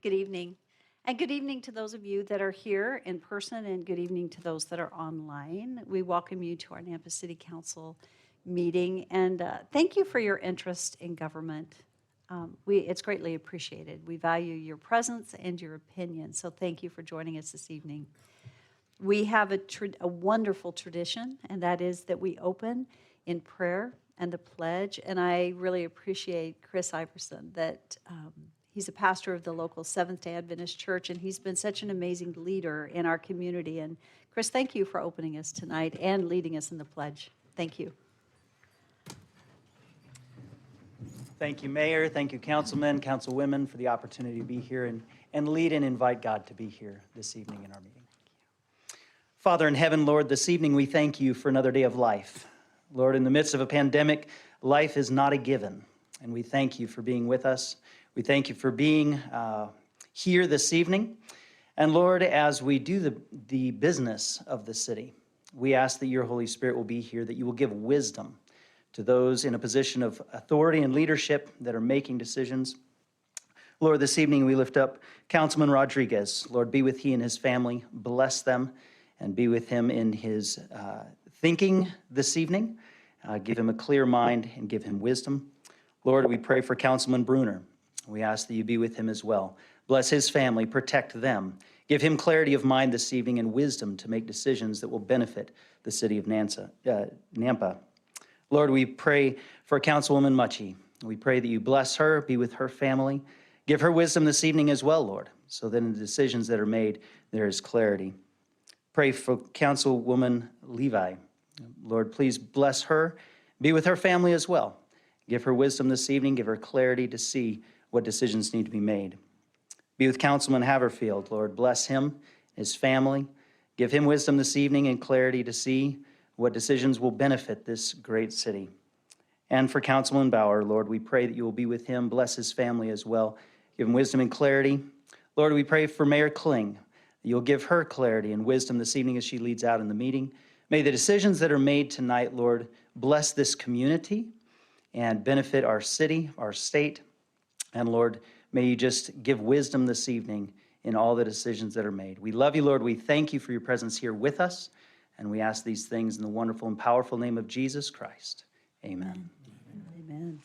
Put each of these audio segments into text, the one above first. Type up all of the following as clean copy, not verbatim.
Good evening. And good evening to those of you that are here in person, and good evening to those that are online. We welcome you to our Nampa City Council meeting, and thank you for your interest in government. It's greatly appreciated. We value your presence and your opinion, so thank you for joining us this evening. We have a wonderful tradition, and that is that we open in prayer and the pledge, and I really appreciate Chris Iverson that he's a pastor of the local Seventh-day Adventist Church, and he's been such an amazing leader in our community. And Chris, thank you for opening us tonight and leading us in the pledge. Thank you. Thank you, Mayor. Thank you, councilmen, councilwomen, for the opportunity to be here and lead and invite God to be here this evening in our meeting. Father in heaven, Lord, this evening we thank you for another day of life. Lord, in the midst of a pandemic, life is not a given, and we thank you for being with us. We thank you for being here this evening. And Lord, as we do the business of the city, we ask that your Holy Spirit will be here, that you will give wisdom to those in a position of authority and leadership that are making decisions. Lord, this evening we lift up Councilman Rodriguez. Lord, be with he and his family. Bless them and be with him in his thinking this evening. Give him a clear mind and give him wisdom. Lord, we pray for Councilman Bruner. We ask that you be with him as well. Bless his family, protect them. Give him clarity of mind this evening and wisdom to make decisions that will benefit the city of Nampa. Lord, we pray for Councilwoman Mucci. We pray that you bless her, be with her family. Give her wisdom this evening as well, Lord, so that in the decisions that are made, there is clarity. Pray for Councilwoman Levi. Lord, please bless her, be with her family as well. Give her wisdom this evening, give her clarity to see what decisions need to be made. Be with Councilman Haverfield, Lord, bless him, his family. Give him wisdom this evening and clarity to see what decisions will benefit this great city. And for Councilman Bauer, Lord, we pray that you will be with him, bless his family as well. Give him wisdom and clarity. Lord, we pray for Mayor Kling, that you'll give her clarity and wisdom this evening as she leads out in the meeting. May the decisions that are made tonight, Lord, bless this community and benefit our city, our state. And Lord, may you just give wisdom this evening in all the decisions that are made. We love you, Lord. We thank you for your presence here with us. And we ask these things in the wonderful and powerful name of Jesus Christ. Amen. Amen.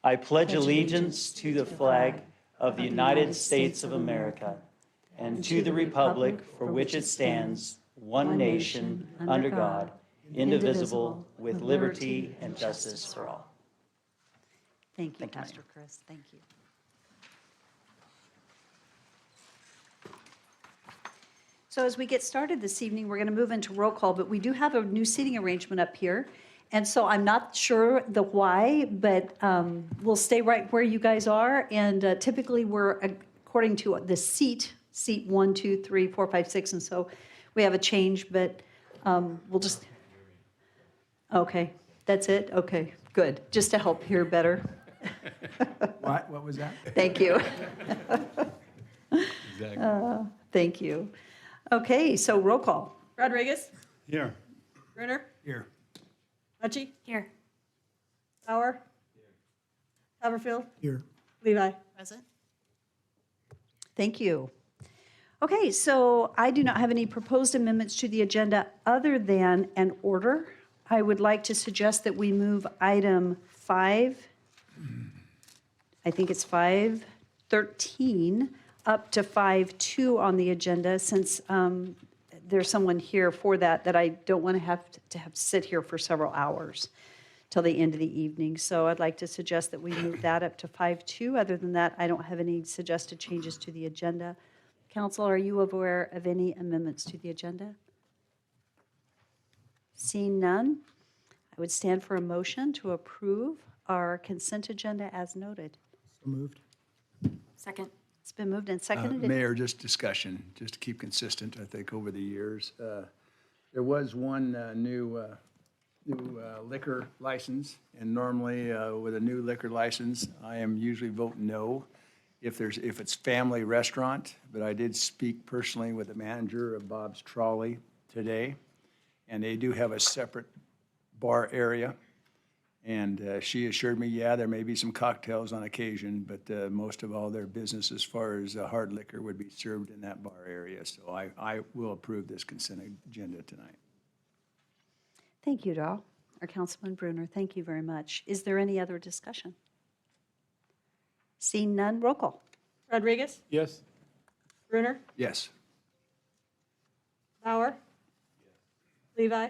I pledge allegiance to the flag of the United States of America and to the republic for which it stands, one nation, under God, indivisible, with liberty and justice for all. Thank you, Pastor Chris. Thank you. So as we get started this evening, we're going to move into roll call, but we do have a new seating arrangement up here. And so I'm not sure the why, but we'll stay right where you guys are. And typically we're according to the seat 1, 2, 3, 4, 5, 6. And so we have a change, but we'll just, okay, that's it? Okay, good. Just to help hear better. What was that? Thank you. Exactly. Thank you. Okay, so roll call. Rodriguez? Here. Bruner? Here. Mucci? Here. Bauer? Haverfield? Here. Levi? Present. Thank you. Okay, so I do not have any proposed amendments to the agenda other than an order. I would like to suggest that we move item 5, I think it's 513, up to 5.2 on the agenda, since there's someone here for that I don't want to have to sit here for several hours till the end of the evening. So I'd like to suggest that we move that up to 5.2. Other than that, I don't have any suggested changes to the agenda. Council, are you aware of any amendments to the agenda? Seeing none, I would stand for a motion to approve our consent agenda as noted. So moved. Second. It's been moved and seconded. Mayor, just discussion, just to keep consistent, I think, over the years. There was one new liquor license, and normally with a new liquor license, I am usually vote no if it's family restaurant, but I did speak personally with the manager of Bob's Trolley today, and they do have a separate bar area. And she assured me, yeah, there may be some cocktails on occasion, but most of all, their business as far as hard liquor would be served in that bar area. So I will approve this consent agenda tonight. Thank you, Darrell. Our Councilman Bruner, thank you very much. Is there any other discussion? Seeing none, roll call. Rodriguez? Yes. Brunner? Yes. Bauer? Levi?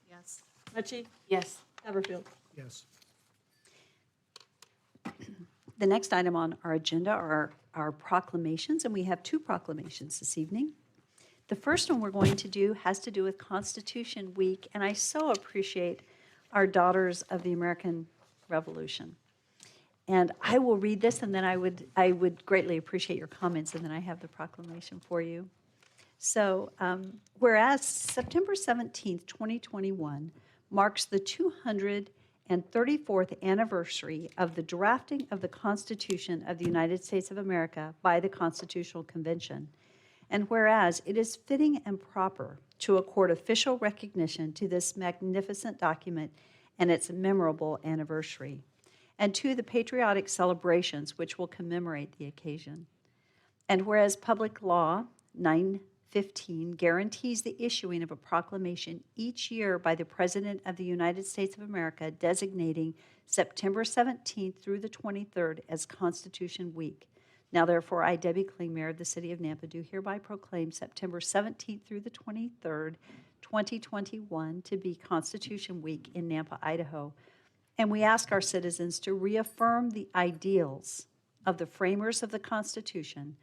Yes. Mucci? Yes. Haverfield? Yes. The next item on our agenda are our proclamations, and we have two proclamations this evening. The first one we're going to do has to do with Constitution Week, and I so appreciate our Daughters of the American Revolution. And I will read this, and then I would greatly appreciate your comments, and then I have the proclamation for you. So, whereas September 17th, 2021 marks the 234th anniversary of the drafting of the Constitution of the United States of America by the Constitutional Convention, and whereas it is fitting and proper to accord official recognition to this magnificent document and its memorable anniversary, and to the patriotic celebrations which will commemorate the occasion. And whereas Public Law 915 guarantees the issuing of a proclamation each year by the President of the United States of America designating September 17th through the 23rd as Constitution Week. Now therefore, I, Debbie Kling, Mayor of the City of Nampa, do hereby proclaim September 17th through the 23rd, 2021 to be Constitution Week in Nampa, Idaho. And we ask our citizens to reaffirm the ideals of the framers of the Constitution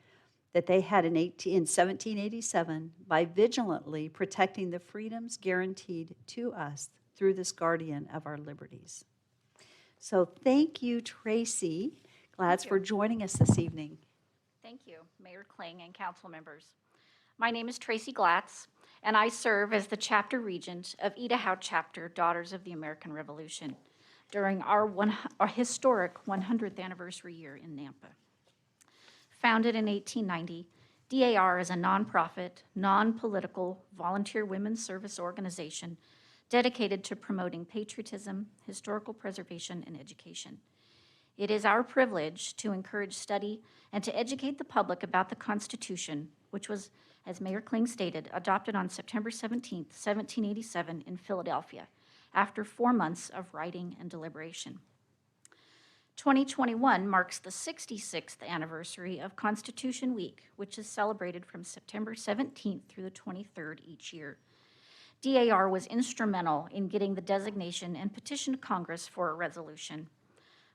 that they had in 1787 by vigilantly protecting the freedoms guaranteed to us through this guardian of our liberties. So thank you, Tracy Glatz, for joining us this evening. Thank you, Mayor Kling and council members. My name is Tracy Glatz, and I serve as the chapter regent of Idaho Chapter Daughters of the American Revolution during our historic 100th anniversary year in Nampa. Founded in 1890, DAR is a nonprofit, non-political, volunteer women's service organization dedicated to promoting patriotism, historical preservation, and education. It is our privilege to encourage study and to educate the public about the Constitution, which was, as Mayor Kling stated, adopted on September 17, 1787 in Philadelphia, after 4 months of writing and deliberation. 2021 marks the 66th anniversary of Constitution Week, which is celebrated from September 17th through the 23rd each year. DAR was instrumental in getting the designation and petitioned Congress for a resolution.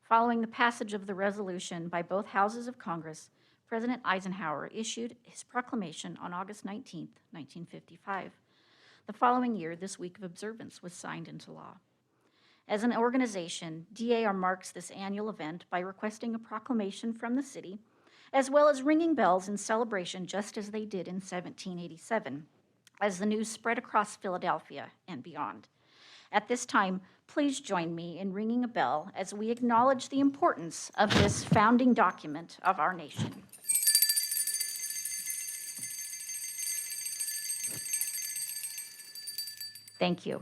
Following the passage of the resolution by both houses of Congress, President Eisenhower issued his proclamation on August 19, 1955. The following year, this week of observance was signed into law. As an organization, DAR marks this annual event by requesting a proclamation from the city, as well as ringing bells in celebration just as they did in 1787, as the news spread across Philadelphia and beyond. At this time, please join me in ringing a bell as we acknowledge the importance of this founding document of our nation. Thank you.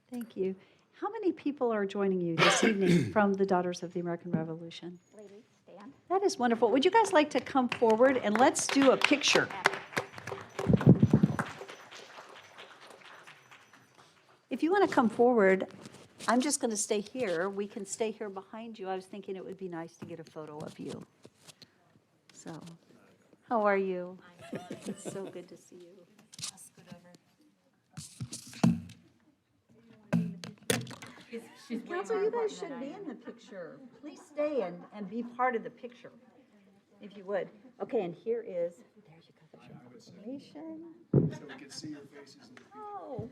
Thank you. How many people are joining you this evening from the Daughters of the American Revolution? Ladies, stand. That is wonderful. Would you guys like to come forward and let's do a picture? If you want to come forward, I'm just going to stay here. We can stay here behind you. I was thinking it would be nice to get a photo of you. So, how are you? It's so good to see you. Council, you guys should be in the picture. Please stay and be part of the picture, if you would. Okay, and here is, there you go, the proclamation. So we can see your faces. Oh.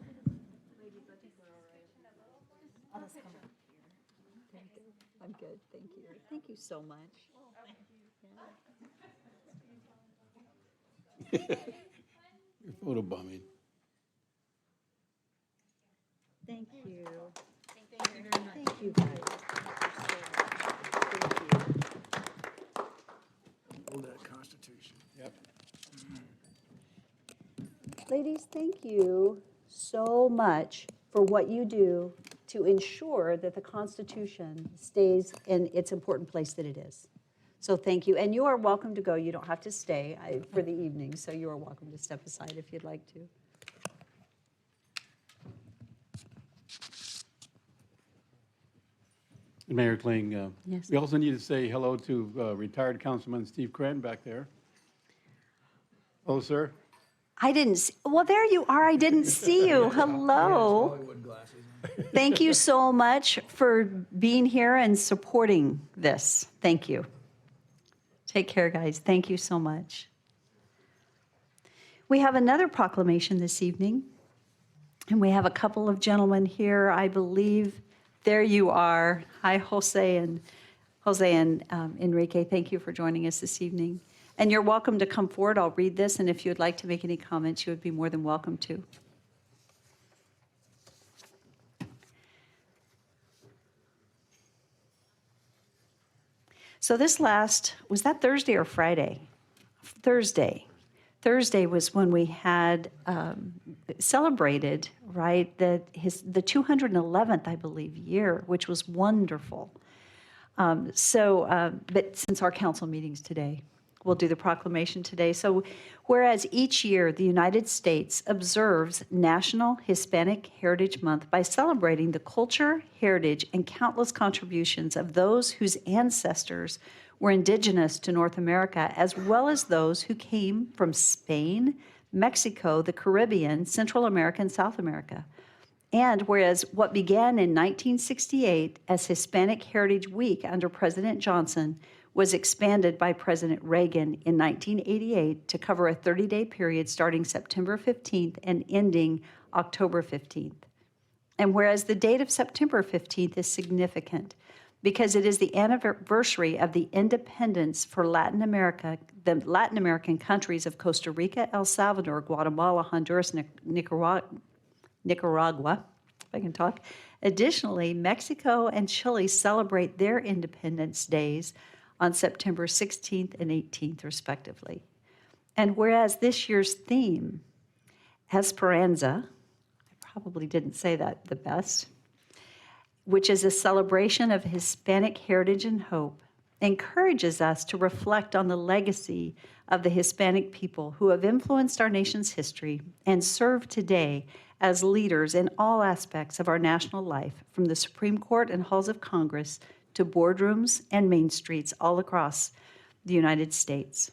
I'm good, thank you. Thank you so much. You're photobombing. Thank you. Thank you guys. Thank you. Hold that Constitution. Yep. Ladies, thank you so much for what you do to ensure that the Constitution stays in its important place that it is. So thank you. And you are welcome to go. You don't have to stay for the evening, so you are welcome to step aside if you'd like to. Mayor Kling, Yes. we also need to say hello to retired Councilman Steve Crenn back there. Hello, sir. I didn't, well, there you are. I didn't see you. Hello. Hollywood glasses. Thank you so much for being here and supporting this. Thank you. Take care, guys. Thank you so much. We have another proclamation this evening, and we have a couple of gentlemen here, I believe. There you are. Hi, Jose and Enrique. Thank you for joining us this evening. And you're welcome to come forward. I'll read this, and if you would like to make any comments, you would be more than welcome to. So this was that Thursday or Friday? Thursday. Thursday was when we had celebrated, right, the 211th, I believe, year, which was wonderful. But since our council meeting's today, we'll do the proclamation today. So whereas each year the United States observes National Hispanic Heritage Month by celebrating the culture, heritage, and countless contributions of those whose ancestors were indigenous to North America, as well as those who came from Spain, Mexico, the Caribbean, Central America, and South America. And whereas what began in 1968 as Hispanic Heritage Week under President Johnson was expanded by President Reagan in 1988 to cover a 30-day period starting September 15th and ending October 15th. And whereas the date of September 15th is significant because it is the anniversary of the independence for Latin America, the Latin American countries of Costa Rica, El Salvador, Guatemala, Honduras, Nicaragua, if I can talk. Additionally, Mexico and Chile celebrate their independence days on September 16th and 18th, respectively. And whereas this year's theme, Esperanza, I probably didn't say that the best, which is a celebration of Hispanic heritage and hope, encourages us to reflect on the legacy of the Hispanic people who have influenced our nation's history and serve today as leaders in all aspects of our national life, from the Supreme Court and halls of Congress to boardrooms and main streets all across the United States.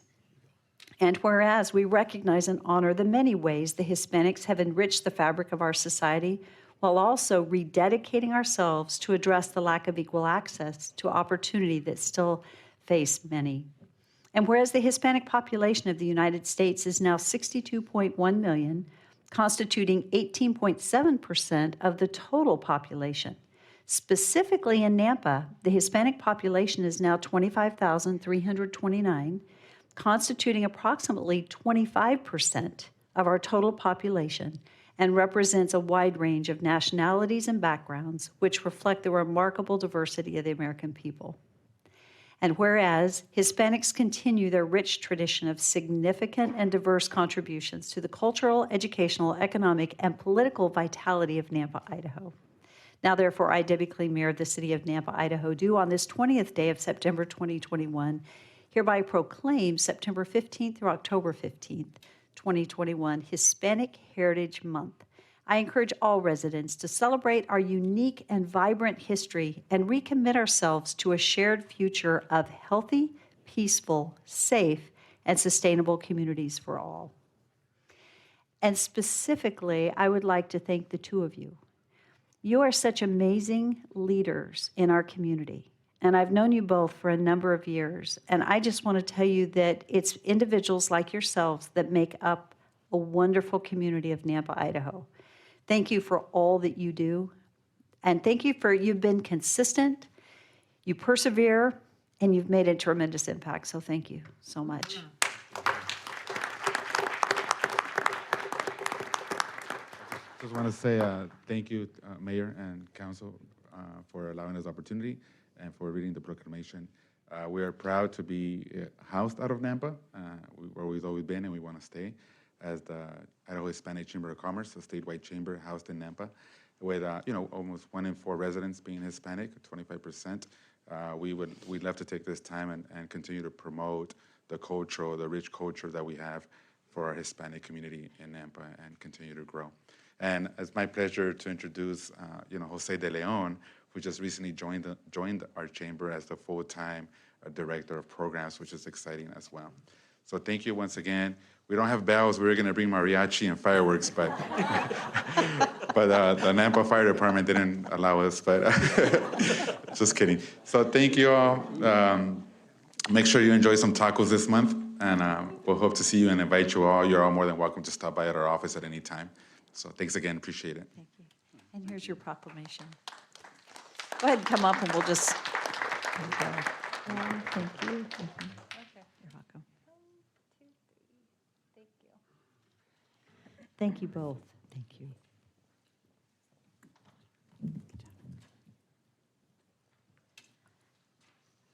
And whereas we recognize and honor the many ways the Hispanics have enriched the fabric of our society, while also rededicating ourselves to address the lack of equal access to opportunity that still face many. And whereas the Hispanic population of the United States is now 62.1 million, constituting 18.7% of the total population. Specifically in Nampa, the Hispanic population is now 25,329, constituting approximately 25% of our total population, and represents a wide range of nationalities and backgrounds, which reflect the remarkable diversity of the American people. And whereas Hispanics continue their rich tradition of significant and diverse contributions to the cultural, educational, economic, and political vitality of Nampa, Idaho. Now, therefore, I, Debbie Kling, Mayor of the City of Nampa, Idaho, do on this 20th day of September 2021, hereby proclaim September 15th through October 15th, 2021, Hispanic Heritage Month. I encourage all residents to celebrate our unique and vibrant history and recommit ourselves to a shared future of healthy, peaceful, safe, and sustainable communities for all. And specifically, I would like to thank the two of you. You are such amazing leaders in our community. And I've known you both for a number of years. And I just want to tell you that it's individuals like yourselves that make up a wonderful community of Nampa, Idaho. Thank you for all that you do. And thank you for, you've been consistent, you persevere, and you've made a tremendous impact. So thank you so much. Just want to say thank you, Mayor and Council, for allowing us the opportunity and for reading the proclamation. We are proud to be housed out of Nampa, where we've always been and we want to stay, as the Idaho Hispanic Chamber of Commerce, a statewide chamber housed in Nampa. with, almost 1 in 4 residents being Hispanic, 25%. We'd love to take this time and continue to promote the rich culture that we have for our Hispanic community in Nampa and continue to grow. And it's my pleasure to introduce, Jose De Leon, who just recently joined our chamber as the full-time director of programs, which is exciting as well. So thank you once again. We don't have bells. We were going to bring mariachi and fireworks, but the Nampa Fire Department didn't allow us. But just kidding. So thank you all. Make sure you enjoy some tacos this month, and we'll hope to see you and invite you all. You're all more than welcome to stop by at our office at any time. So thanks again. Appreciate it. Thank you. And here's your proclamation. Go ahead and come up and we'll just. There you go. Thank you. You're welcome. Thank you both. Thank you.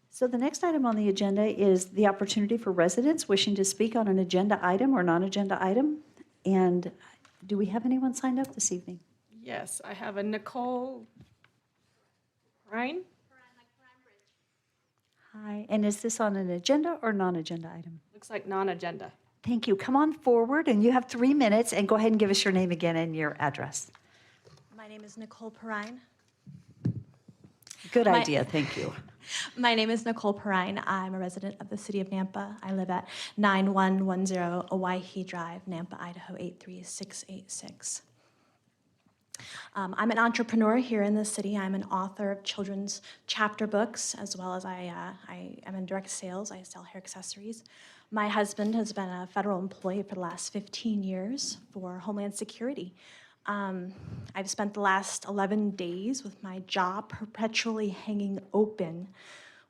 So the next item on the agenda is the opportunity for residents wishing to speak on an agenda item or non-agenda item. And do we have anyone signed up this evening? Yes, I have a Nicole Ryan. Hi, and is this on an agenda or non-agenda item? Looks like non-agenda. Thank you. Come on forward, and you have 3 minutes, and go ahead and give us your name again and your address. My name is Nicole Perrine. Good My- idea, thank you. My name is Nicole Perrine. I'm a resident of the city of Nampa. I live at 9110 Owyhee Drive, Nampa, Idaho 83686. I'm an entrepreneur here in the city. I'm an author of children's chapter books, as well as I am in direct sales. I sell hair accessories. My husband has been a federal employee for the last 15 years for Homeland Security. I've spent the last 11 days with my jaw perpetually hanging open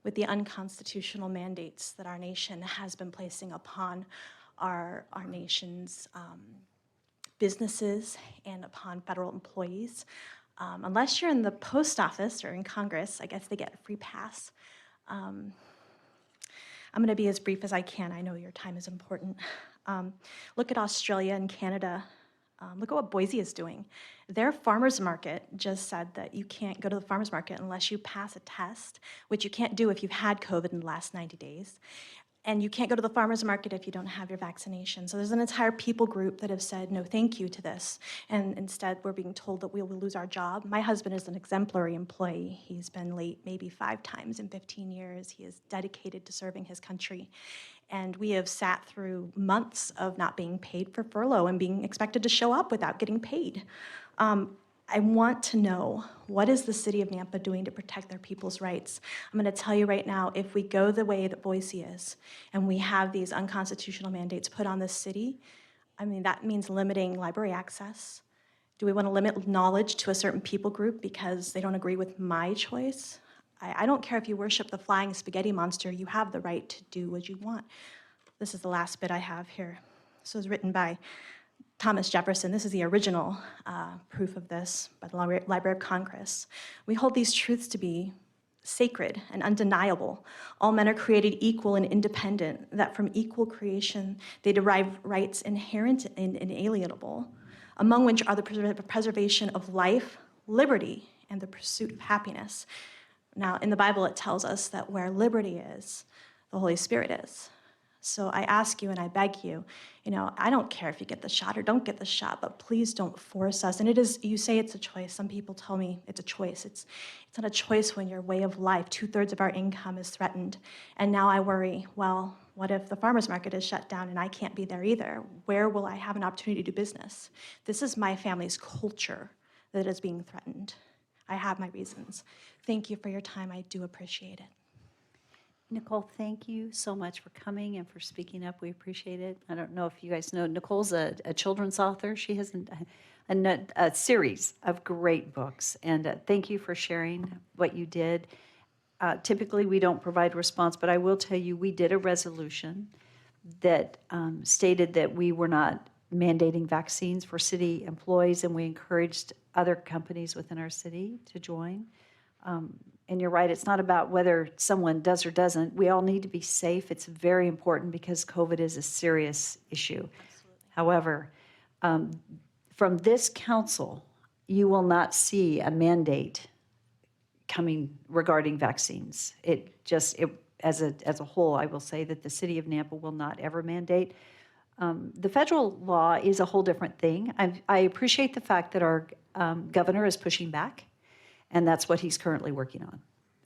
with the unconstitutional mandates that our nation has been placing upon our nation's businesses and upon federal employees. Unless you're in the post office or in Congress, I guess they get a free pass. I'm going to be as brief as I can. I know your time is important. Look at Australia and Canada. Look at what Boise is doing. Their farmers market just said that you can't go to the farmers market unless you pass a test, which you can't do if you've had COVID in the last 90 days. And you can't go to the farmers market if you don't have your vaccination. So there's an entire people group that have said no thank you to this. And instead, we're being told that we will lose our job. My husband is an exemplary employee. He's been late maybe 5 times in 15 years. He is dedicated to serving his country. And we have sat through months of not being paid for furlough and being expected to show up without getting paid. I want to know, what is the city of Nampa doing to protect their people's rights? I'm going to tell you right now, if we go the way that Boise is, and we have these unconstitutional mandates put on this city, I mean, that means limiting library access. Do we want to limit knowledge to a certain people group because they don't agree with my choice? I don't care if you worship the flying spaghetti monster, you have the right to do what you want. This is the last bit I have here. This was written by Thomas Jefferson. This is the original proof of this by the Library of Congress. We hold these truths to be sacred and undeniable. All men are created equal and independent, that from equal creation they derive rights inherent and inalienable, among which are the preservation of life, liberty, and the pursuit of happiness. Now, in the Bible, it tells us that where liberty is, the Holy Spirit is. So I ask you and I beg you, I don't care if you get the shot or don't get the shot, but please don't force us. And it is, you say it's a choice. Some people tell me it's a choice. It's not a choice when your way of life, 2/3 of our income is threatened. And now I worry, well, what if the farmer's market is shut down and I can't be there either? Where will I have an opportunity to do business? This is my family's culture that is being threatened. I have my reasons. Thank you for your time. I do appreciate it. Nicole, thank you so much for coming and for speaking up. We appreciate it. I don't know if you guys know, Nicole's a children's author. She has a series of great books, and thank you for sharing what you did. Typically, we don't provide response, but I will tell you, we did a resolution that stated that we were not mandating vaccines for city employees, and we encouraged other companies within our city to join. And you're right, it's not about whether someone does or doesn't. We all need to be safe. It's very important because COVID is a serious issue. Absolutely. However, from this council, you will not see a mandate coming regarding vaccines. As a whole, I will say that the city of Nampa will not ever mandate. The federal law is a whole different thing. I appreciate the fact that our governor is pushing back, and that's what he's currently working on.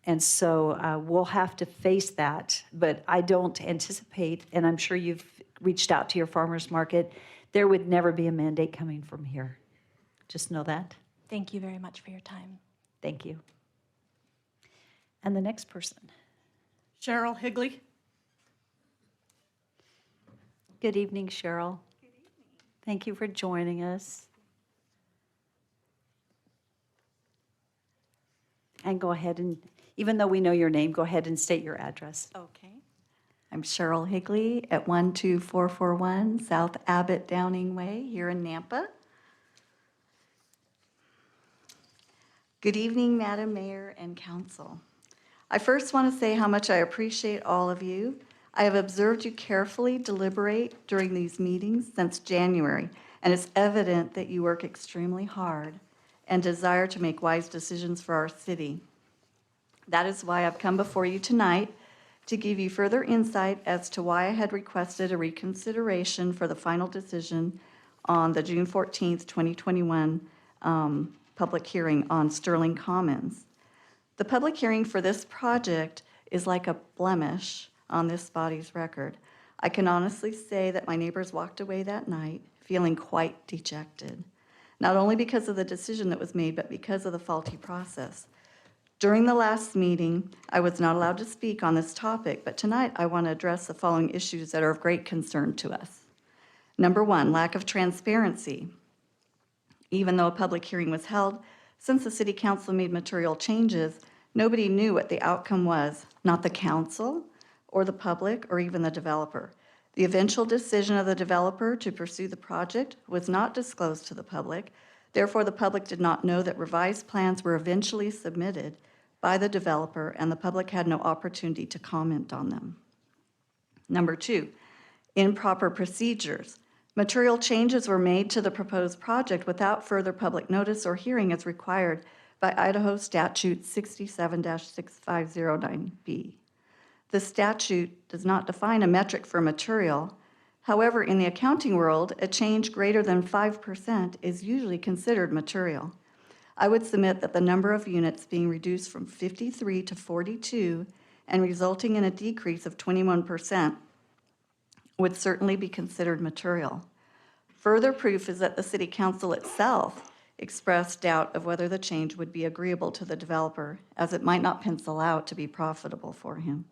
And so we'll have to face that, but I don't anticipate, and I'm sure you've reached out to your farmers market, there would never be a mandate coming from here. Just know that. Thank you very much for your time. Thank you. And the next person. Cheryl Higley. Good evening, Cheryl. Good evening. Thank you for joining us. And go ahead and, even though we know your name, go ahead and state your address. Okay. I'm Cheryl Higley at 12441 South Abbott Downing Way here in Nampa. Good evening, Madam Mayor and Council. I first want to say how much I appreciate all of you. I have observed you carefully deliberate during these meetings since January, and it's evident that you work extremely hard and desire to make wise decisions for our city. That is why I've come before you tonight to give you further insight as to why I had requested a reconsideration for the final decision on the June 14th, 2021 public hearing on Sterling Commons. The public hearing for this project is like a blemish on this body's record. I can honestly say that my neighbors walked away that night feeling quite dejected, not only because of the decision that was made, but because of the faulty process. During the last meeting, I was not allowed to speak on this topic, but tonight I want to address the following issues that are of great concern to us. Number one, lack of transparency. Even though a public hearing was held, since the City Council made material changes, nobody knew what the outcome was, not the council or the public or even the developer. The eventual decision of the developer to pursue the project was not disclosed to the public. Therefore, the public did not know that revised plans were eventually submitted by the developer, and the public had no opportunity to comment on them. Number two, improper procedures. Material changes were made to the proposed project without further public notice or hearing as required by Idaho Statute 67-6509B. The statute does not define a metric for material. However, in the accounting world, a change greater than 5% is usually considered material. I would submit that the number of units being reduced from 53 to 42 and resulting in a decrease of 21% would certainly be considered material. Further proof is that the City Council itself expressed doubt of whether the change would be agreeable to the developer, as it might not pencil out to be profitable for him.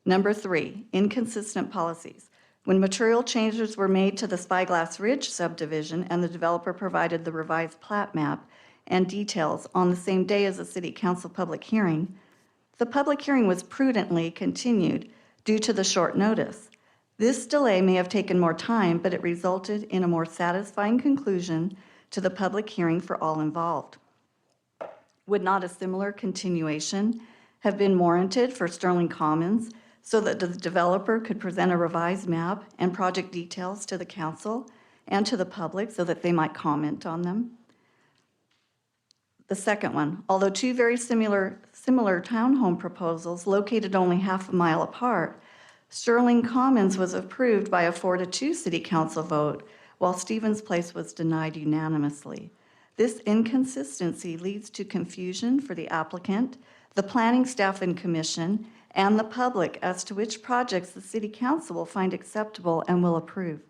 Number three, inconsistent policies. When material changes were made to the Spyglass Ridge subdivision and the developer provided the revised plat map and details on the same day as the City Council public hearing, the public hearing was prudently continued due to the short notice. This delay may have taken more time, but it resulted in a more satisfying conclusion to the public hearing for all involved. Would not a similar continuation have been warranted for Sterling Commons so that the developer could present a revised map and project details to the council and to the public so that they might comment on them? The second one, although two very similar townhome proposals located only half a mile apart, Sterling Commons was approved by a 4-2 City Council vote, while Stevens Place was denied unanimously. This inconsistency leads to confusion for the applicant, the planning staff and commission, and the public as to which projects the City Council will find acceptable and will approve,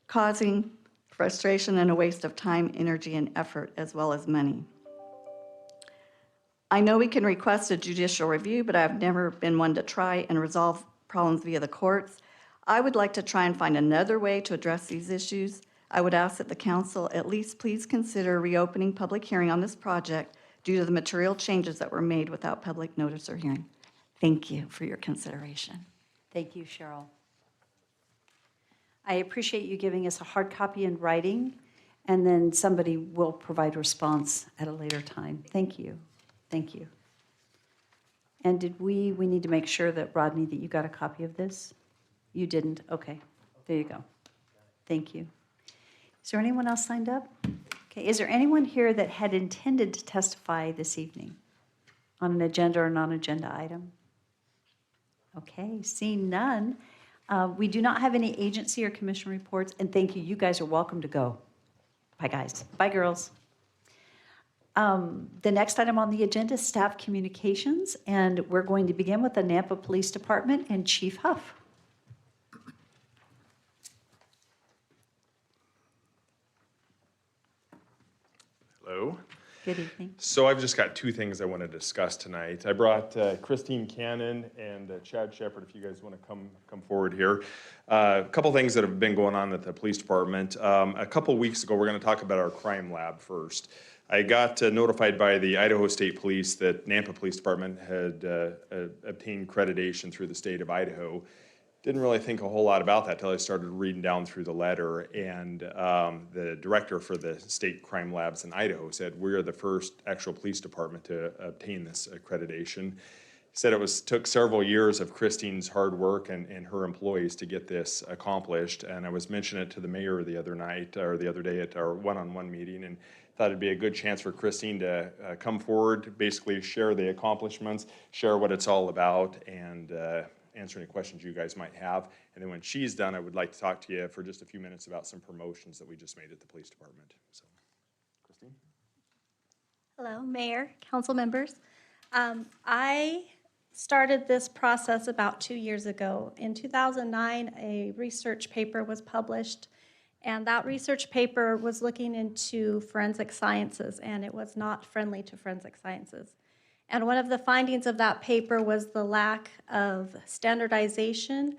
causing frustration and a waste of time, energy, and effort, as well as money. I know we can request a judicial review, but I've never been one to try and resolve problems via the courts. I would like to try and find another way to address these issues. I would ask that the council at least please consider reopening public hearing on this project due to the material changes that were made without public notice or hearing. Thank you for your consideration. Thank you, Cheryl. I appreciate you giving us a hard copy in writing, and then somebody will provide response at a later time. Thank you. Thank you. And did we need to make sure that, Rodney, that you got a copy of this? You didn't? Okay. There you go. Thank you. Is there anyone else signed up? Okay, is there anyone here that had intended to testify this evening on an agenda or non-agenda item? Okay, seeing none, we do not have any agency or commission reports, and thank you. You guys are welcome to go. Bye, guys. Bye, girls. The next item on the agenda is staff communications, and we're going to begin with the Nampa Police Department and Chief Huff. Hello. Good evening. So I've just got two things I want to discuss tonight. I brought Christine Cannon and Chad Shepard, if you guys want to come forward here. A couple things that have been going on at the police department. A couple weeks ago, we're going to talk about our crime lab first. I got notified by the Idaho State Police that Nampa Police Department had obtained accreditation through the state of Idaho. Didn't really think a whole lot about that till I started reading down through the letter, and the director for the state crime labs in Idaho said, we're the first actual police department to obtain this accreditation. He said it took several years of Christine's hard work and her employees to get this accomplished, and I was mentioning it to the mayor the other night, or the other day at our one-on-one meeting, and thought it'd be a good chance for Christine to come forward, basically share the accomplishments, share what it's all about, and answer any questions you guys might have. And then when she's done, I would like to talk to you for just a few minutes about some promotions that we just made at the police department. So, Christine? Hello, Mayor, council members. I started this process about 2 years ago. In 2009, a research paper was published, and that research paper was looking into forensic sciences, and it was not friendly to forensic sciences. And one of the findings of that paper was the lack of standardization,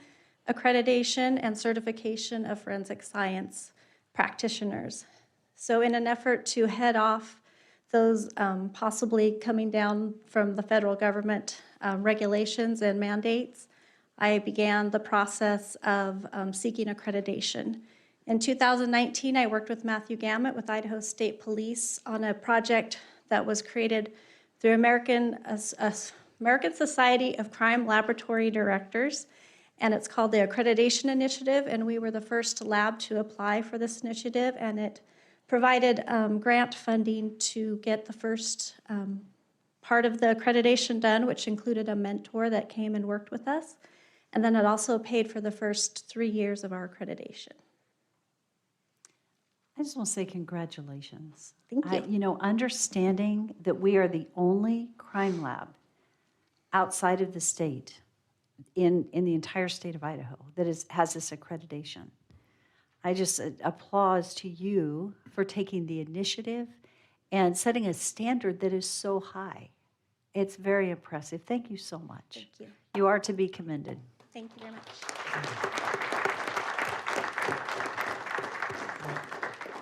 accreditation, and certification of forensic science practitioners. So in an effort to head off those possibly coming down from the federal government regulations and mandates, I began the process of seeking accreditation. In 2019, I worked with Matthew Gamet with Idaho State Police on a project that was created through American Society of Crime Laboratory Directors, and it's called the Accreditation Initiative, and we were the first lab to apply for this initiative, and it provided grant funding to get the first part of the accreditation done, which included a mentor that came and worked with us, and then it also paid for the first 3 years of our accreditation. I just want to say congratulations. Thank you. You know, understanding that we are the only crime lab outside of the state, in the entire state of Idaho, that has this accreditation. I just applause to you for taking the initiative and setting a standard that is so high. It's very impressive. Thank you so much. Thank you. You are to be commended. Thank you very much.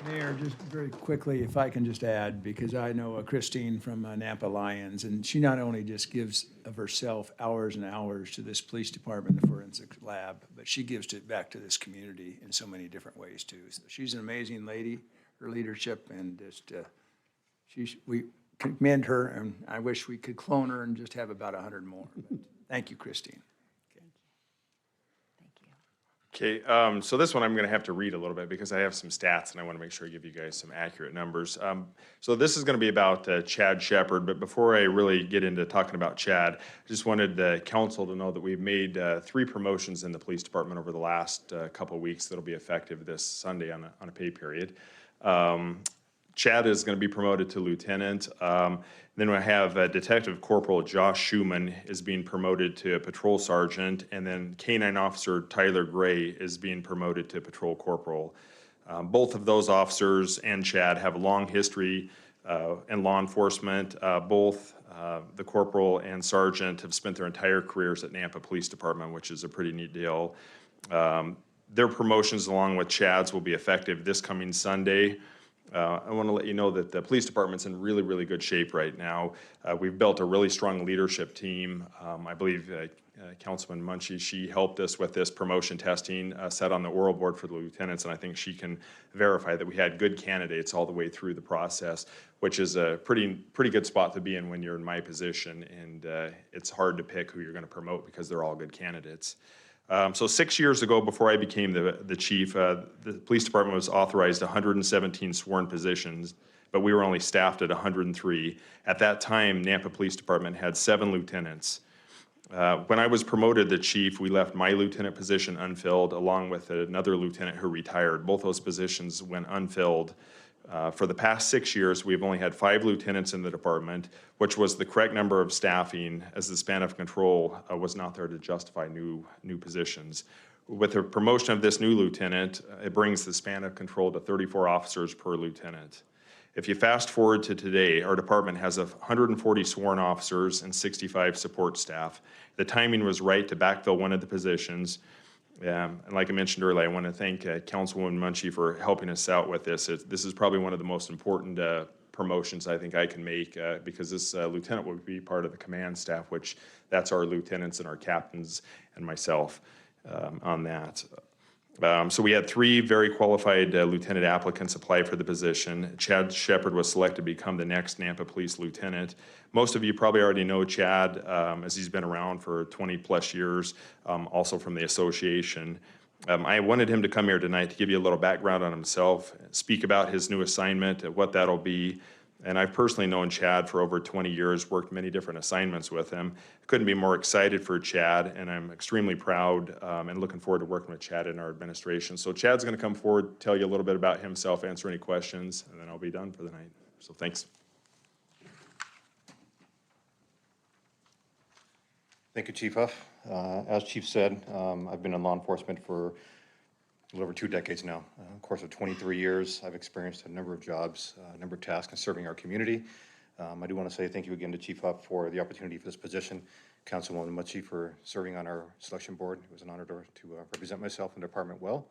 Mayor, just very quickly, if I can just add, because I know Christine from Nampa Lions, and she not only just gives of herself hours and hours to this police department, the forensic lab, but she gives it back to this community in so many different ways too. So she's an amazing lady, her leadership, and just we commend her, and I wish we could clone her and just have about 100 more. But thank you, Christine. Okay, so this one I'm going to have to read a little bit because I have some stats and I want to make sure I give you guys some accurate numbers. So this is going to be about Chad Shepard, but before I really get into talking about Chad, I just wanted the council to know that we've made 3 promotions in the police department over the last couple of weeks that'll be effective this Sunday on a pay period. Chad is going to be promoted to lieutenant. Then we have Detective Corporal Josh Schumann is being promoted to a patrol sergeant, and then K-9 Officer Tyler Gray is being promoted to patrol corporal. Both of those officers and Chad have a long history in law enforcement. Both the corporal and sergeant have spent their entire careers at Nampa Police Department, which is a pretty neat deal. Their promotions, along with Chad's, will be effective this coming Sunday. I want to let you know that the police department's in really, really good shape right now. We've built a really strong leadership team. I believe Councilman Munchie, she helped us with this promotion testing set on the oral board for the lieutenants, and I think she can verify that we had good candidates all the way through the process, which is a pretty good spot to be in when you're in my position, and it's hard to pick who you're going to promote because they're all good candidates. So 6 years ago, before I became the chief, the police department was authorized 117 sworn positions, but we were only staffed at 103. At that time, Nampa Police Department had 7 lieutenants. When I was promoted to chief, we left my lieutenant position unfilled, along with another lieutenant who retired. Both those positions went unfilled. For the past 6 years, we've only had 5 lieutenants in the department, which was the correct number of staffing, as the span of control was not there to justify new positions. With the promotion of this new lieutenant, it brings the span of control to 34 officers per lieutenant. If you fast forward to today, our department has 140 sworn officers and 65 support staff. The timing was right to backfill one of the positions. And like I mentioned earlier, I want to thank Councilwoman Munchie for helping us out with this. This is probably one of the most important promotions I think I can make because this lieutenant will be part of the command staff, which that's our lieutenants and our captains and myself on that. So we had 3 very qualified lieutenant applicants apply for the position. Chad Shepard was selected to become the next Nampa Police Lieutenant. Most of you probably already know Chad, as he's been around for 20-plus years, also from the association. I wanted him to come here tonight to give you a little background on himself, speak about his new assignment, what that'll be. And I've personally known Chad for over 20 years, worked many different assignments with him. Couldn't be more excited for Chad, and I'm extremely proud and looking forward to working with Chad in our administration. So Chad's going to come forward, tell you a little bit about himself, answer any questions, and then I'll be done for the night. So thanks. Thank you, Chief Huff. As Chief said, I've been in law enforcement for a little over 2 decades now. In the course of 23 years, I've experienced a number of jobs, a number of tasks in serving our community. I do want to say thank you again to Chief Huff for the opportunity for this position, Councilwoman Munchie for serving on our selection board. It was an honor to represent myself in the department well.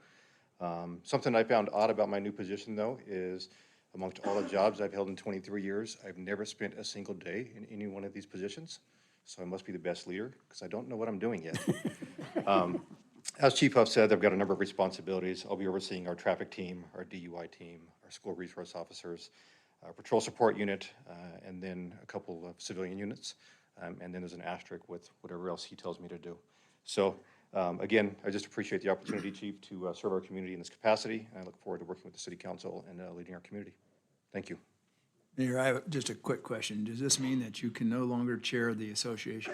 Something I found odd about my new position, though, is amongst all the jobs I've held in 23 years, I've never spent a single day in any one of these positions. So I must be the best leader because I don't know what I'm doing yet. As Chief Huff said, I've got a number of responsibilities. I'll be overseeing our traffic team, our DUI team, our school resource officers, our patrol support unit, and then a couple of civilian units. And then there's an asterisk with whatever else he tells me to do. So again, I just appreciate the opportunity, Chief, to serve our community in this capacity. I look forward to working with the City Council and leading our community. Thank you. Mayor, I have just a quick question. Does this mean that you can no longer chair the association?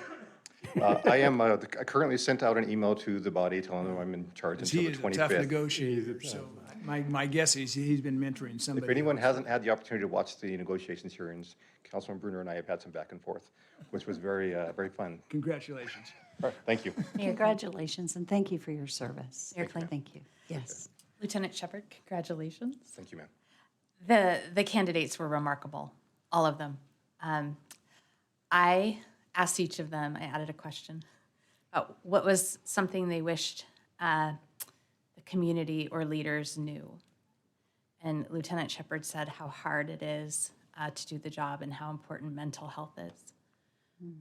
I am I currently sent out an email to the body telling them I'm in charge until the 25th. He is a tough negotiator, so my guess is he's been mentoring somebody. If anyone else. hasn't had the opportunity to watch the negotiations hearings, Councilman Bruner and I have had some back and forth, which was very, very fun. Congratulations. All right, thank you. Congratulations, and thank you for your service. Mayor Kling. Thank you. Yes. Lieutenant Shepard, congratulations. Thank you, ma'am. The candidates were remarkable, all of them. I asked each of them, I added a question about what was something they wished the community or leaders knew. And Lieutenant Shepard said how hard it is to do the job and how important mental health is.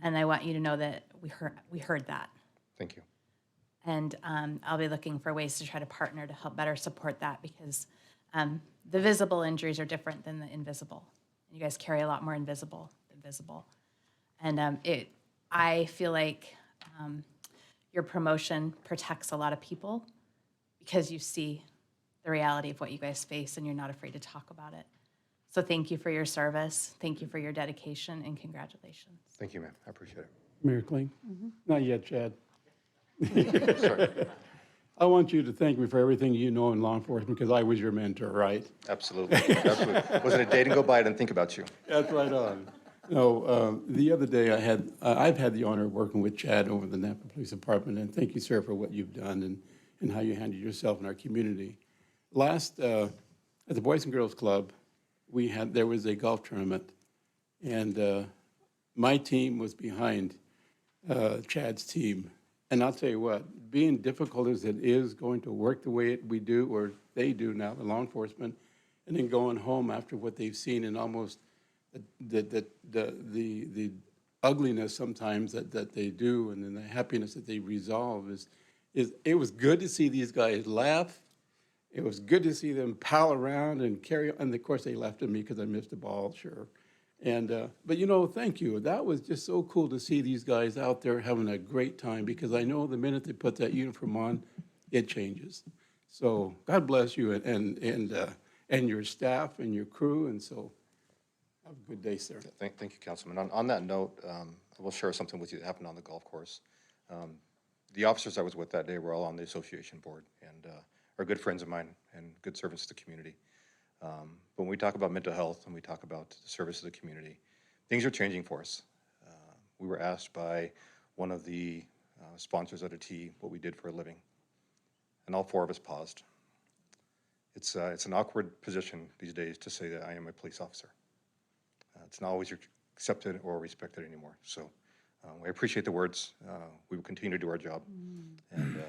And I want you to know that we heard that. Thank you. And I'll be looking for ways to try to partner to help better support that because the visible injuries are different than the invisible. You guys carry a lot more invisible than visible. And I feel like your promotion protects a lot of people because you see the reality of what you guys face and you're not afraid to talk about it. So thank you for your service. Thank you for your dedication and congratulations. Thank you, ma'am. I appreciate it. Mayor Kling? Not yet, Chad. Sorry. I want you to thank me for everything you know in law enforcement because I was your mentor, right? Absolutely. Absolutely. Wasn't a day to go by I didn't think about you. That's right on. No, the other day I've had the honor of working with Chad over the Nampa Police Department, and thank you, sir, for what you've done and how you handled yourself in our community. Last, at the Boys and Girls Club, there was a golf tournament, and my team was behind Chad's team. And I'll tell you what, being difficult as it is going to work the way we do, or they do now, the law enforcement, and then going home after what they've seen and almost the ugliness sometimes that they do and then the happiness that they resolve is it was good to see these guys laugh. It was good to see them pal around and carry on. And of course they laughed at me because I missed the ball, sure. And, but thank you. That was just so cool to see these guys out there having a great time, because I know the minute they put that uniform on, it changes. So God bless you and your staff and your crew, and so have a good day, sir. Thank you, Councilman. On that note, I will share something with you that happened on the golf course. The officers I was with that day were all on the association board and are good friends of mine and good servants to the community. But when we talk about mental health and we talk about the service to the community, things are changing for us. We were asked by one of the sponsors at a T what we did for a living, and all four of us paused. It's an awkward position these days to say that I am a police officer. It's not always accepted or respected anymore. So I appreciate the words. We will continue to do our job. And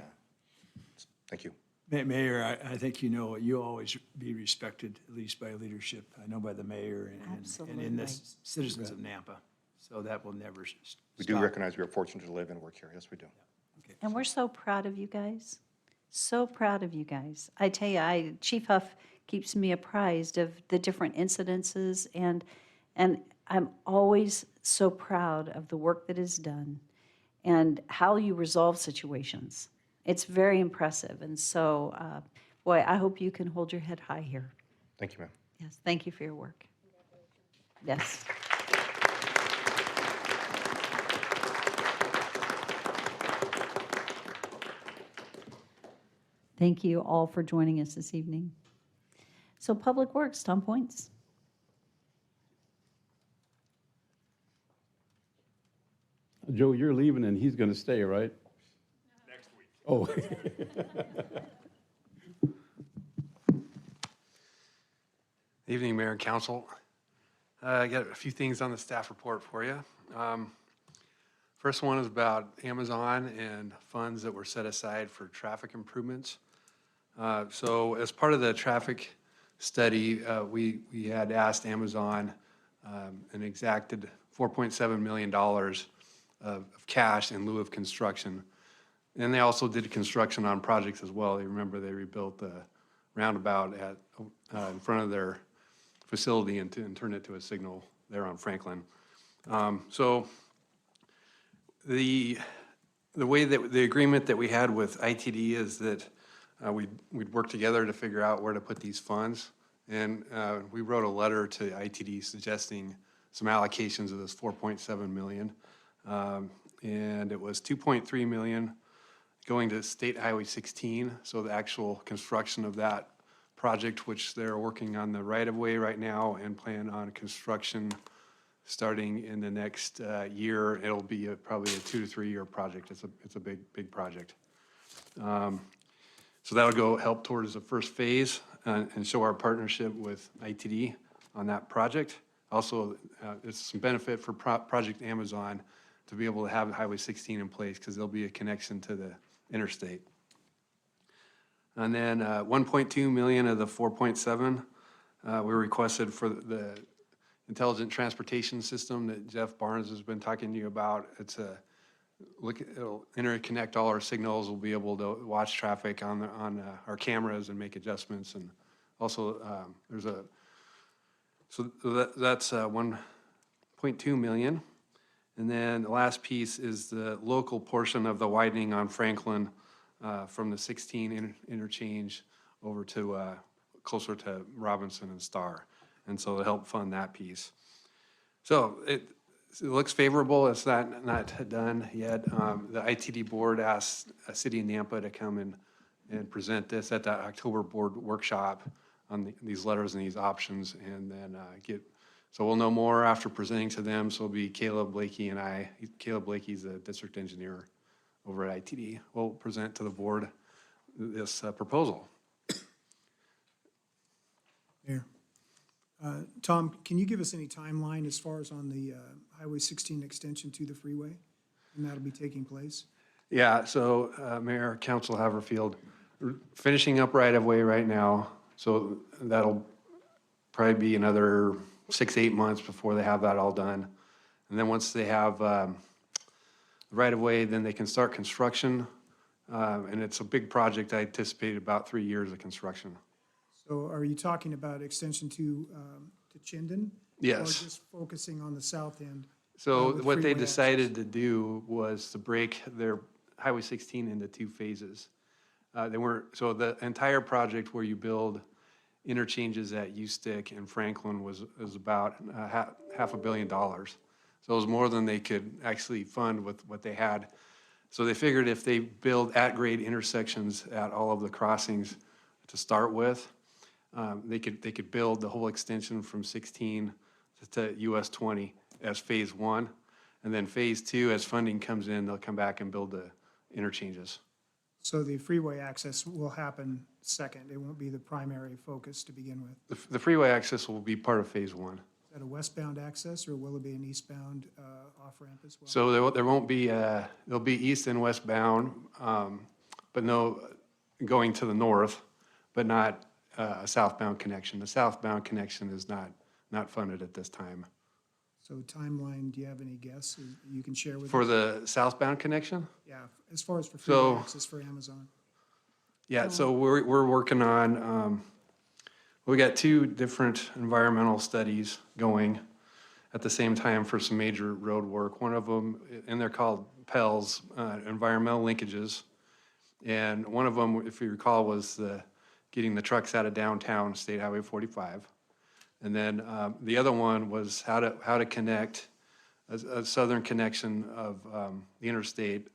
thank you. Mayor, I think you'll always be respected, at least by leadership. I know by the mayor and in the citizens of Nampa. So that will never stop. We do recognize we are fortunate to live and work here. Yes, we do. And we're so proud of you guys. So proud of you guys. I tell you, Chief Huff keeps me apprised of the different incidences, and I'm always so proud of the work that is done and how you resolve situations. It's very impressive. And so, boy, I hope you can hold your head high here. Thank you, ma'am. Yes, thank you for your work. Yes. Thank you all for joining us this evening. So Public Works, Tom Points. Joe, you're leaving and he's going to stay, right? Next week. Oh. Evening, Mayor and Council. I got a few things on the staff report for you. First one is about Amazon and funds that were set aside for traffic improvements. So as part of the traffic study, we had asked Amazon and exacted $4.7 million of cash in lieu of construction. And they also did construction on projects as well. You remember they rebuilt the roundabout in front of their facility and turned it to a signal there on Franklin. So the way that the agreement that we had with ITD is that we'd work together to figure out where to put these funds. And we wrote a letter to ITD suggesting some allocations of this $4.7 million. And it was $2.3 million going to State Highway 16. So the actual construction of that project, which they're working on the right-of-way right now and plan on construction starting in the next year. It'll be probably a 2 to 3 year project. It's a big project. So that'll go help towards the first phase and show our partnership with ITD on that project. Also, it's some benefit for Project Amazon to be able to have Highway 16 in place because there'll be a connection to the interstate. And then 1.2 million of the 4.7 we requested for the intelligent transportation system that Jeff Barnes has been talking to you about. It'll interconnect all our signals. We'll be able to watch traffic on our cameras and make adjustments. And also that's 1.2 million. And then the last piece is the local portion of the widening on Franklin from the 16 interchange over to closer to Robinson and Star. And so to help fund that piece. So it looks favorable. It's not done yet. The ITD board asked City of Nampa to come and present this at the October board workshop on these letters and these options, and then so we'll know more after presenting to them. So it'll be Caleb Blakey and I. Caleb Blakey's the district engineer over at ITD. We'll present to the board this proposal. Mayor. Tom, can you give us any timeline as far as on the Highway 16 extension to the freeway? And that'll be taking place? Yeah, so Mayor, Council Haverfield, we're finishing up right-of-way right now. So that'll probably be another 6 to 8 months before they have that all done. And then once they have the right-of-way, then they can start construction. And it's a big project. I anticipate about 3 years of construction. So are you talking about extension to Chinden? Yes. Or just focusing on the south end? So with what they freeway decided to do was to break their Highway 16 into two phases. So the entire project where you build interchanges at U-Stick and Franklin was about $500 million. So it was more than they could actually fund with what they had. So they figured if they build at-grade intersections at all of the crossings to start with, they could build the whole extension from 16 to US 20 as phase one. And then phase two, as funding comes in, they'll come back and build the interchanges. So the freeway access will happen second. It won't be the primary focus to begin with. The freeway access will be part of phase one. Is that a westbound access, or will it be an eastbound off-ramp as well? So there won't be, there'll be east and westbound, but no going to the north, but not a southbound connection. The southbound connection is not funded at this time. So timeline, do you have any guess you can share with us? For the southbound connection? Yeah, as far as for So- freeway access for Amazon. Yeah, so we're working on, we got two different environmental studies going at the same time for some major road work. One of them, and they're called PELs, environmental linkages. And one of them, if you recall, was getting the trucks out of downtown State Highway 45. And then the other one was how to connect a southern connection of the interstate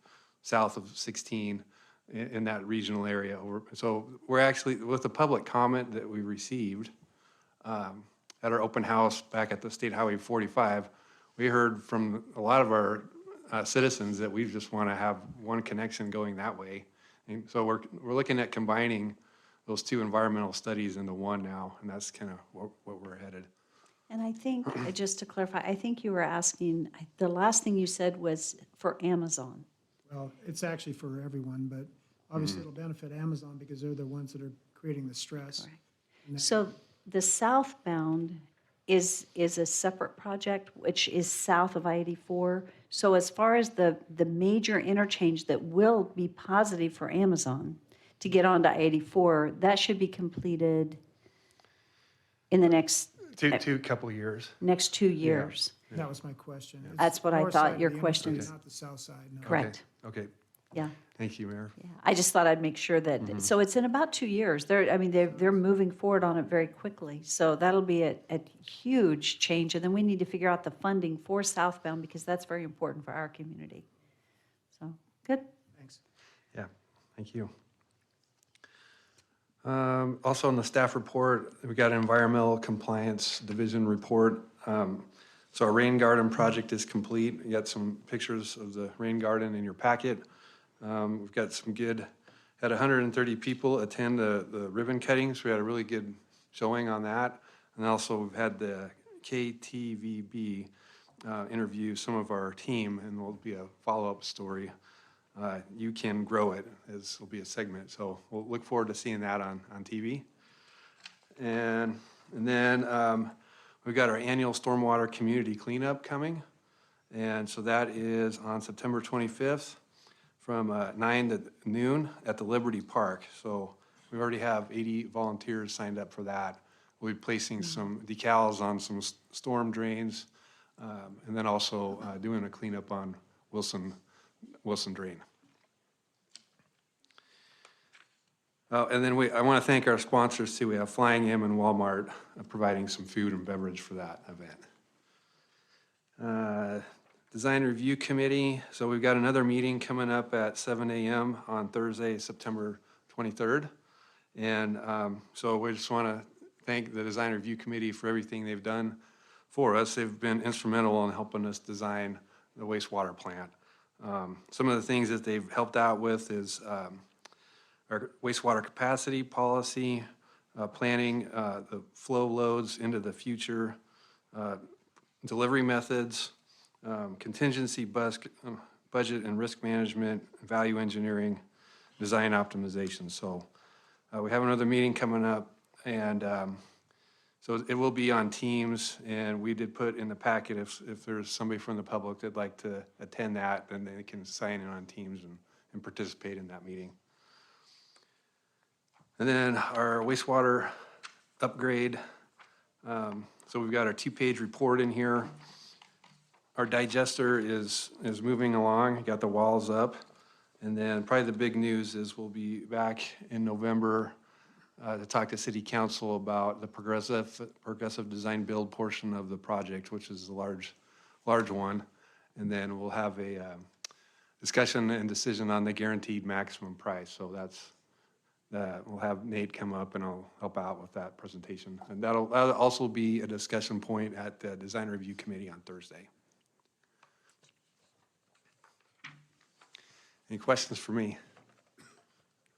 south of 16 in that regional area. So we're actually, with the public comment that we received at our open house back at the State Highway 45, we heard from a lot of our citizens that we just want to have one connection going that way. And so we're looking at combining those two environmental studies into one now, and that's kind of what we're headed. And I think, just to clarify, I think you were asking, the last thing you said was for Amazon. Well, it's actually for everyone, but obviously it'll benefit Amazon because they're the ones that are creating the stress. So the southbound is a separate project, which is south of I-84. So as far as the major interchange that will be positive for Amazon to get onto I-84, that should be completed in the next Couple years. next 2 years. That was my question. It's That's what I north thought side of your the question interstate, is. Not the south side, no. Correct. Okay. Yeah. Thank you, Mayor. Yeah, I just thought I'd make sure that, so it's in about 2 years. They're moving forward on it very quickly. So that'll be a huge change. And then we need to figure out the funding for southbound because that's very important for our community. So, good. Thanks. Yeah, thank you. Also in the staff report, we got an environmental compliance division report. So our rain garden project is complete. You got some pictures of the rain garden in your packet. We've got some had 130 people attend the ribbon cuttings. We had a really good showing on that. And also we've had the KTVB interview some of our team, and there'll be a follow-up story. You Can Grow It, will be a segment. So we'll look forward to seeing that on TV. And then we've got our annual stormwater community cleanup coming. And so that is on September 25th from 9 to noon at the Liberty Park. So we already have 80 volunteers signed up for that. We'll be placing some decals on some storm drains, and then also doing a cleanup on Wilson Drain. And then I want to thank our sponsors too. We have Flying M and Walmart providing some food and beverage for that event. Design Review Committee. So we've got another meeting coming up at 7 a.m. on Thursday, September 23rd. And so we just want to thank the Design Review Committee for everything they've done for us. They've been instrumental in helping us design the wastewater plant. Some of the things that they've helped out with is our wastewater capacity policy, planning the flow loads into the future, delivery methods, contingency budget and risk management, value engineering, design optimization. So we have another meeting coming up, and so it will be on Teams, and we did put in the packet if there's somebody from the public that'd like to attend that, then they can sign in on Teams and participate in that meeting. And then our wastewater upgrade. So we've got our 2-page report in here. Our digester is moving along, got the walls up. And then probably the big news is we'll be back in November to talk to City Council about the progressive design build portion of the project, which is the large one. And then we'll have a discussion and decision on the guaranteed maximum price. So we'll have Nate come up and I'll help out with that presentation. And that'll also be a discussion point at the Design Review Committee on Thursday. Any questions for me?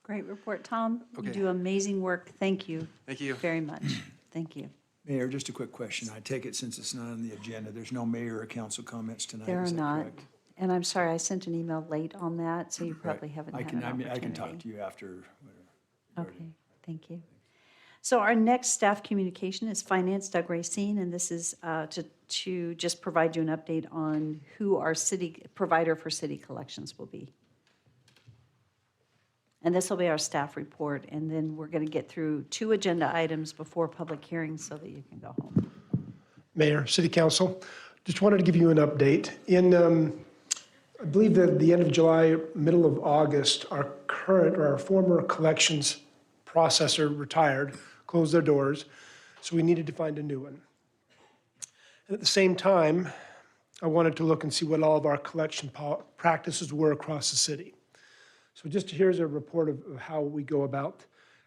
Great report, Tom. You Okay. do amazing work. Thank you. Thank you. Very much. Thank you. Mayor, just a quick question. I take it since it's not on the agenda, there's no mayor or council comments tonight, There are is that not. correct? And I'm sorry, I sent an email late on that, so you probably Right. haven't I had can, an I mean, I can opportunity. talk to you after. whatever. Okay, thank you. So our next staff communication is Finance, Doug Racine, and this is to just provide you an update on who our city provider for city collections will be. And this will be our staff report, and then we're going to get through 2 agenda items before public hearings so that you can go home. Mayor, City Council, just wanted to give you an update. In, I believe that the end of July, middle of August, our former collections processor retired, closed their doors, so we needed to find a new one. And at the same time, I wanted to look and see what all of our collection practices were across the city. So just here's a report of how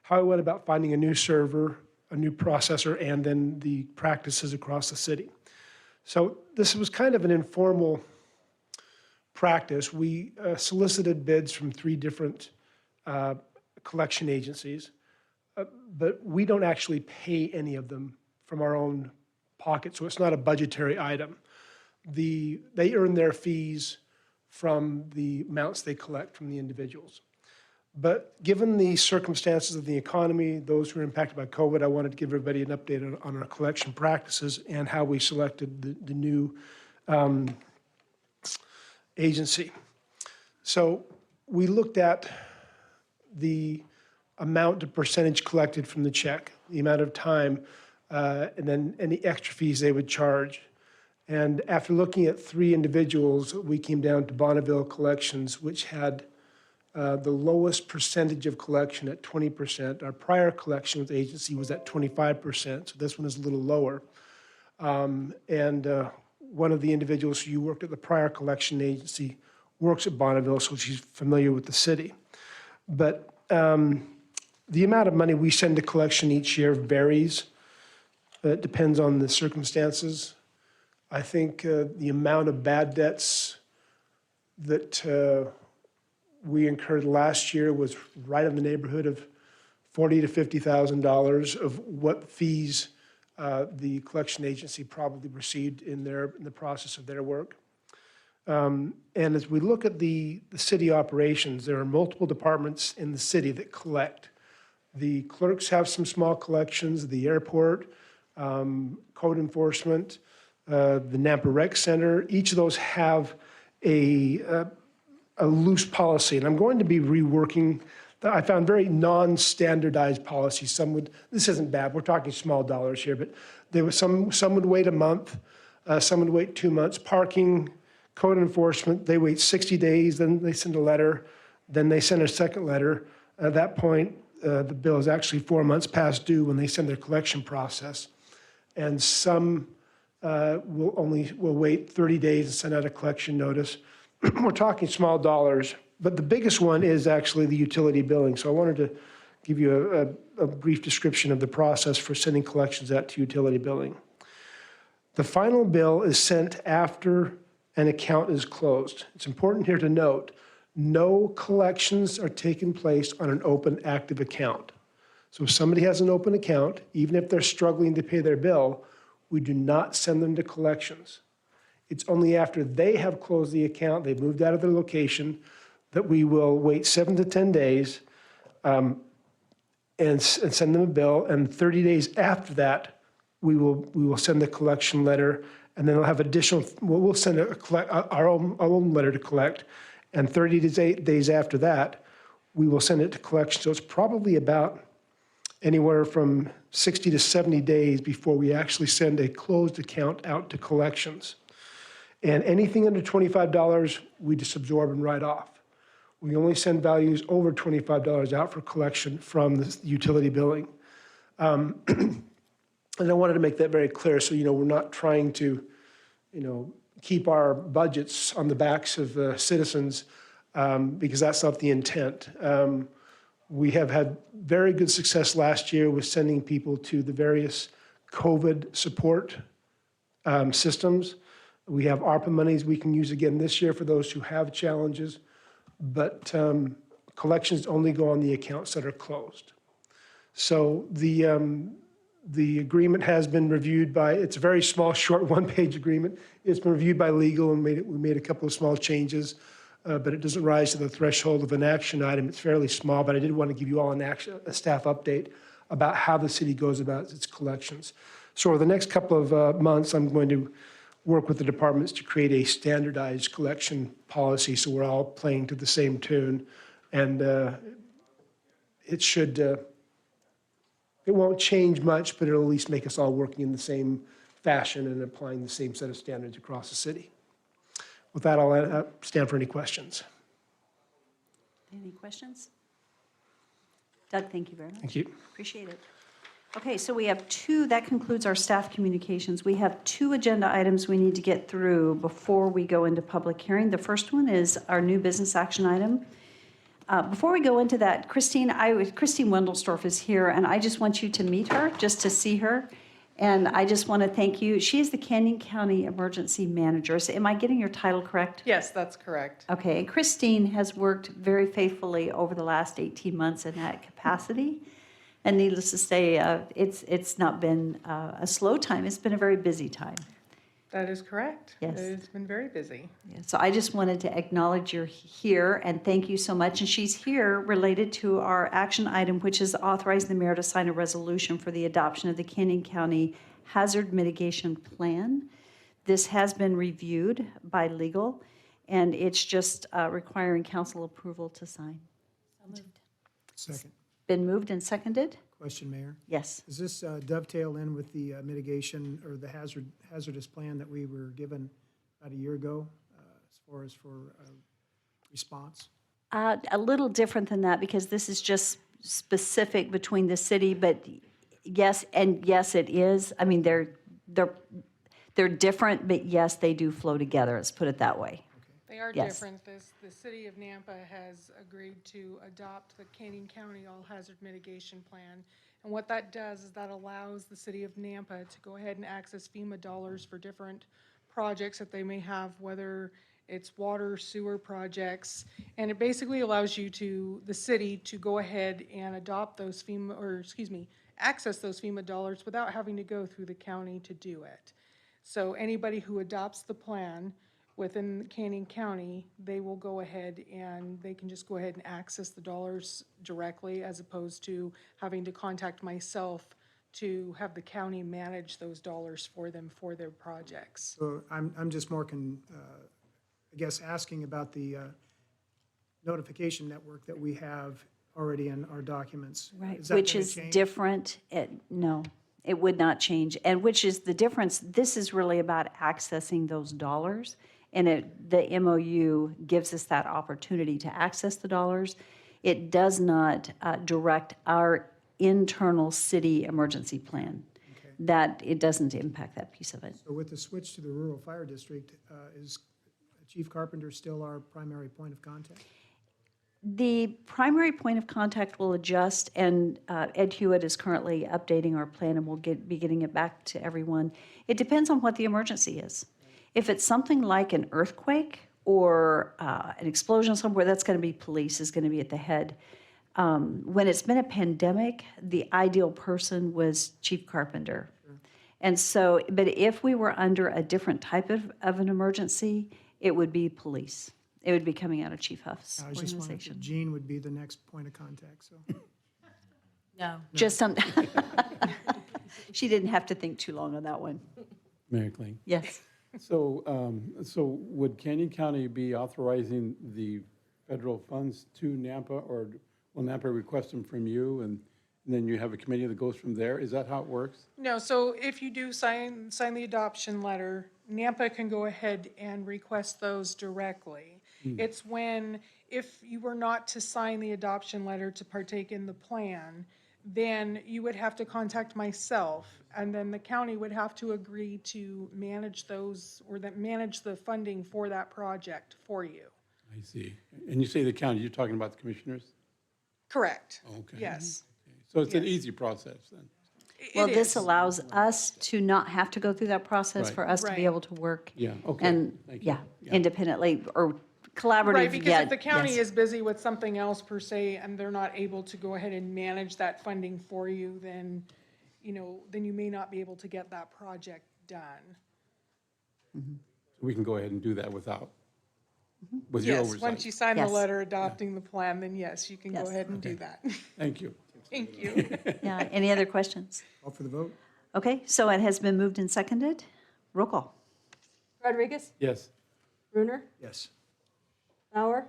I went about finding a new server, a new processor, and then the practices across the city. So this was kind of an informal practice. We solicited bids from 3 different collection agencies, but we don't actually pay any of them from our own pocket, so it's not a budgetary item. They earn their fees from the amounts they collect from the individuals. But given the circumstances of the economy, those who are impacted by COVID, I wanted to give everybody an update on our collection practices and how we selected the new agency. So we looked at the amount of percentage collected from the check, the amount of time, and then any extra fees they would charge. And after looking at 3 individuals, we came down to Bonneville Collections, which had the lowest percentage of collection at 20%. Our prior collections agency was at 25%, so this one is a little lower. One of the individuals who worked at the prior collection agency works at Bonneville, so she's familiar with the city. But the amount of money we send to collection each year varies. It depends on the circumstances. I think the amount of bad debts that we incurred last year was right in the neighborhood of $40,000 to $50,000 of what fees the collection agency probably received in the process of their work. And as we look at the city operations, there are multiple departments in the city that collect. The clerks have some small collections, the airport, code enforcement, the Nampa Rec Center. Each of those have a loose policy, and I'm going to be reworking. I found very non-standardized policies. This isn't bad, we're talking small dollars here, but some would wait a month, some would wait 2 months. Parking, code enforcement, they wait 60 days, then they send a letter, then they send a second letter. At that point, the bill is actually 4 months past due when they send their collection process. And some will wait 30 days and send out a collection notice. We're talking small dollars, but the biggest one is actually the utility billing. So I wanted to give you a brief description of the process for sending collections out to utility billing. The final bill is sent after an account is closed. It's important here to note, no collections are taking place on an open active account. So if somebody has an open account, even if they're struggling to pay their bill, we do not send them to collections. It's only after they have closed the account, they've moved out of their location, that we will wait 7 to 10 days and send them a bill. And 30 days after that, we will send the collection letter, and then we'll have we'll send our own letter to collect. And 30 days after that, we will send it to collection. So it's probably about anywhere from 60 to 70 days before we actually send a closed account out to collections. And anything under $25, we just absorb and write off. We only send values over $25 out for collection from the utility billing. And I wanted to make that very clear, so, we're not trying to, keep our budgets on the backs of the citizens, because that's not the intent. We have had very good success last year with sending people to the various COVID support systems. We have ARPA monies we can use again this year for those who have challenges, but collections only go on the accounts that are closed. So the agreement has been reviewed by, it's a very small, short one-page agreement. It's been reviewed by legal and we made a couple of small changes, but it doesn't rise to the threshold of an action item. It's fairly small, but I did want to give you all a staff update about how the city goes about its collections. So over the next couple of months, I'm going to work with the departments to create a standardized collection policy so we're all playing to the same tune. And it should, it won't change much, but it'll at least make us all working in the same fashion and applying the same set of standards across the city. With that, I'll stand for any questions. Any questions? Doug, thank you very much. Thank you. Appreciate it. Okay, so we have that concludes our staff communications. We have 2 agenda items we need to get through before we go into public hearing. The first one is our new business action item. Before we go into that, Christine Wendelsdorf is here, and I just want you to meet her, just to see her. And I just want to thank you. She is the Canyon County Emergency Manager. So am I getting your title correct? Yes, that's correct. Okay, and Christine has worked very faithfully over the last 18 months in that capacity. And needless to say, it's not been a slow time. It's been a very busy time. That is correct. Yes. It's been very busy. Yeah, so I just wanted to acknowledge you're here and thank you so much. And she's here related to our action item, which is authorize the mayor to sign a resolution for the adoption of the Canyon County Hazard Mitigation Plan. This has been reviewed by legal, and it's just requiring council approval to sign. Second. Been moved and seconded? Question, Mayor. Yes. Does this dovetail in with the mitigation or the hazardous plan that we were given about a year ago as far as for response? A little different than that because this is just specific between the city, but yes, and yes, it is. I mean, they're different, but yes, they do flow together. Let's put it that way. They are Yes. different. The city of Nampa has agreed to adopt the Canyon County All Hazard Mitigation Plan. And what that does is that allows the city of Nampa to go ahead and access FEMA dollars for different projects that they may have, whether it's water, sewer projects. And it basically allows the city to go ahead and adopt those access those FEMA dollars without having to go through the county to do it. So anybody who adopts the plan within Canyon County, they will go ahead and they can just go ahead and access the dollars directly as opposed to having to contact myself to have the county manage those dollars for them for their projects. So I'm just more, I guess, asking about the notification network that we have already in our documents. Right, Is that which gonna is change? different. No, it would not change. And which is the difference. This is really about accessing those dollars. And the MOU gives us that opportunity to access the dollars. It does not direct our internal city emergency plan. That it doesn't impact that piece of it. So with the switch to the rural fire district, is Chief Carpenter still our primary point of contact? The primary point of contact will adjust, and Ed Hewitt is currently updating our plan, and we'll be getting it back to everyone. It depends on what the emergency is. If it's something like an earthquake or an explosion somewhere, that's going to be police is going to be at the head. When it's been a pandemic, the ideal person was Chief Carpenter. And so, but if we were under a different type of an emergency, it would be police. It would be coming out of Chief Huff's I was just wondering organization. if Jean would be the next point of contact, so. No. Just some, she didn't have to think too long on that one. Mayor Kling. Yes. So would Canyon County be authorizing the federal funds to Nampa, or will Nampa request them from you? and then you have a committee that goes from there? Is that how it works? No, so if you do sign the adoption letter, NAMPA can go ahead and request those directly. It's when, if you were not to sign the adoption letter to partake in the plan, then you would have to contact myself, and then the county would have to agree to manage those, or that manage the funding for that project for you. I see. And you say the county, you're talking about the commissioners? Correct. Okay. Yes. So it's an Yes. easy process then? Well, It this is. allows us to not have to go through that process, Right. for us to Right. be able to work. Yeah, okay. And, Thank you. yeah, independently or collaborative. Right, because yeah, if the county yes. is busy with something else per se, and they're not able to go ahead and manage that funding for you, then, then you may not be able to get that project done. We can go ahead and do that with your Yes, oversight? once you sign the Yes. letter adopting the plan, then yes, you can go Yes. ahead and do Okay. that. Thank you. Thank you. Yeah, any other questions? Call for the vote? Okay, so it has been moved and seconded. Roll call. Rodriguez? Yes. Brunner? Yes. Bauer?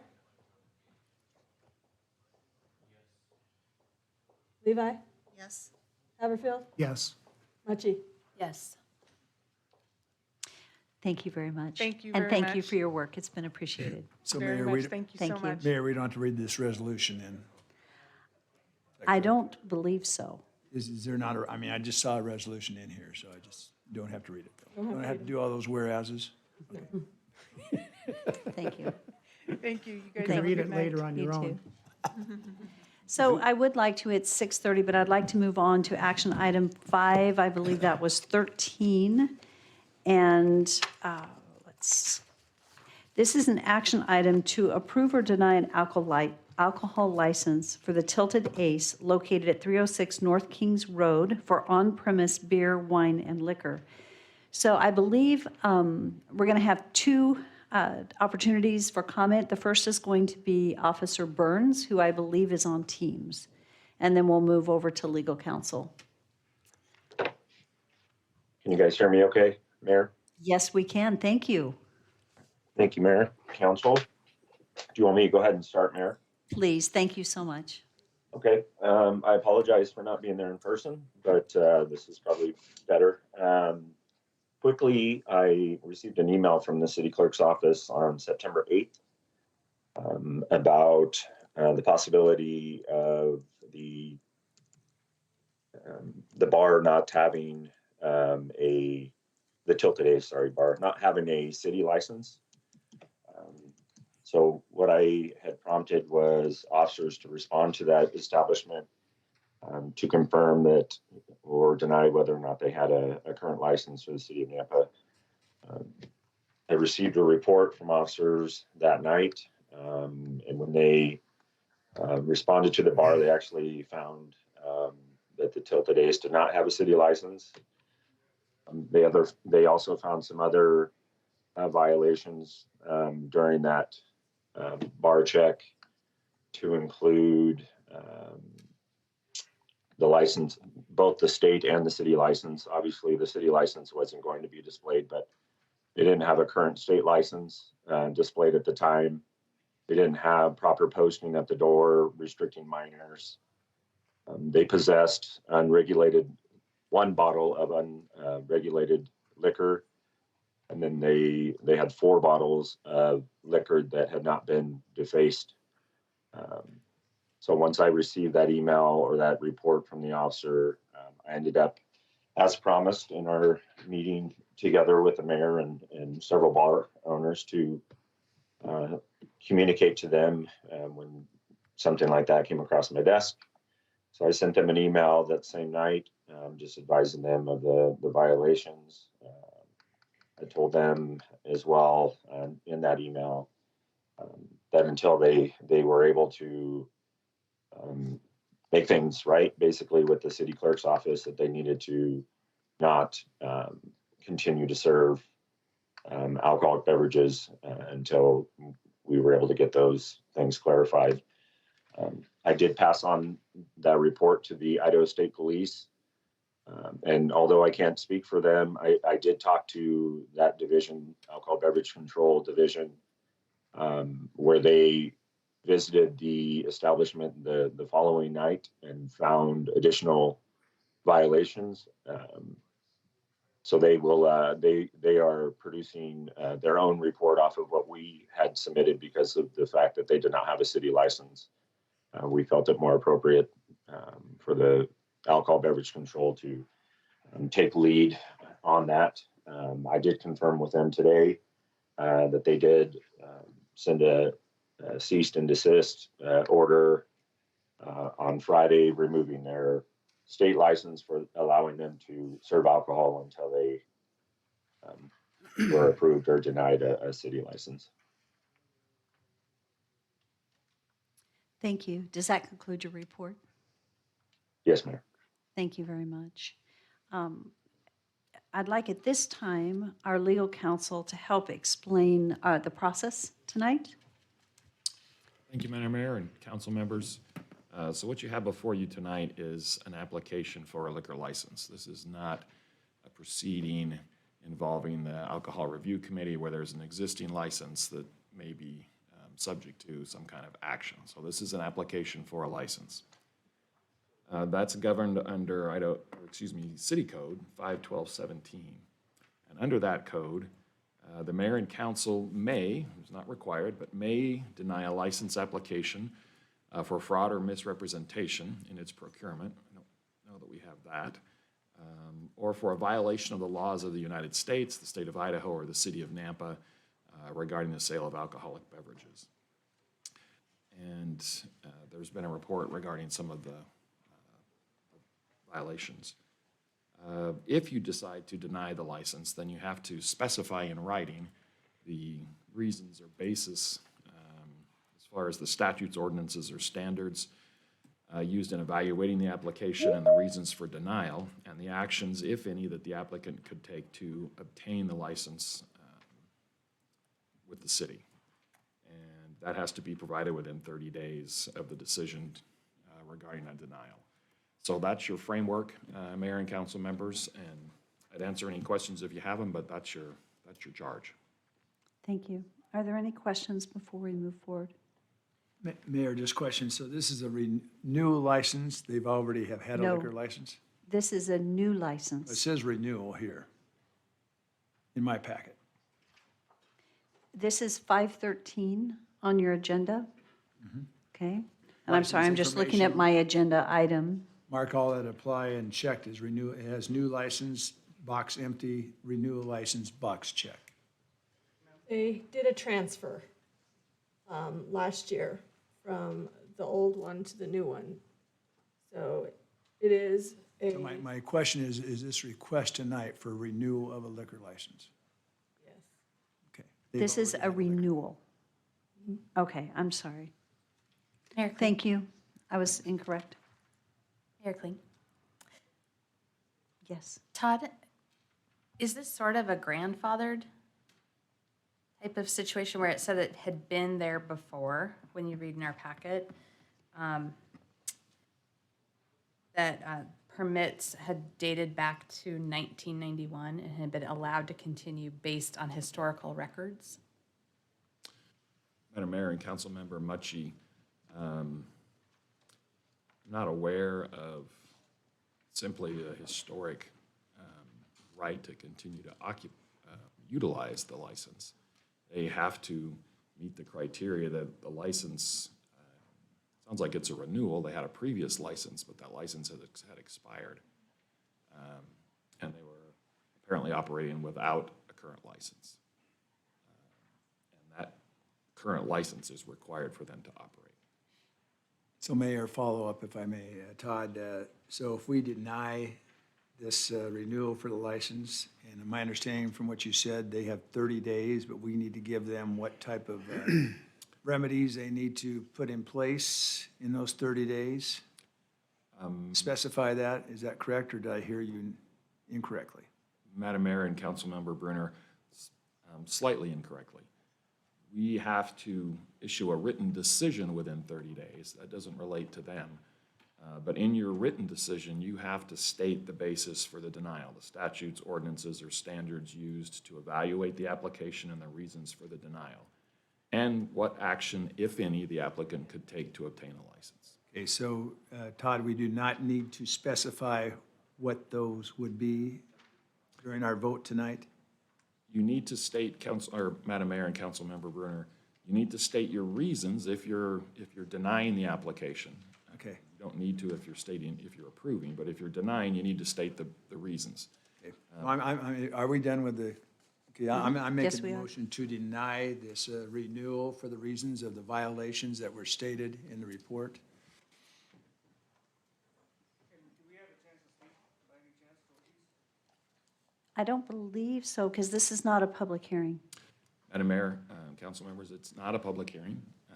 Levi? Yes. Haverfield? Yes. Mucci? Yes. Thank you very much. Thank you And very thank you much. for your work. It's been appreciated. So Very Mayor, much, we, thank you Thank so you. much. Mayor, we don't have to read this resolution in. I don't believe so. Is there not a, I mean, I just saw a resolution in here, so I just don't have to read it. Don't have to do all those whereases. Thank you. Thank you, you You guys can have a read good it night. later on You your too. own. So I would like to, it's 6:30, but I'd like to move on to action item 5. I believe that was 13. And this is an action item to approve or deny an alcohol license for the Tilted Ace located at 306 North Kings Road for on-premise beer, wine, and liquor. So I believe we're going to have two opportunities for comment. The first is going to be Officer Burns, who I believe is on Teams. And then we'll move over to legal counsel. Can you guys hear me okay, Mayor? Yes, we can. Thank you. Thank you, Mayor. Council, do you want me to go ahead and start, Mayor? Please, thank you so much. Okay, I apologize for not being there in person, but this is probably better. Quickly, I received an email from the city clerk's office on September 8th about the possibility of the bar not having the Tilted Ace, bar not having a city license. So what I had prompted was officers to respond to that establishment to confirm that or deny whether or not they had a current license for the city of Nampa. I received a report from officers that night, and when they responded to the bar, they actually found that the Tilted Ace did not have a city license. They also found some other violations during that bar check, to include the license, both the state and the city license. Obviously, the city license wasn't going to be displayed, but they didn't have a current state license displayed at the time. They didn't have proper posting at the door restricting minors. They possessed one bottle of unregulated liquor. And then they had 4 bottles of liquor that had not been defaced. So once I received that email or that report from the officer, I ended up, as promised, in our meeting together with the mayor and several bar owners to communicate to them when something like that came across my desk. So I sent them an email that same night, just advising them of the violations. I told them as well in that email that until they were able to make things right, basically with the city clerk's office, that they needed to not continue to serve alcoholic beverages until we were able to get those things clarified. I did pass on that report to the Idaho State Police. And although I can't speak for them, I did talk to that division, Alcohol Beverage Control Division, where they visited the establishment the following night and found additional violations. So they will, they are producing their own report off of what we had submitted because of the fact that they did not have a city license. We felt it more appropriate for the alcohol beverage control to take lead on that. I did confirm with them today that they did send a cease and desist order on Friday, removing their state license for allowing them to serve alcohol until they were approved or denied a city license. Thank you. Does that conclude your report? Yes, Mayor. Thank you very much. I'd like at this time our legal counsel to help explain the process tonight. Thank you, Madam Mayor and council members. So what you have before you tonight is an application for a liquor license. This is not a proceeding involving the Alcohol Review Committee where there's an existing license that may be subject to some kind of action. So this is an application for a license. That's governed under City Code 51217. And under that code, the mayor and council may, it's not required, but may deny a license application for fraud or misrepresentation in its procurement. I don't know that we have that. Or for a violation of the laws of the United States, the state of Idaho, or the city of Nampa regarding the sale of alcoholic beverages. And there's been a report regarding some of the violations. If you decide to deny the license, then you have to specify in writing the reasons or basis as far as the statutes, ordinances, or standards used in evaluating the application and the reasons for denial, and the actions, if any, that the applicant could take to obtain the license with the city. And that has to be provided within 30 days of the decision regarding a denial. So that's your framework, Mayor and council members, and I'd answer any questions if you have them, but that's your charge. Thank you. Are there any questions before we move forward? Mayor, just question. So this is a renewal license. They've already have had a No. liquor license? This is a new It license. says renewal here in my packet. This is 513 on your agenda. Okay. And I'm sorry, I'm License just looking at information. my agenda item. Mark all that apply and checked as renew, it has new license, box empty, renewal license, box check. They did a transfer last year from the old one to the new one. So it is a, So my question is this request tonight for renewal of a liquor license? yes. Okay. They've This is already a had liquor. renewal. Okay, I'm sorry. Mayor Kling. Thank you. I was incorrect. Mayor Kling. Yes. Todd, is this sort of a grandfathered type of situation where it said it had been there before, when you read in our packet, that permits had dated back to 1991 and had been allowed to continue based on historical records? Madam Mayor and Councilmember Mucci, I'm not aware of simply a historic right to continue to utilize the license. They have to meet the criteria that the license, sounds like it's a renewal. They had a previous license, but that license had expired. And they were apparently operating without a current license. And that current license is required for them to operate. So Mayor, follow up if I may. Todd, so if we deny this renewal for the license, and my understanding from what you said, they have 30 days, but we need to give them what type of remedies they need to put in place in those 30 days? Specify that, is that correct, or did I hear you incorrectly? Madam Mayor and Councilmember Brunner, slightly incorrectly. We have to issue a written decision within 30 days. That doesn't relate to them. But in your written decision, you have to state the basis for the denial, the statutes, ordinances, or standards used to evaluate the application and the reasons for the denial. and what action, if any, the applicant could take to obtain a license. Okay, so Todd, we do not need to specify what those would be during our vote tonight? You need to state, Madam Mayor and Councilmember Brunner, you need to state your reasons if you're denying the application. Okay. You don't need to if you're approving, but if you're denying, you need to state the reasons. Okay. Are we done with the, okay, I'm Yes, making we the are. motion to deny this renewal for the reasons of the violations that were stated in the report. I don't believe so, because this is not a public hearing. Madam Mayor, council members, it's not a public hearing. I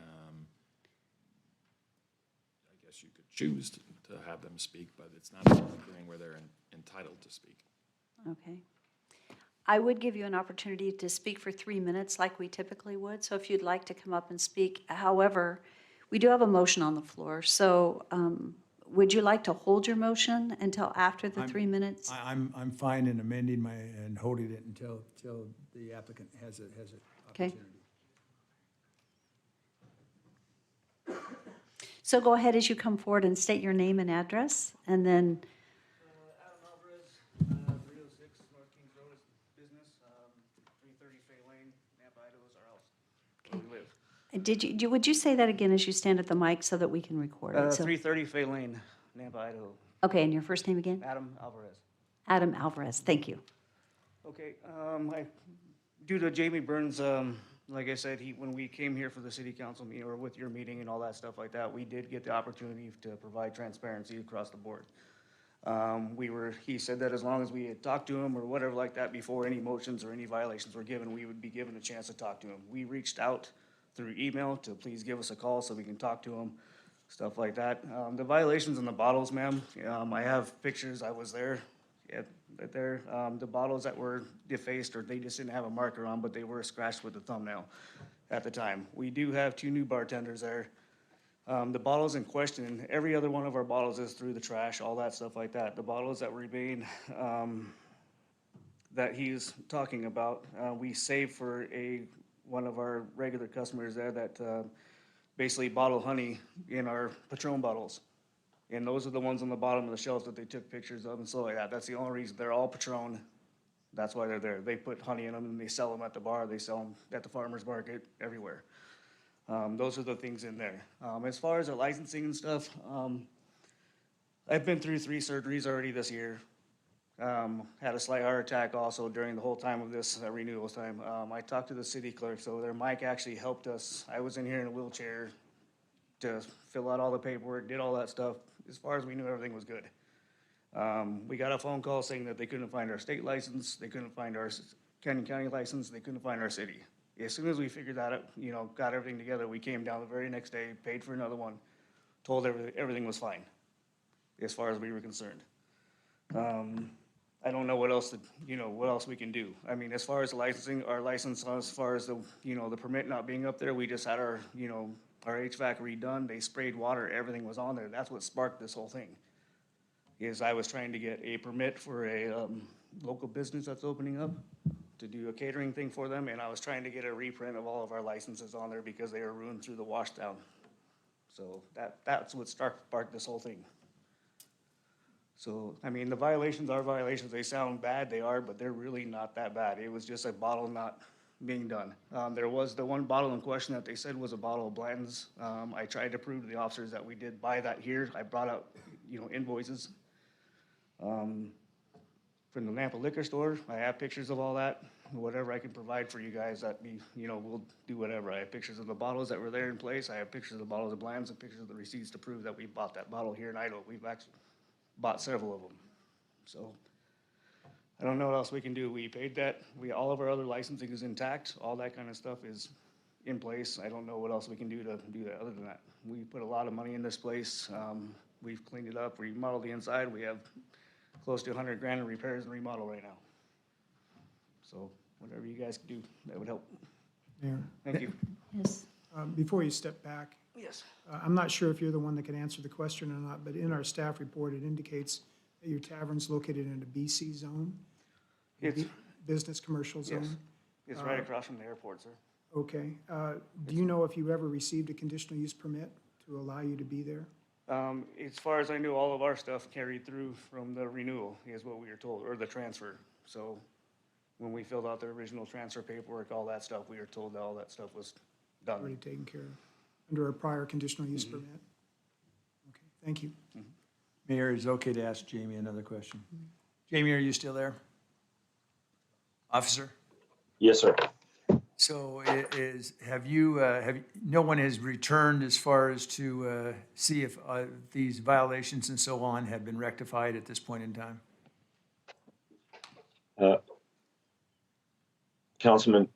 guess you could choose to have them speak, but it's not a public hearing where they're entitled to speak. Okay. I would give you an opportunity to speak for 3 minutes like we typically would, so if you'd like to come up and speak. However, we do have a motion on the floor, so would you like to hold your motion until after the 3 minutes? I'm fine in amending and holding it until the applicant has an Okay. opportunity. So go ahead as you come forward and state your name and address, and then, Adam Alvarez, 306 North Kings Road is the business, 330 Fay Lane, Nampa, Idaho is our house, where we live. would you say that again as you stand at the mic so that we can record it? So- 330 Fay Lane, Nampa, Idaho. Okay, and your first name again? Adam Alvarez. Adam Alvarez, thank you. Okay, due to Jamie Burns, like I said, when we came here for the city council meeting, or with your meeting and all that stuff like that, we did get the opportunity to provide transparency across the board. He said that as long as we had talked to him or whatever like that before any motions or any violations were given, we would be given a chance to talk to him. We reached out through email to please give us a call so we can talk to him, stuff like that. The violations in the bottles, ma'am, I have pictures, I was there. Yeah, right there, the bottles that were defaced, or they just didn't have a marker on, but they were scratched with the thumbnail at the time. We do have 2 new bartenders there. The bottles in question, every other one of our bottles is through the trash, all that stuff like that. The bottles that remain, that he's talking about, we saved for one of our regular customers there that basically bottle honey in our Patron bottles. And those are the ones on the bottom of the shelves that they took pictures of and stuff like that. That's the only reason. They're all Patron. That's why they're there. They put honey in them and they sell them at the bar. They sell them at the farmer's market, everywhere. Those are the things in there. As far as the licensing and stuff, I've been through 3 surgeries already this year. Had a slight heart attack also during the whole time of this renewal time. I talked to the city clerk, so their Mike actually helped us. I was in here in a wheelchair to fill out all the paperwork, did all that stuff. As far as we knew, everything was good. We got a phone call saying that they couldn't find our state license, they couldn't find our Canyon County license, they couldn't find our city. As soon as we figured that out, got everything together, we came down the very next day, paid for another one, told everything was fine, as far as we were concerned. I don't know what else what else we can do. I mean, as far as the licensing, our license, as far as the permit not being up there, we just had our HVAC redone. They sprayed water, everything was on there. That's what sparked this whole thing. Is I was trying to get a permit for a local business that's opening up to do a catering thing for them, and I was trying to get a reprint of all of our licenses on there because they were ruined through the washdown. So that's what sparked this whole thing. So, I mean, the violations are violations. They sound bad, they are, but they're really not that bad. It was just a bottle not being done. There was the one bottle in question that they said was a bottle of Blanton's. I tried to prove to the officers that we did buy that here. I brought out, invoices from the Nampa liquor store. I have pictures of all that. Whatever I can provide for you guys, we'll do whatever. I have pictures of the bottles that were there in place. I have pictures of the bottles of Blanton's and pictures of the receipts to prove that we bought that bottle here in Idaho. We've actually bought several of them. So I don't know what else we can do. We paid that. All of our other licensing is intact. All that kind of stuff is in place. I don't know what else we can do to do that other than that. We put a lot of money in this place. We've cleaned it up, remodeled the inside. We have close to $100,000 in repairs and remodel right now. So whatever you guys can do, that would help. Mayor? Thank you. Yes. Before you step back, Yes. I'm not sure if you're the one that can answer the question or not, but in our staff report, it indicates that your tavern's located in a BC zone, It's, business commercial yes, zone. it's right across from the airport, sir. Okay. Do you know if you ever received a conditional use permit to allow you to be there? As far as I knew, all of our stuff carried through from the renewal, is what we were told, or the transfer. So when we filled out the original transfer paperwork, all that stuff, we were told that all that stuff was Already done. taken care of under a prior conditional use permit? Okay, thank you. Mayor, is it okay to ask Jamie another question? Jamie, are you still there? Officer? Yes, sir. So no one has returned as far as to see if these violations and so on have been rectified at this point in time? Councilman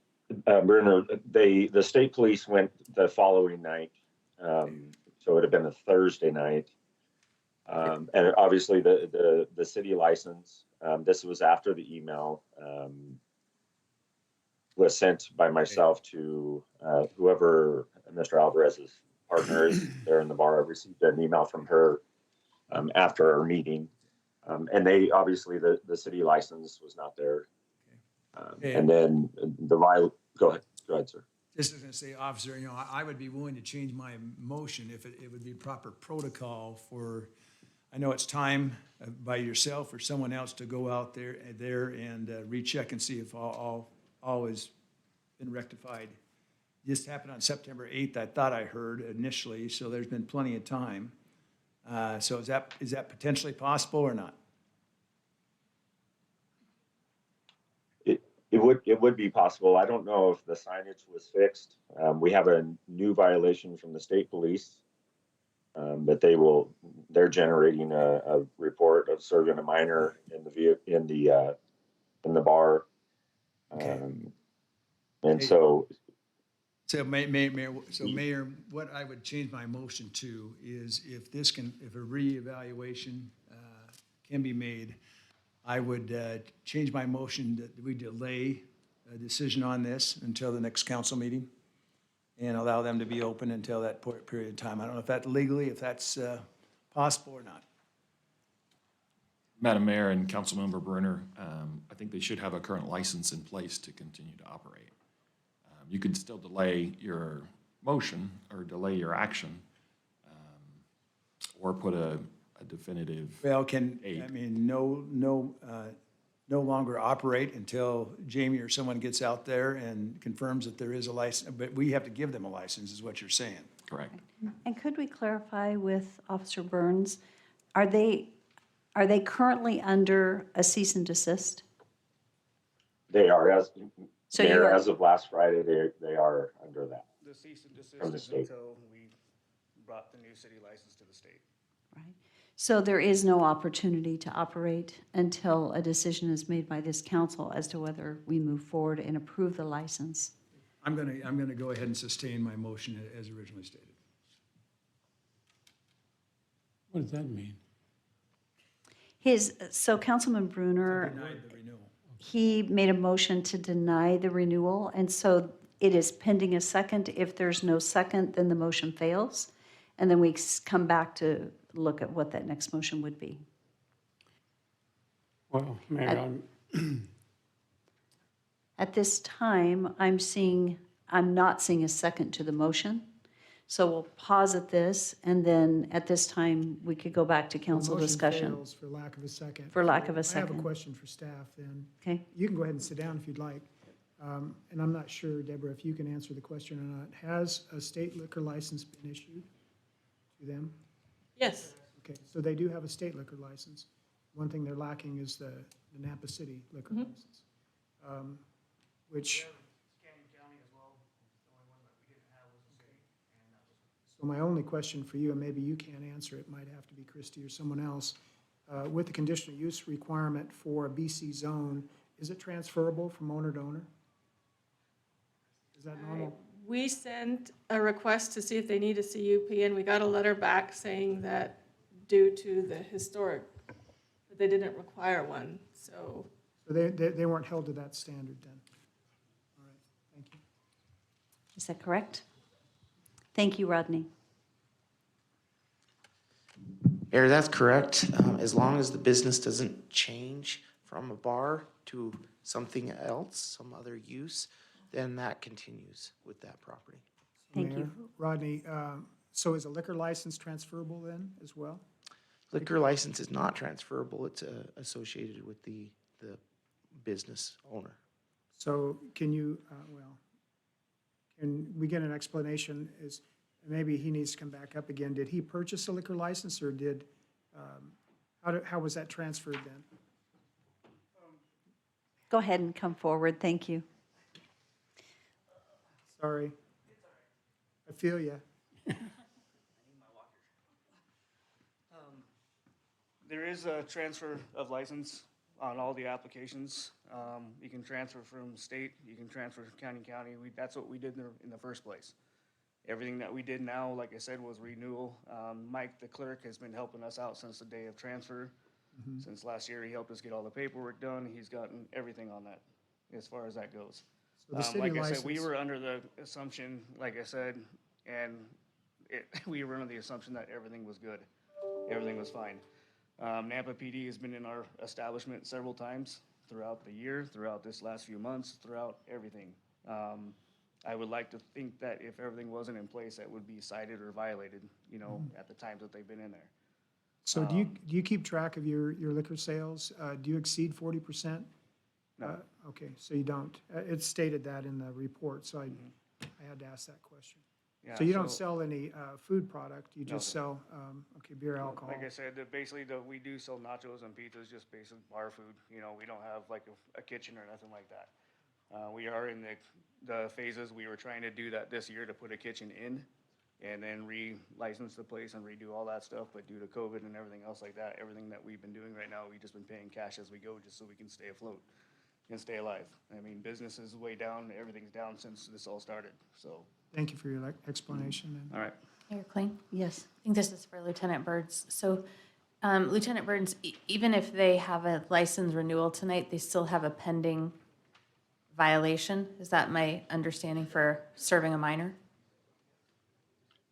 Bruner, the state police went the following night. So it would have been a Thursday night. And obviously the city license, this was after the email was sent by myself to whoever Mr. Alvarez's partner is there in the bar. I received an email from her after our meeting. And they, obviously the city license was not there. And then go ahead, sir. Just as I say, officer, I would be willing to change my motion if it would be proper protocol for, I know it's time by yourself or someone else to go out there and recheck and see if all has been rectified. This happened on September 8th, I thought I heard initially, so there's been plenty of time. So is that potentially possible or not? It would be possible. I don't know if the signage was fixed. We have a new violation from the state police that they're generating a report of serving a minor in the bar. And so Mayor, what I would change my motion to is if a reevaluation can be made, I would change my motion that we delay a decision on this until the next council meeting and allow them to be open until that period of time. I don't know if that's legally, if that's possible or not. Madam Mayor and Councilmember Brunner, I think they should have a current license in place to continue to operate. You could still delay your motion or delay your action, or put a definitive. Well, date. no longer operate until Jamie or someone gets out there and confirms that there is a license, but we have to give them a license, is what you're saying. Correct. And could we clarify with Officer Burns, are they currently under a cease and desist? they are, So you Mayor, are- as of last Friday, they are under that. The cease and desist From the is state. until we brought the new city license to the state. So there is no opportunity to operate until a decision is made by this council as to whether we move forward and approve the license. I'm gonna go ahead and sustain my motion as originally stated. What does that mean? So Councilman Brunner, Denied the renewal. he made a motion to deny the renewal, and so it is pending a second. If there's no second, then the motion fails. And then we come back to look at what that next motion would be. Well, Mayor, At this time, I'm not seeing a second to the motion. So we'll pause at this, and then at this time, we could go back to council Motion discussion. fails for lack of a second. For lack of a I have second. a question for staff then. Okay. You can go ahead and sit down if you'd like. And I'm not sure, Deborah, if you can answer the question or not. Has a state liquor license been issued to them? Yes. Okay, so they do have a state liquor license. One thing they're lacking is the Napa City liquor license, which. So my only question for you, and maybe you can't answer it, might have to be Christie or someone else. With the conditional use requirement for a BC zone, is it transferable from owner to owner? Is that normal? We sent a request to see if they need a CUP, and we got a letter back saying that due to the historic, that they didn't require one, so. So they weren't held to that standard then? All right, thank you. Is that correct? Thank you, Rodney. Mayor, that's correct. As long as the business doesn't change from a bar to something else, some other use, then that continues with that property. Thank you. Mayor, Rodney, so is a liquor license transferable then as well? Liquor license is not transferable, it's associated with the business owner. So can you, can we get an explanation, is, maybe he needs to come back up again, did he purchase a liquor license, or did, how was that transferred then? Go ahead and come forward. Thank you. Sorry. I feel you. There is a transfer of license on all the applications. You can transfer from state, you can transfer from county. That's what we did in the first place. Everything that we did now, like I said, was renewal. Mike, the clerk, has been helping us out since the day of transfer. Since last year, he helped us get all the paperwork done. He's gotten everything on that, as far as that goes. So the city Like I said, we license- were under the assumption, like I said, and we were under the assumption that everything was good. Everything was fine. Nampa PD has been in our establishment several times throughout the year, throughout this last few months, throughout everything. I would like to think that if everything wasn't in place, that would be cited or violated, at the times that they've been in there. So do you keep track of your liquor sales? Do you exceed 40%? No. Okay, so you don't. It stated that in the report, so I had to ask that question. Yeah, So you don't sell any food product, you No, just sir. sell, beer, alcohol? Like I said, basically, we do sell nachos and pizzas, just basic bar food. We don't have like a kitchen or nothing like that. We are in the phases, we were trying to do that this year to put a kitchen in and then re-license the place and redo all that stuff, but due to COVID and everything else like that, everything that we've been doing right now, we've just been paying cash as we go, just so we can stay afloat and stay alive. I mean, business is way down, everything's down since this all started, so. Thank you for your explanation then. All right. Mayor Kling? Yes. I think this is for Lieutenant Burns. So Lieutenant Burns, even if they have a license renewal tonight, they still have a pending violation? Is that my understanding for serving a minor?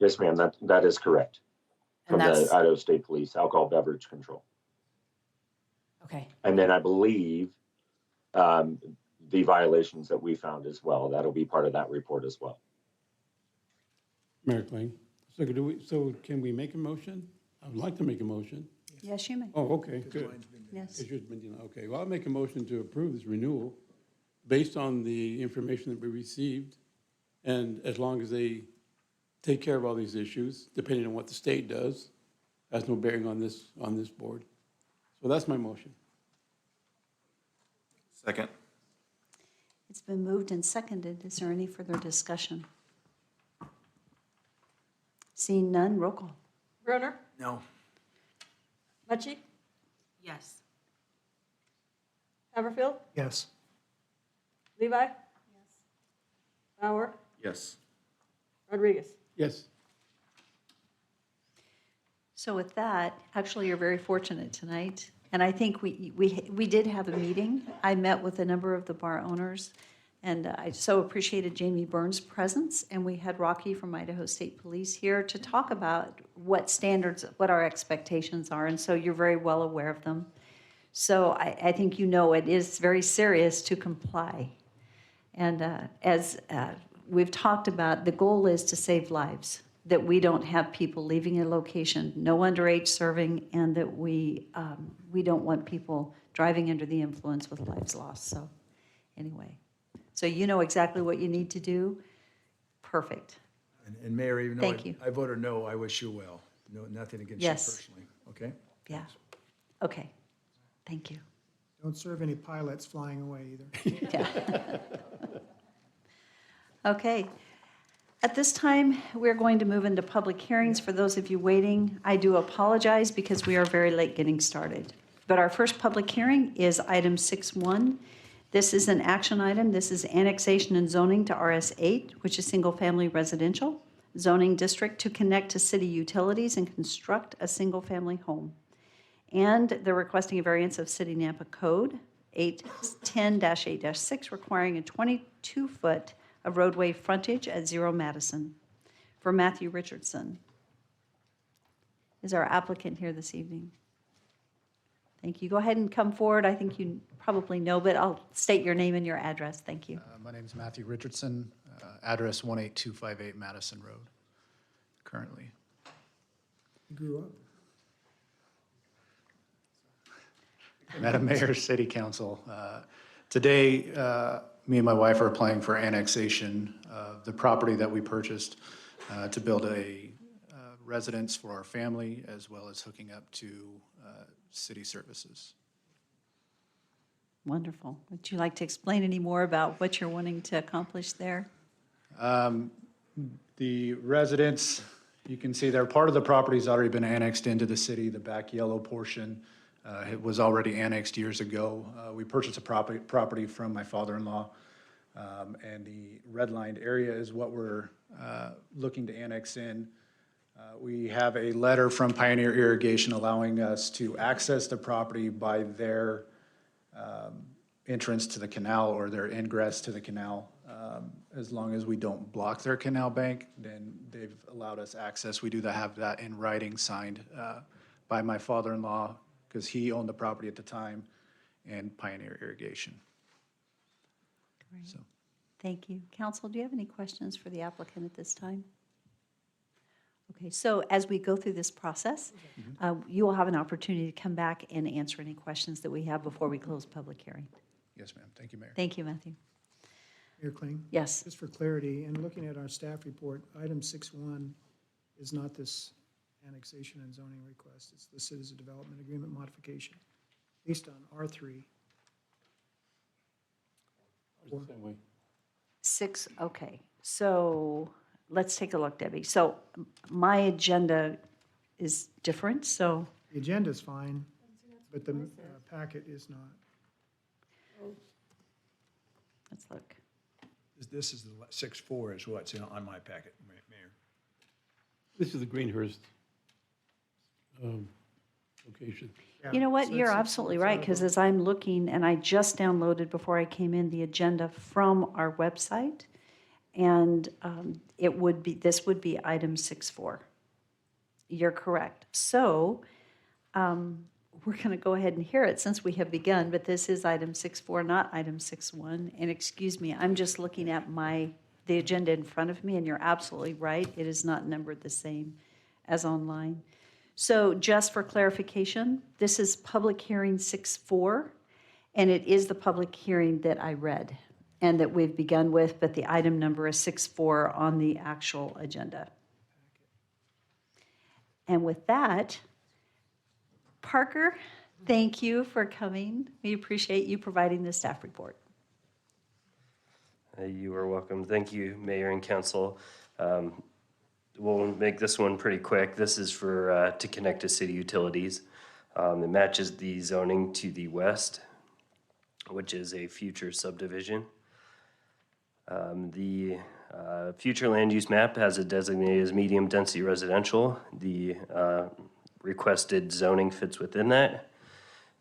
Yes, ma'am, that is correct. And From the that's- Idaho State Police, alcohol beverage control. Okay. And then I believe the violations that we found as well, that'll be part of that report as well. Mayor Kling, so can we make a motion? I would like to make a motion. Yes, you may. Oh, okay, good. Yes. It's just been, okay, well, I'll make a motion to approve this renewal based on the information that we received. And as long as they take care of all these issues, depending on what the state does, has no bearing on this board. So that's my motion. Second. It's been moved and seconded. Is there any further discussion? Seeing none, roll call. Brunner? No. Mucci? Yes. Haverfield? Yes. Levi? Yes. Bauer? Yes. Rodriguez? Yes. So with that, actually, you're very fortunate tonight. And I think we did have a meeting. I met with a number of the bar owners, and I so appreciated Jamie Burns' presence. And we had Rocky from Idaho State Police here to talk about what standards, what our expectations are. And so you're very well aware of them. So I think you know it is very serious to comply. And as we've talked about, the goal is to save lives, that we don't have people leaving a location, no underage serving, and that we don't want people driving under the influence with lives lost. So anyway, so you know exactly what you need to do. Perfect. And Mayor, even though Thank you. I voted no, I wish you well. No, nothing against you Yes. personally, okay? Yeah. Okay. Thank you. Don't serve any pilots flying away either. Yeah. Okay. At this time, we're going to move into public hearings. For those of you waiting, I do apologize because we are very late getting started. But our first public hearing is item 6.1. This is an action item. This is annexation and zoning to RS8, which is single-family residential zoning district, to connect to city utilities and construct a single-family home. And they're requesting a variance of City Nampa Code 810-8-6, requiring a 22-foot of roadway frontage at 0 Madison. For Matthew Richardson. Is our applicant here this evening? Thank you. Go ahead and come forward. I think you probably know, but I'll state your name and your address. Thank you. My name's Matthew Richardson, address 18258 Madison Road, currently. You grew up. Madam Mayor, City Council, today, me and my wife are applying for annexation of the property that we purchased to build a residence for our family, as well as hooking up to city services. Wonderful. Would you like to explain any more about what you're wanting to accomplish there? The residents, you can see there, part of the property's already been annexed into the city, the back yellow portion. It was already annexed years ago. We purchased a property from my father-in-law, and the redlined area is what we're looking to annex in. We have a letter from Pioneer Irrigation allowing us to access the property by their entrance to the canal or their ingress to the canal. As long as we don't block their canal bank, then they've allowed us access. We do have that in writing, signed by my father-in-law, because he owned the property at the time, and Pioneer Irrigation. Great. So. Thank you. Council, do you have any questions for the applicant at this time? Okay, so as we go through this process, you will have an opportunity to come back and answer any questions that we have before we close public hearing. Yes, ma'am. Thank you, Mayor. Thank you, Matthew. Mayor Kling? Yes. Just for clarity, and looking at our staff report, item 6.1 is not this annexation and zoning request. It's the citizen development agreement modification based on R3. Okay, so let's take a look, Debbie. So my agenda is different, so, The agenda's fine, but the packet is not. let's look. This is the 6.4 is what's on my packet, Mayor. This is the Greenhurst location. You know what, So you're it's- absolutely it's right, out of because as I'm looking, and I just downloaded before I came in the agenda from our website, and this would be item 6.4. You're correct. So, we're going to go ahead and hear it since we have begun, but this is item 6.4, not item 6.1. And excuse me, I'm just looking at the agenda in front of me, and you're absolutely right. It is not numbered the same as online. So just for clarification, this is public hearing 6.4, and it is the public hearing that I read and that we've begun with, but the item number is 6.4 on the actual agenda. And with that, Parker, thank you for coming. We appreciate you providing the staff report. You are welcome. Thank you, Mayor and Council. We'll make this one pretty quick. This is for to connect to city utilities. It matches the zoning to the west, which is a future subdivision. The future land use map has it designated as medium density residential. The requested zoning fits within that.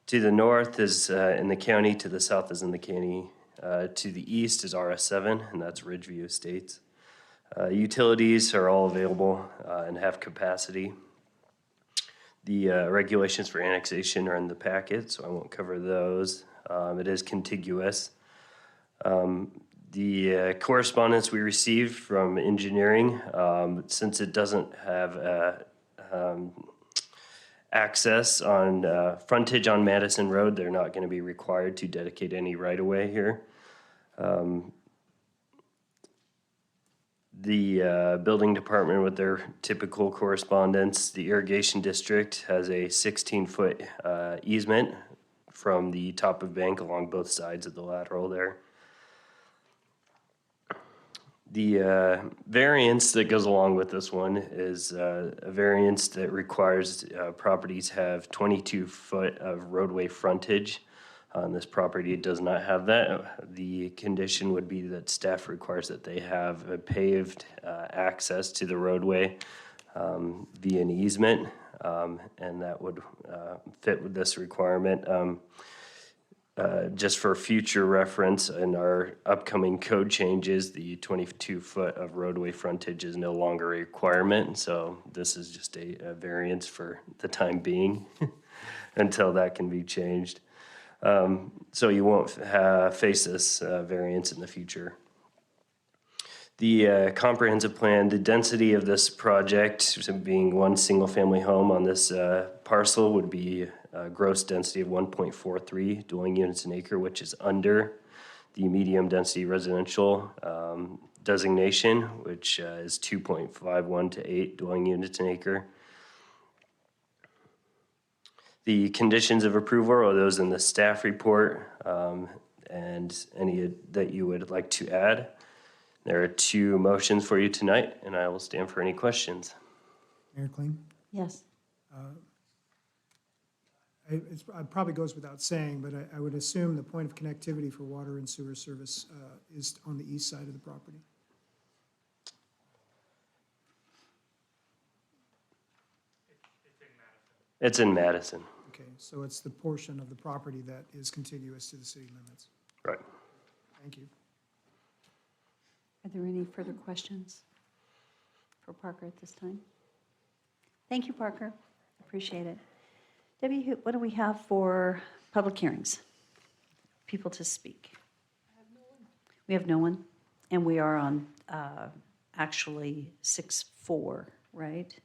To the north is in the county, to the south is in the county. To the east is RS7, and that's Ridgeview Estates. Utilities are all available and have capacity. The regulations for annexation are in the packet, so I won't cover those. It is contiguous. The correspondence we received from engineering, since it doesn't have access on frontage on Madison Road, they're not going to be required to dedicate any right-of-way here. The building department with their typical correspondence, the irrigation district has a 16-foot easement from the top of bank along both sides of the lateral there. The variance that goes along with this one is a variance that requires properties have 22 foot of roadway frontage. On this property, it does not have that. The condition would be that staff requires that they have a paved access to the roadway via an easement, and that would fit with this requirement. Just for future reference, in our upcoming code changes, the 22 foot of roadway frontage is no longer a requirement, so this is just a variance for the time being. until that can be changed. So you won't face this variance in the future. The comprehensive plan, the density of this project, so being one single-family home on this parcel, would be a gross density of 1.43 dwelling units an acre, which is under the medium-density residential designation, which is 2.51 to 8 dwelling units an acre. The conditions of approval are those in the staff report, and any that you would like to add. There are 2 motions for you tonight, and I will stand for any questions. Mayor Kling? Yes. It probably goes without saying, but I would assume the point of connectivity for water and sewer service is on the east side of the property. It's in Madison. Okay, so it's the portion of the property that is contiguous to the city limits. Right. Thank you. Are there any further questions for Parker at this time? Thank you, Parker. Appreciate it. Debbie, what do we have for public hearings? People to speak? We have no one, and we are on actually 6-4, right?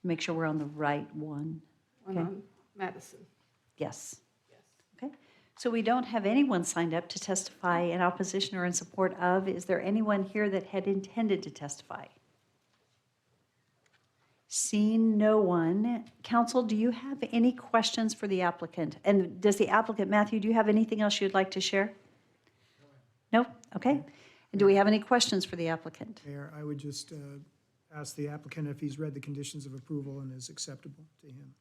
Make sure we're on the right one. One Okay. on Madison. Yes. Okay. So we don't have anyone signed up to testify in opposition or in support of. Is there anyone here that had intended to testify? Seeing no one, council, do you have any questions for the applicant? And does the applicant, Matthew, do you have anything else you'd like to share? No? Okay. And do we have any questions for the applicant? Mayor, I would just ask the applicant if he's read the conditions of approval and is acceptable to him.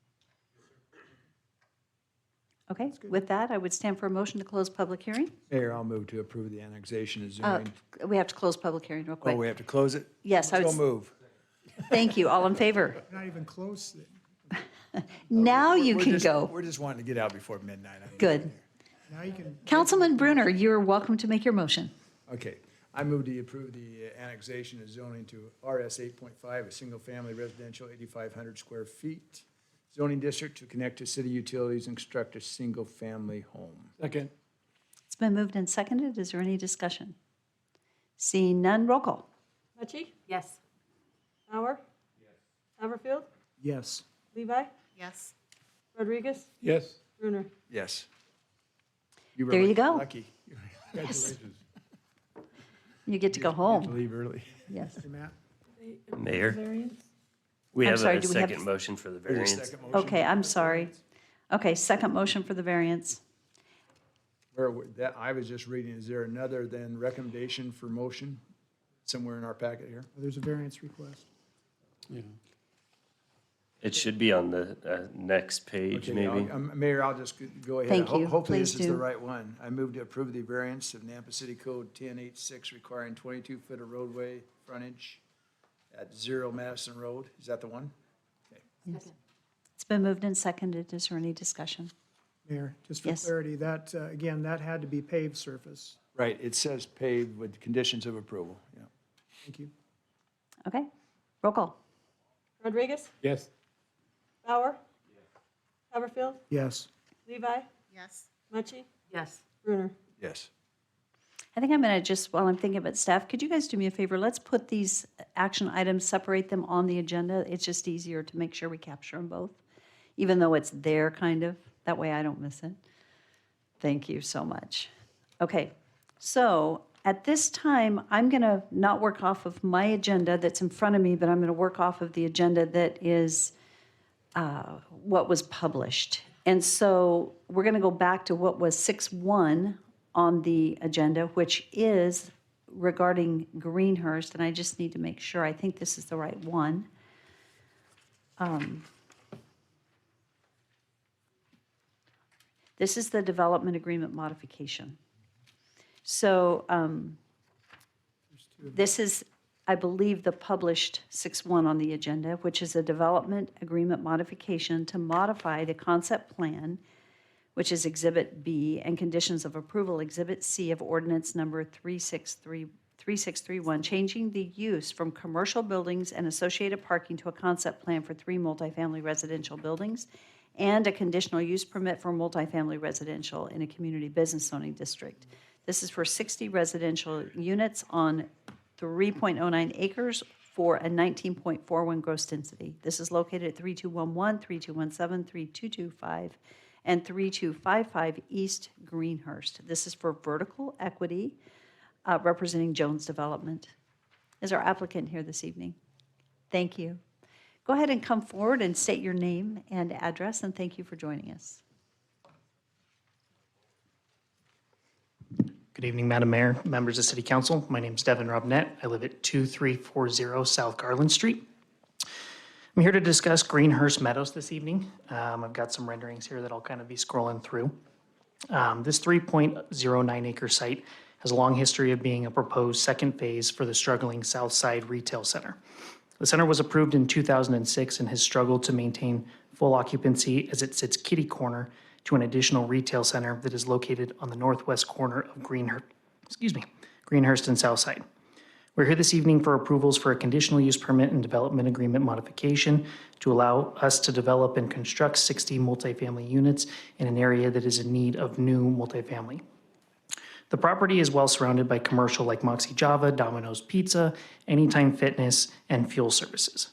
Okay, with that, I would stand for a motion to close public hearing. Mayor, I'll move to approve the annexation of Uh, zoning. We have to close public hearing real Oh, quick. we have to close it? Yes, I would. So move. Thank you. All in favor? Not even close. Now you We're can just- go. We're just wanting to get out before midnight. Good. Now you can. Councilman Brunner, you're welcome to make your motion. Okay, I move to approve the annexation of zoning to RS 8.5, a single-family residential, 8,500 square feet zoning district to connect to city utilities and construct a single-family home. Second. It's been moved and seconded. Is there any discussion? Seeing none, roll call. Mucci? Yes. Bauer? Yes. Haverfield? Yes. Levi? Yes. Rodriguez? Yes. Brunner? Yes. There you go. Lucky. Congratulations. You get to go To home. leave early. Yes. Hey, Matt? Mayor, Variance? we I'm have sorry, a do we have- second motion for the There's a variance. second motion. Okay, I'm sorry. Okay, second motion for the variance. I was just reading, is there another then recommendation for motion somewhere in our packet here? There's a variance request. Yeah. It should be on the next page, Okay, maybe. Mayor, I'll just go ahead. Thank you. Hopefully Please this is the do. right one. I move to approve the variance of Nampa City Code 1086 requiring 22-foot of roadway frontage at 0 Madison Road. Is that the one? Yes. It's been moved and seconded. Is there any discussion? Mayor, just for Yes. clarity, that, again, that had to be paved surface. Right, it says paved with conditions of approval, yeah. Thank you. Okay, roll call. Rodriguez? Yes. Bauer? Haverfield? Yes. Levi? Yes. Mucci? Yes. Brunner? Yes. I think I'm going to just, while I'm thinking about staff, could you guys do me a favor? Let's put these action items, separate them on the agenda. It's just easier to make sure we capture them both, even though it's there, kind of. That way I don't miss it. Thank you so much. Okay, so at this time, I'm going to not work off of my agenda that's in front of me, but I'm going to work off of the agenda that is what was published. And so we're going to go back to what was 6-1 on the agenda, which is regarding Greenhurst, and I just need to make sure, I think this is the right one. This is the development agreement modification. So this is, I believe, the published 6-1 on the agenda, which is a development agreement modification to modify the concept plan, which is Exhibit B, and conditions of approval, Exhibit C of ordinance number 3631, changing the use from commercial buildings and associated parking to a concept plan for 3 multifamily residential buildings and a conditional use permit for multifamily residential in a community business zoning district. This is for 60 residential units on 3.09 acres for a 19.41 gross density. This is located at 3211, 3217, 3225, and 3255 East Greenhurst. This is for Vertical Equity, representing Jones Development. Is our applicant here this evening? Thank you. Go ahead and come forward and state your name and address, and thank you for joining us. Good evening, Madam Mayor, members of City Council. My name is Devin Robnett. I live at 2340 South Garland Street. I'm here to discuss Greenhurst Meadows this evening. I've got some renderings here that I'll kind of be scrolling through. This 3.09 acre site has a long history of being a proposed second phase for the struggling South Side Retail Center. The center was approved in 2006 and has struggled to maintain full occupancy as it sits kitty corner to an additional retail center that is located on the northwest corner of Greenhurst and Southside. We're here this evening for approvals for a conditional use permit and development agreement modification to allow us to develop and construct 60 multifamily units in an area that is in need of new multifamily. The property is well surrounded by commercial like Moxie Java, Domino's Pizza, Anytime Fitness, and fuel services.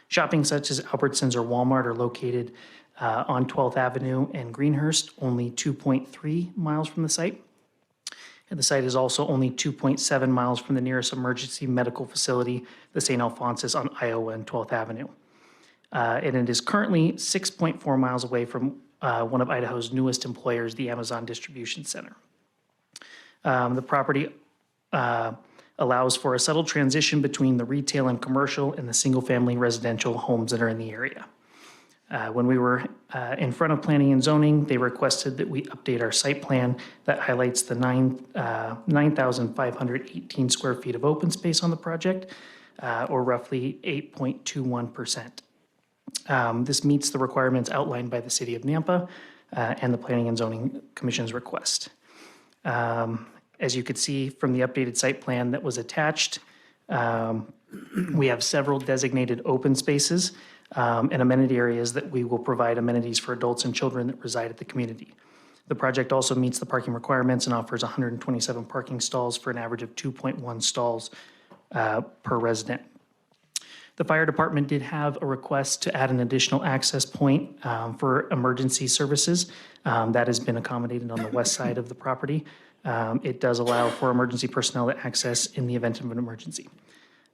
Shopping such as Albertsons or Walmart are located on 12th Avenue and Greenhurst, only 2.3 miles from the site. And the site is also only 2.7 miles from the nearest emergency medical facility, the St. Alphonsus on Iowa and 12th Avenue. And it is currently 6.4 miles away from one of Idaho's newest employers, the Amazon Distribution Center. The property allows for a subtle transition between the retail and commercial and the single-family residential homes that are in the area. When we were in front of Planning and Zoning, they requested that we update our site plan that highlights the 9,518 square feet of open space on the project, or roughly 8.21%. This meets the requirements outlined by the City of Nampa and the Planning and Zoning Commission's request. As you could see from the updated site plan that was attached, we have several designated open spaces and amenity areas that we will provide amenities for adults and children that reside at the community. The project also meets the parking requirements and offers 127 parking stalls for an average of 2.1 stalls per resident. The fire department did have a request to add an additional access point for emergency services. That has been accommodated on the west side of the property. It does allow for emergency personnel to access in the event of an emergency.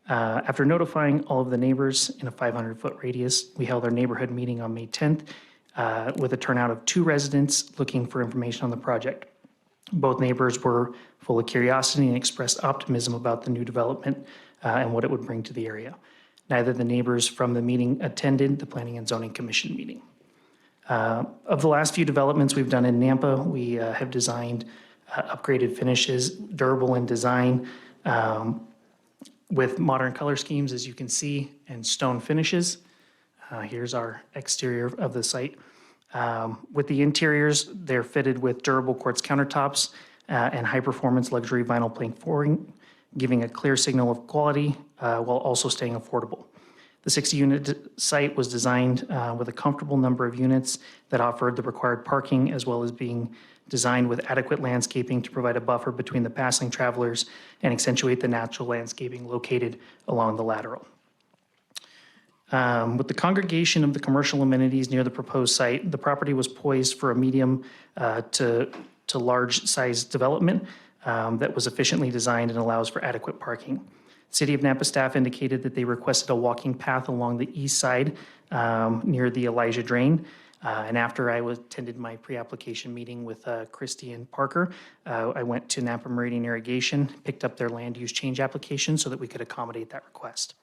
After notifying all of the neighbors in a 500-foot radius, we held our neighborhood meeting on May 10th with a turnout of 2 residents looking for information on the project. Both neighbors were full of curiosity and expressed optimism about the new development and what it would bring to the area. Neither of the neighbors from the meeting attended the Planning and Zoning Commission meeting. Of the last few developments we've done in Nampa, we have designed upgraded finishes, durable in design, with modern color schemes, as you can see, and stone finishes. Here's our exterior of the site. With the interiors, they're fitted with durable quartz countertops and high-performance luxury vinyl plank flooring, giving a clear signal of quality while also staying affordable. The 60-unit site was designed with a comfortable number of units that offered the required parking, as well as being designed with adequate landscaping to provide a buffer between the passing travelers and accentuate the natural landscaping located along the lateral. With the congregation of the commercial amenities near the proposed site, the property was poised for a medium to large size development that was efficiently designed and allows for adequate parking. City of Nampa staff indicated that they requested a walking path along the east side near the Elijah Drain. And after I attended my pre-application meeting with Christy and Parker, I went to Nampa Meridian Irrigation, picked up their land use change application so that we could accommodate that request.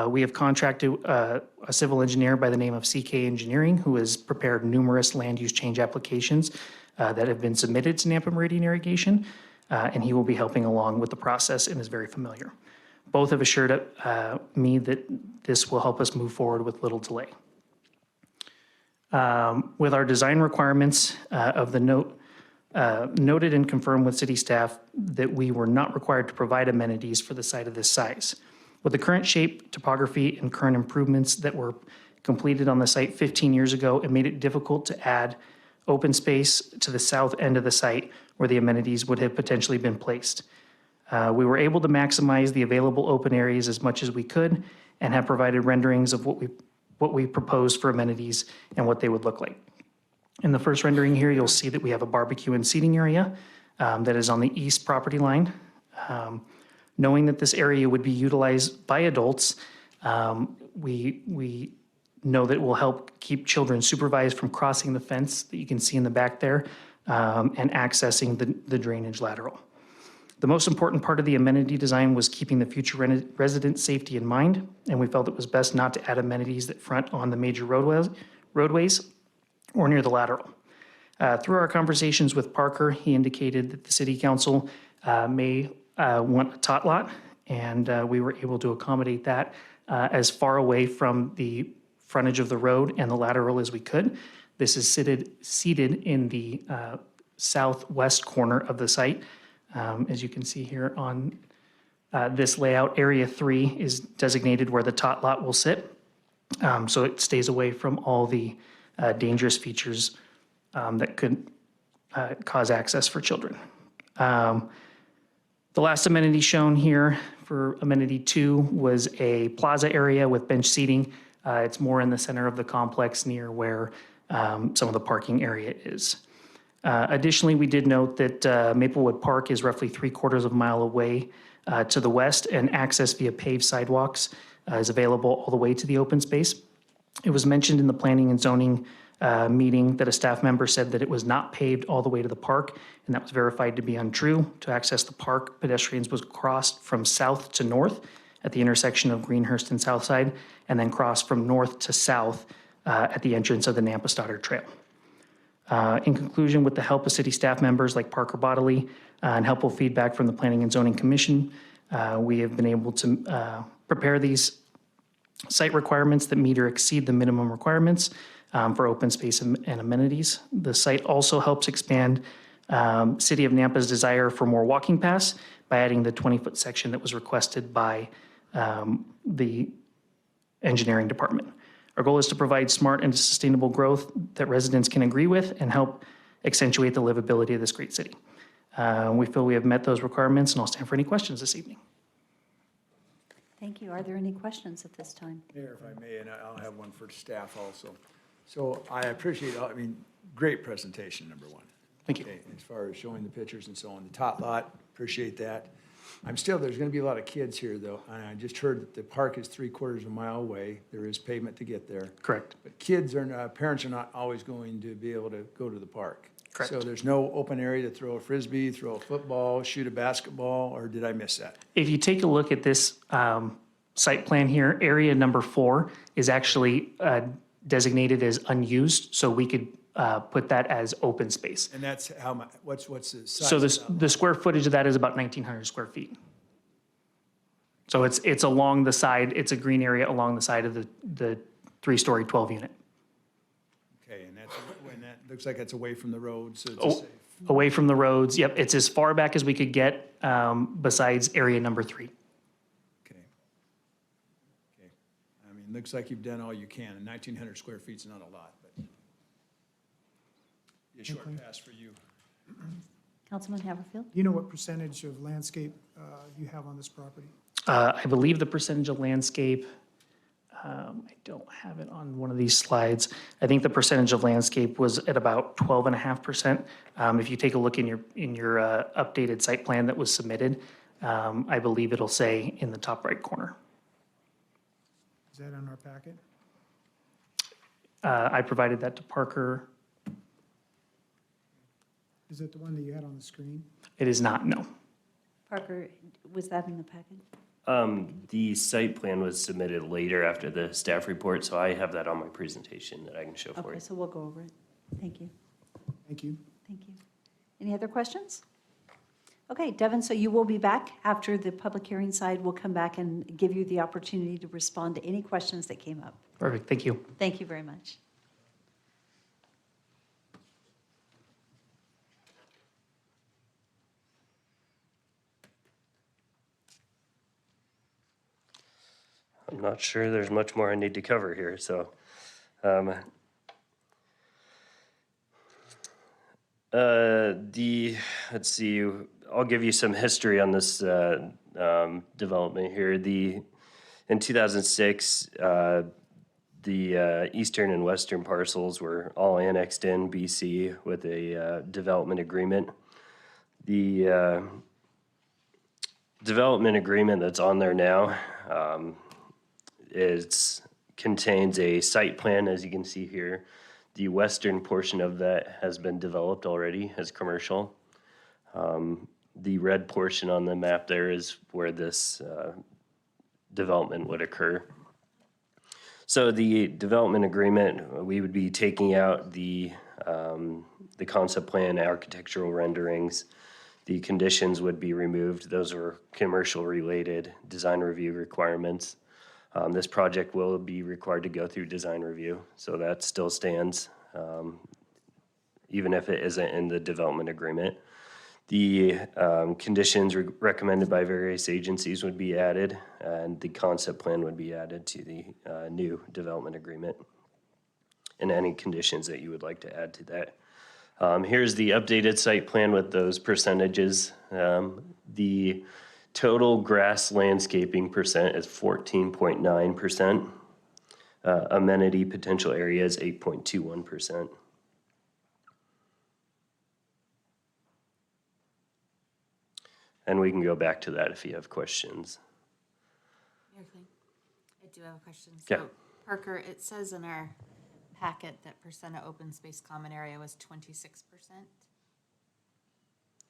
We have contracted a civil engineer by the name of CK Engineering, who has prepared numerous land use change applications that have been submitted to Nampa Meridian Irrigation, and he will be helping along with the process and is very familiar. Both have assured me that this will help us move forward with little delay. With our design requirements of the note, noted and confirmed with city staff that we were not required to provide amenities for the site of this size. With the current shape, topography, and current improvements that were completed on the site 15 years ago, it made it difficult to add open space to the south end of the site where the amenities would have potentially been placed. We were able to maximize the available open areas as much as we could and have provided renderings of what we proposed for amenities and what they would look like. In the first rendering here, you'll see that we have a barbecue and seating area that is on the east property line. Knowing that this area would be utilized by adults, we know that it will help keep children supervised from crossing the fence that you can see in the back there and accessing the drainage lateral. The most important part of the amenity design was keeping the future resident safety in mind, and we felt it was best not to add amenities that front on the major roadways or near the lateral. Through our conversations with Parker, he indicated that the city council may want a tot lot, and we were able to accommodate that as far away from the frontage of the road and the lateral as we could. This is seated in the southwest corner of the site. As you can see here on this layout, Area 3 is designated where the tot lot will sit. So it stays away from all the dangerous features that could cause access for children. The last amenity shown here for amenity 2 was a plaza area with bench seating. It's more in the center of the complex near where some of the parking area is. Additionally, we did note that Maplewood Park is roughly 3/4 of a mile away to the west, and access via paved sidewalks is available all the way to the open space. It was mentioned in the planning and zoning meeting that a staff member said that it was not paved all the way to the park, and that was verified to be untrue. To access the park, pedestrians was crossed from south to north at the intersection of Greenhurst and Southside, and then crossed from north to south at the entrance of the Nampa Stoddard Trail. In conclusion, with the help of city staff members like Parker Bodley and helpful feedback from the Planning and Zoning Commission, we have been able to prepare these site requirements that meet or exceed the minimum requirements for open space and amenities. The site also helps expand City of Nampa's desire for more walking paths by adding the 20-foot section that was requested by the engineering department. Our goal is to provide smart and sustainable growth that residents can agree with and help accentuate the livability of this great city. We feel we have met those requirements, and I'll stand for any questions this evening. Thank you. Are there any questions at this time? Mayor, if I may, and I'll have one for staff also. So I appreciate, great presentation, number one. Thank you. Okay, as far as showing the pictures and so on, the tot lot, appreciate that. There's gonna be a lot of kids here though, and I just heard that the park is 3/4 of a mile away. There is pavement to get there. Correct. But parents are not always going to be able to go to the park. Correct. So there's no open area to throw a Frisbee, throw a football, shoot a basketball, or did I miss that? If you take a look at this site plan here, area number 4 is actually designated as unused, so we could put that as open space. And that's how much, what's the size So of that? the square footage of that is about 1,900 square feet. So it's along the side, it's a green area along the side of the 3-story 12 unit. Okay, and that looks like it's away from the road, so it's safe. Away from the roads, yep, it's as far back as we could get besides area number 3. Looks like you've done all you can, and 1,900 square feet's not a lot, but be a short pass for you. Councilman Haverfield? Do you know what percentage of landscape you have on this property? I believe the percentage of landscape, I don't have it on one of these slides. I think the percentage of landscape was at about 12.5%. If you take a look in your updated site plan that was submitted, I believe it'll say in the top right corner. Is that on our packet? I provided that to Parker. Is it the one that you had on the screen? It is not, no. Parker, was that in the packet? The site plan was submitted later after the staff report, so I have that on my presentation that I can show for Okay, you. so we'll go over it. Thank you. Thank you. Thank you. Any other questions? Okay, Devin, so you will be back after the public hearing side. We'll come back and give you the opportunity to respond to any questions that came up. Perfect, thank you. Thank you very much. I'm not sure there's much more I need to cover here, so Let's see, I'll give you some history on this development here. In 2006, the eastern and western parcels were all annexed in BC with a development agreement. The development agreement that's on there now contains a site plan, as you can see here. The western portion of that has been developed already as commercial. The red portion on the map there is where this development would occur. So the development agreement, we would be taking out the concept plan, architectural renderings. The conditions would be removed. Those are commercial related design review requirements. This project will be required to go through design review, so that still stands, even if it isn't in the development agreement. The conditions recommended by various agencies would be added, and the concept plan would be added to the new development agreement, and any conditions that you would like to add to that. Here's the updated site plan with those percentages. The total grass landscaping percent is 14.9%. Amenity potential area is 8.21%. And we can go back to that if you have questions. Mayor Kling, I do have a question. Yeah. So Parker, it says in our packet that percent of open space common area was 26%.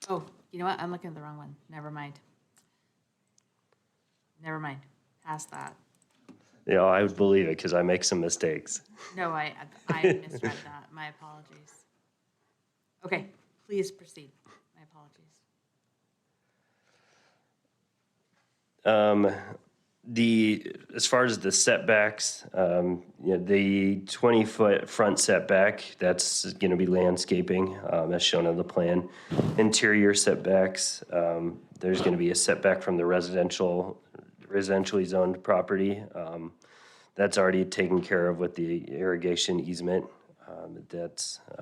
Oh, you know what? I'm looking at the wrong one. Never mind. Never mind. Past that. Yeah, I would believe it because I make some mistakes. No, I misread that. My apologies. Okay, please proceed. My apologies. As far as the setbacks, the 20-foot front setback, that's going to be landscaping, as shown on the plan. Interior setbacks, there's going to be a setback from the residentially zoned property. That's already taken care of with the irrigation easement.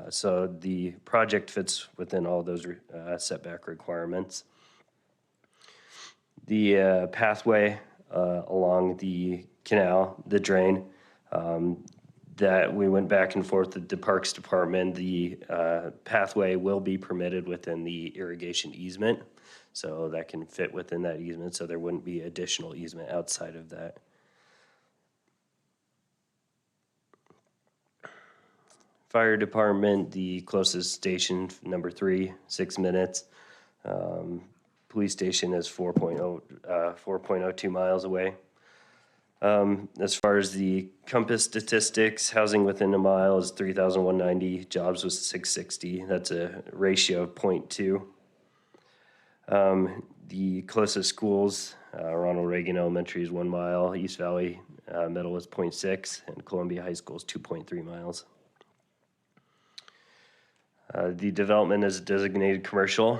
So the project fits within all those setback requirements. The pathway along the canal, the drain, that we went back and forth with the Parks Department. The pathway will be permitted within the irrigation easement, so that can fit within that easement, so there wouldn't be additional easement outside of that. Fire Department, the closest station, number 3, 6 minutes. Police station is 4.02 miles away. As far as the Compass statistics, housing within a mile is 3,190, jobs was 660. That's a ratio of 0.2. The closest schools, Ronald Reagan Elementary is 1 mile, East Valley Middle is 0.6, and Columbia High School is 2.3 miles. The development is designated commercial,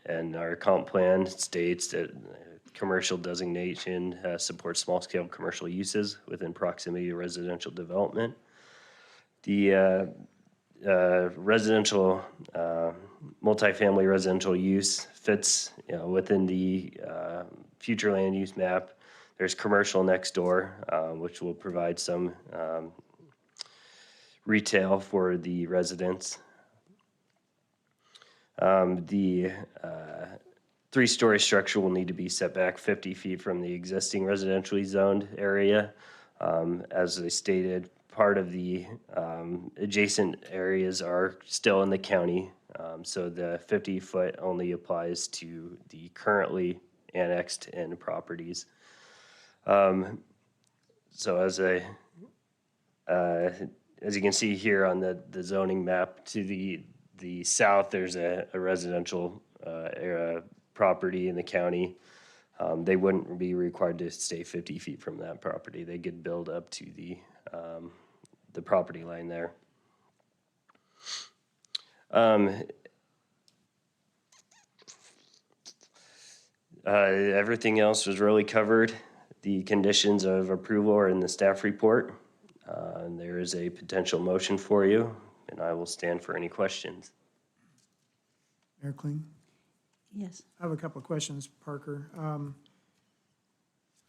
and our comp plan states that commercial designation supports small-scale commercial uses within proximity to residential development. The residential, multifamily residential use fits, within the future land use map. There's commercial next door, which will provide some retail for the residents. The 3-story structure will need to be set back 50 feet from the existing residentially zoned area. As I stated, part of the adjacent areas are still in the county, so the 50-foot only applies to the currently annexed in properties. So as you can see here on the zoning map, to the south, there's a residential property in the county. They wouldn't be required to stay 50 feet from that property. They could build up to the property line there. Everything else was really covered. The conditions of approval are in the staff report. And there is a potential motion for you, and I will stand for any questions. Mayor Kling? Yes. I have a couple of questions, Parker.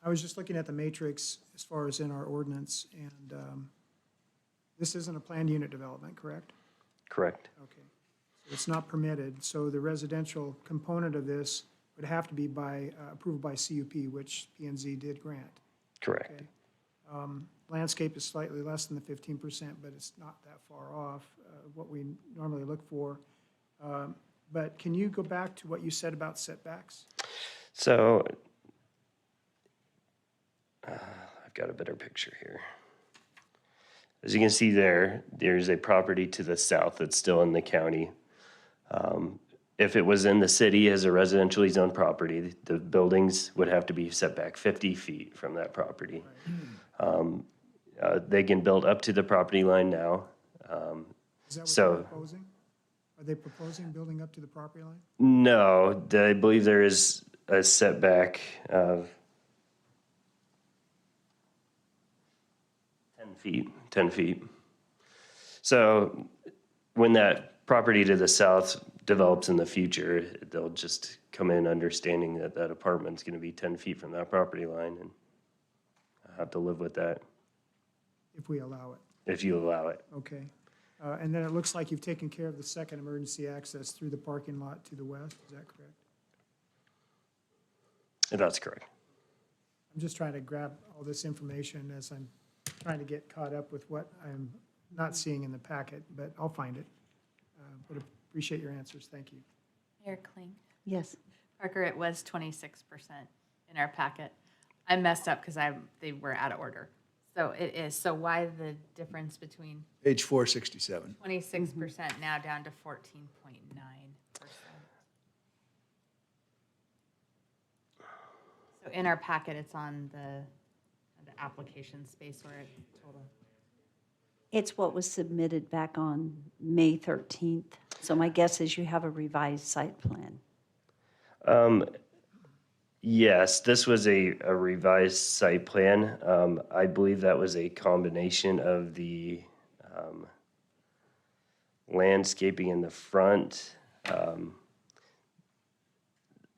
I was just looking at the matrix as far as in our ordinance, and this isn't a planned unit development, correct? Correct. Okay. So it's not permitted, so the residential component of this would have to be by, approval by CUP, which P and Z did grant. Correct. Okay. Landscape is slightly less than the 15%, but it's not that far off what we normally look for. But can you go back to what you said about setbacks? So I've got a better picture here. As you can see there, there's a property to the south that's still in the county. If it was in the city as a residentially zoned property, the buildings would have to be set back 50 feet from that property. They can build up to the property line now. Is that what So- they're proposing? Are they proposing building up to the property line? No, I believe there is a setback of 10 feet. So when that property to the south develops in the future, they'll just come in understanding that that apartment's gonna be 10 feet from that property line, and I have to live with that If we allow it, if you allow it. okay. And then it looks like you've taken care of the second emergency access through the parking lot to the west, is that correct? That's correct. I'm just trying to grab all this information as I'm trying to get caught up with what I'm not seeing in the packet, but I'll find it. But appreciate your answers, thank you. Mayor Kling. Yes. Parker, it was 26% in our packet. I messed up because they were out of order. So it is. So why the difference between Page 467. 26% now down to 14.9%? So in our packet, it's on the application space where it total. It's what was submitted back on May 13th. So my guess is you have a revised site plan. Yes, this was a revised site plan. I believe that was a combination of the landscaping in the front. I'm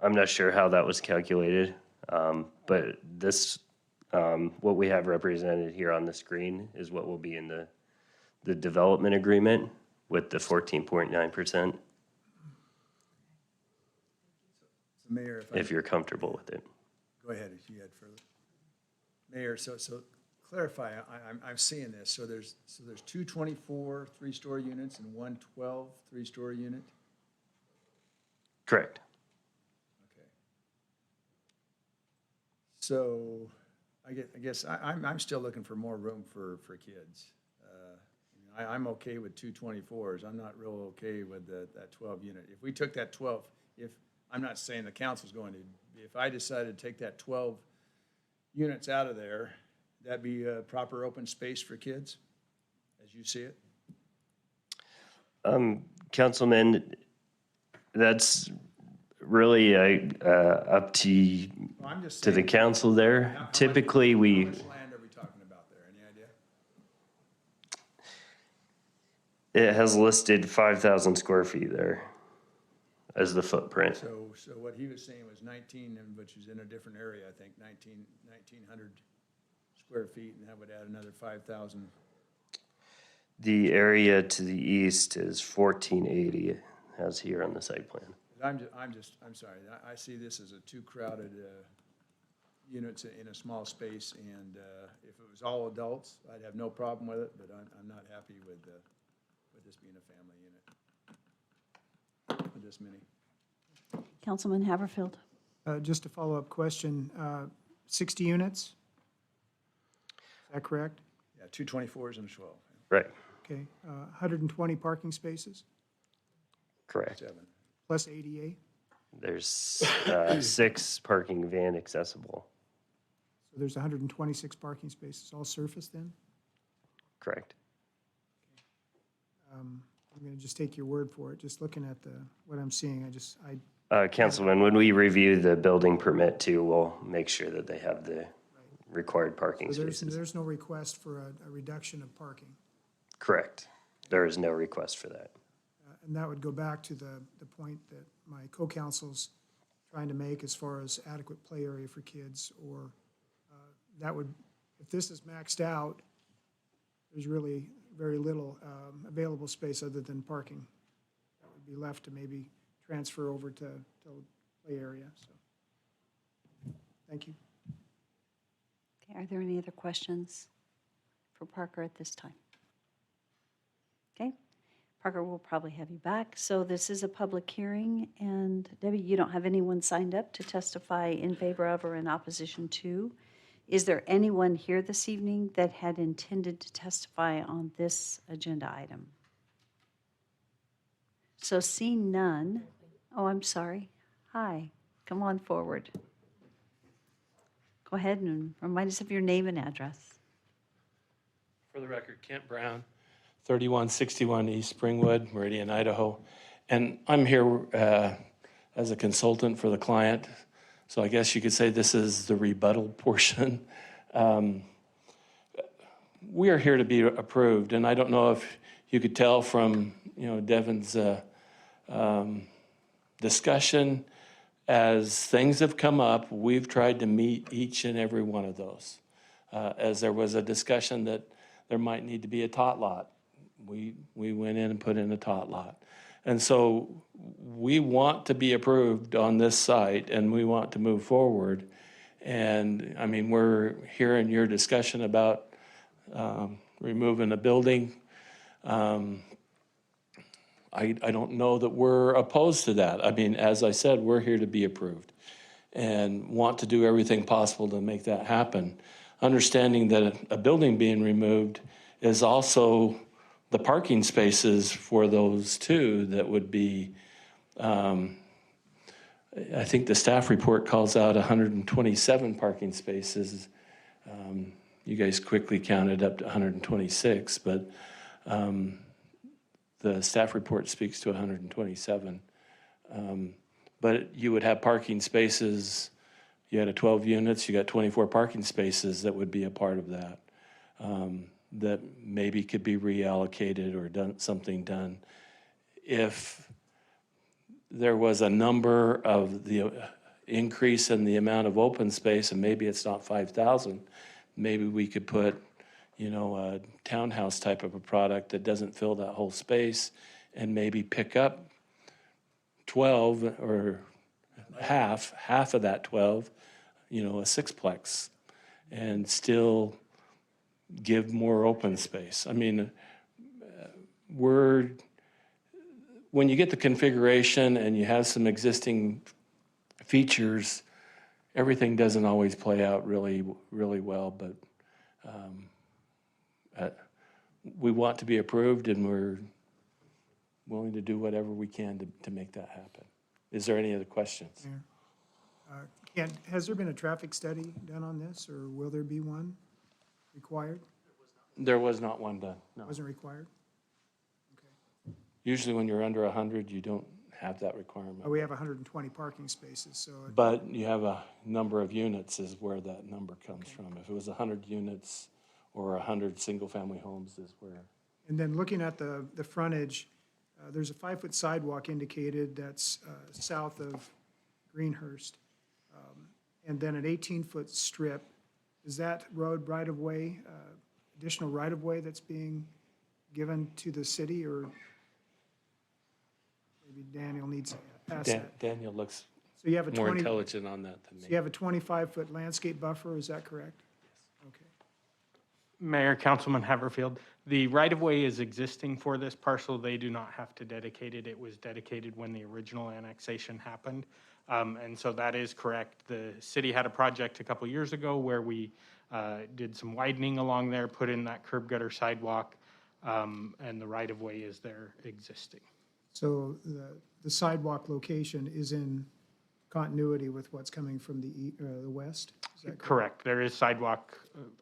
not sure how that was calculated, but this, what we have represented here on the screen is what will be in the development agreement with the 14.9%, Mayor, if you're comfortable with it. Go ahead if you had further. Mayor, so clarify, I'm seeing this. So there's 224 three-story units and 112 three-story unit? Correct. Okay. So I guess I'm still looking for more room for kids. I'm okay with 224s. I'm not real okay with that 12 unit. If we took that 12, I'm not saying the council's going to, if I decided to take that 12 units out of there, that'd be a proper open space for kids, as you see it? Councilman, that's really up to I'm just the saying, council there. Typically, how we, much land are we talking about there? Any idea? it has listed 5,000 square feet there as the footprint. So what he was saying was 19, which is in a different area, I think, 1,900 square feet, and that would add another 5,000. The area to the east is 1480, as here on the site plan. I'm sorry, I see this as a too crowded units in a small space, and if it was all adults, I'd have no problem with it, but I'm not happy with this being a family unit. With this many. Councilman Haverfield. Just a follow-up question, 60 units? Is that correct? Yeah, 224s and a 12. Right, Okay, 120 parking spaces, correct. 7. plus ADA? There's 6 parking van accessible, So there's 126 parking spaces, all surface then? correct. I'm going to just take your word for it, just looking at what I'm seeing, Councilman, when we review the building permit too, we'll make sure that they have the required parking So spaces. there's no request for a reduction of parking? Correct. There is no request for that. And that would go back to the point that my co-counsel's trying to make as far as adequate play area for kids, or that would, if this is maxed out, there's really very little available space other than parking. That would be left to maybe transfer over to play area, so. Thank you. Okay, are there any other questions for Parker at this time? Okay, Parker, we'll probably have you back. So this is a public hearing, and Debbie, you don't have anyone signed up to testify in favor of or in opposition to. Is there anyone here this evening that had intended to testify on this agenda item? So seeing none, oh, I'm sorry. Hi, come on forward. Go ahead and remind us of your name and address. For the record, Kent Brown, 3161 East Springwood, Meridian, Idaho. And I'm here as a consultant for the client. So I guess you could say this is the rebuttal portion. We are here to be approved, and I don't know if you could tell from, Devin's discussion. As things have come up, we've tried to meet each and every one of those. As there was a discussion that there might need to be a tot lot, we went in and put in a tot lot. And so we want to be approved on this site, and we want to move forward. And I mean, we're hearing your discussion about removing a building. I don't know that we're opposed to that. I mean, as I said, we're here to be approved and want to do everything possible to make that happen. Understanding that a building being removed is also the parking spaces for those two that would be, I think the staff report calls out 127 parking spaces. You guys quickly counted up to 126, but the staff report speaks to 127. But you would have parking spaces, you had 12 units, you got 24 parking spaces that would be a part of that. That maybe could be reallocated or something done. If there was a number of the increase in the amount of open space, and maybe it's not 5,000, maybe we could put, a townhouse type of a product that doesn't fill that whole space, and maybe pick up 12 or half of that 12, a sixplex, and still give more open space. I mean, when you get the configuration and you have some existing features, everything doesn't always play out really, really well, but we want to be approved, and we're willing to do whatever we can to make that happen. Is there any other questions? Mayor, Kent, has there been a traffic study done on this, or will there be one required? There was not one done, no. Wasn't required? Usually when you're under 100, you don't have that requirement. We have 120 parking spaces, so. But you have a number of units is where that number comes from. If it was 100 units or 100 single-family homes is where. And then looking at the frontage, there's a 5-foot sidewalk indicated that's south of Greenhurst. And then an 18-foot strip. Is that road right-of-way, additional right-of-way that's being given to the city, or maybe Daniel needs to pass that? Daniel looks So you have a more 20 intelligent on that than me. So you have a 25-foot landscape buffer, is that correct? Okay. Mayor, Councilman Haverfield, the right-of-way is existing for this parcel. They do not have to dedicate it. It was dedicated when the original annexation happened. And so that is correct. The city had a project a couple years ago where we did some widening along there, put in that curb gutter sidewalk, and the right-of-way is there existing. So the sidewalk location is in continuity with what's coming from the west? Is that Correct. There is sidewalk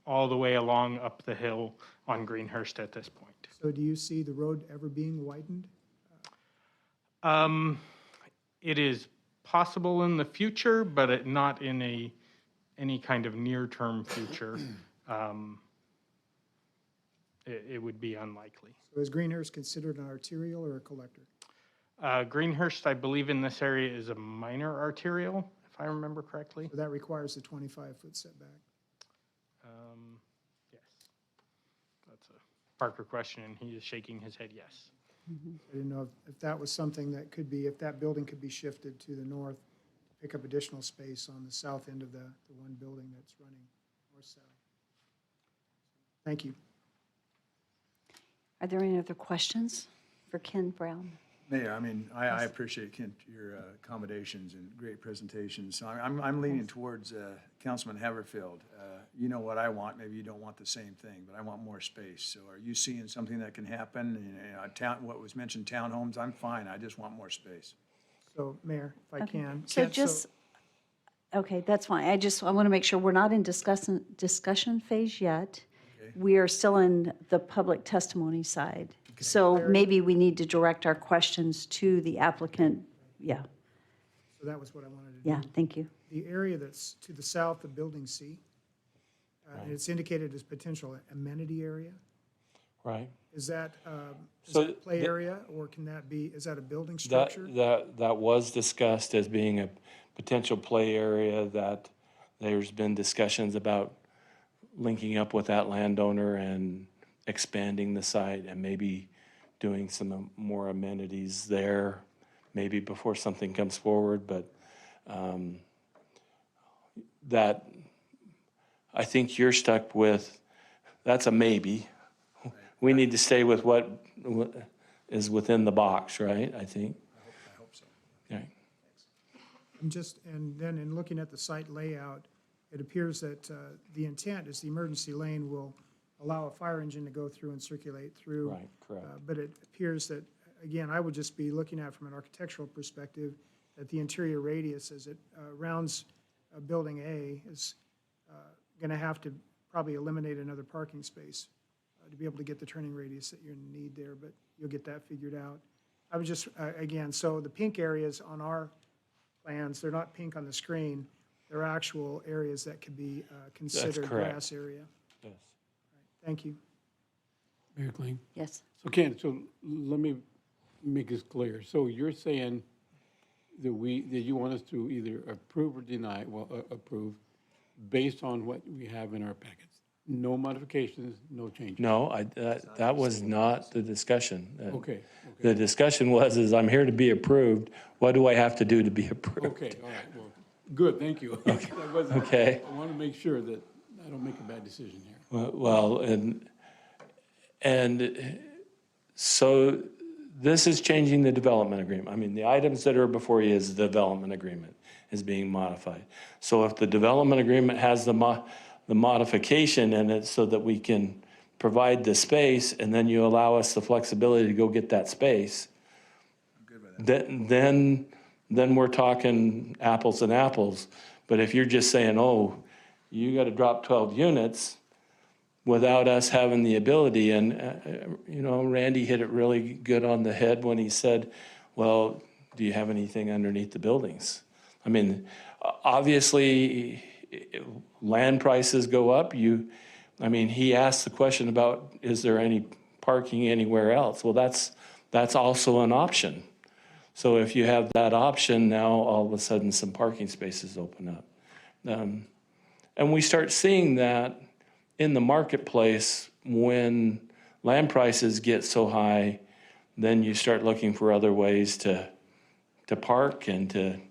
all the way along up the hill on Greenhurst at this point. So do you see the road ever being widened? It is possible in the future, but not in any kind of near-term future, it would be unlikely. So is Greenhurst considered an arterial or a collector? Greenhurst, I believe in this area is a minor arterial, if I remember correctly. So that requires the 25-foot setback. Yes. That's a Parker question, and he is shaking his head yes. I didn't know if that was something that could be, if that building could be shifted to the north, pick up additional space on the south end of the one building that's running north-south. Thank you. Are there any other questions for Ken Brown? Mayor, I mean, I appreciate, Kent, your accommodations and great presentations. So I'm leaning towards Councilman Haverfield. You know what I want, maybe you don't want the same thing, but I want more space. So are you seeing something that can happen? What was mentioned, townhomes, I'm fine, I just want more space. So, Mayor, if I Okay. can. So Kent, just, okay, that's fine. I want to make sure we're not in discussion phase yet. Okay. We are still in the public testimony side. So maybe we need to direct our questions to the applicant. Yeah, So that was what I wanted to do. yeah, thank you. The area that's to the south of Building C, it's indicated as potential amenity area. Right. Is that So a play the- area, or can that be, is that a building That, structure? that was discussed as being a potential play area, that there's been discussions about linking up with that landowner and expanding the site and maybe doing some more amenities there, maybe before something comes forward, but that, I think you're stuck with, that's a maybe. We need to stay with what is within the box, right, I think? I hope so. Okay. And then in looking at the site layout, it appears that the intent is the emergency lane will allow a fire engine to go through and circulate through. Right, correct. But it appears that, again, I would just be looking at from an architectural perspective, that the interior radius as it rounds Building A is going to have to probably eliminate another parking space to be able to get the turning radius that you're going to need there, but you'll get that figured out. I would just, again, so the pink areas on our plans, they're not pink on the screen, they're actual areas that could be considered correct. grass area. Yes. Thank you. Mayor Kling? Yes. So Ken, so let me make this clear. So you're saying that that you want us to either approve or deny, approve, based on what we have in our packets? No modifications, no changes? No, that was not the discussion. Okay, The discussion was, is I'm here to be approved, what do I have to do to be approved? Okay, all right, well, good, thank you. That wasn't- Okay. I want to make sure that I don't make a bad decision here. Well, and so this is changing the development agreement. I mean, the items that are before you is the development agreement is being modified. So if the development agreement has the modification in it so that we can provide the space, and then you allow us the flexibility to go get that space, then we're talking apples and apples. But if you're just saying, oh, you got to drop 12 units without us having the ability, and, Randy hit it really good on the head when he said, well, do you have anything underneath the buildings? I mean, obviously, land prices go up. He asked the question about, is there any parking anywhere else? Well, that's also an option. So if you have that option, now all of a sudden some parking spaces open up. And we start seeing that in the marketplace when land prices get so high, then you start looking for other ways to park and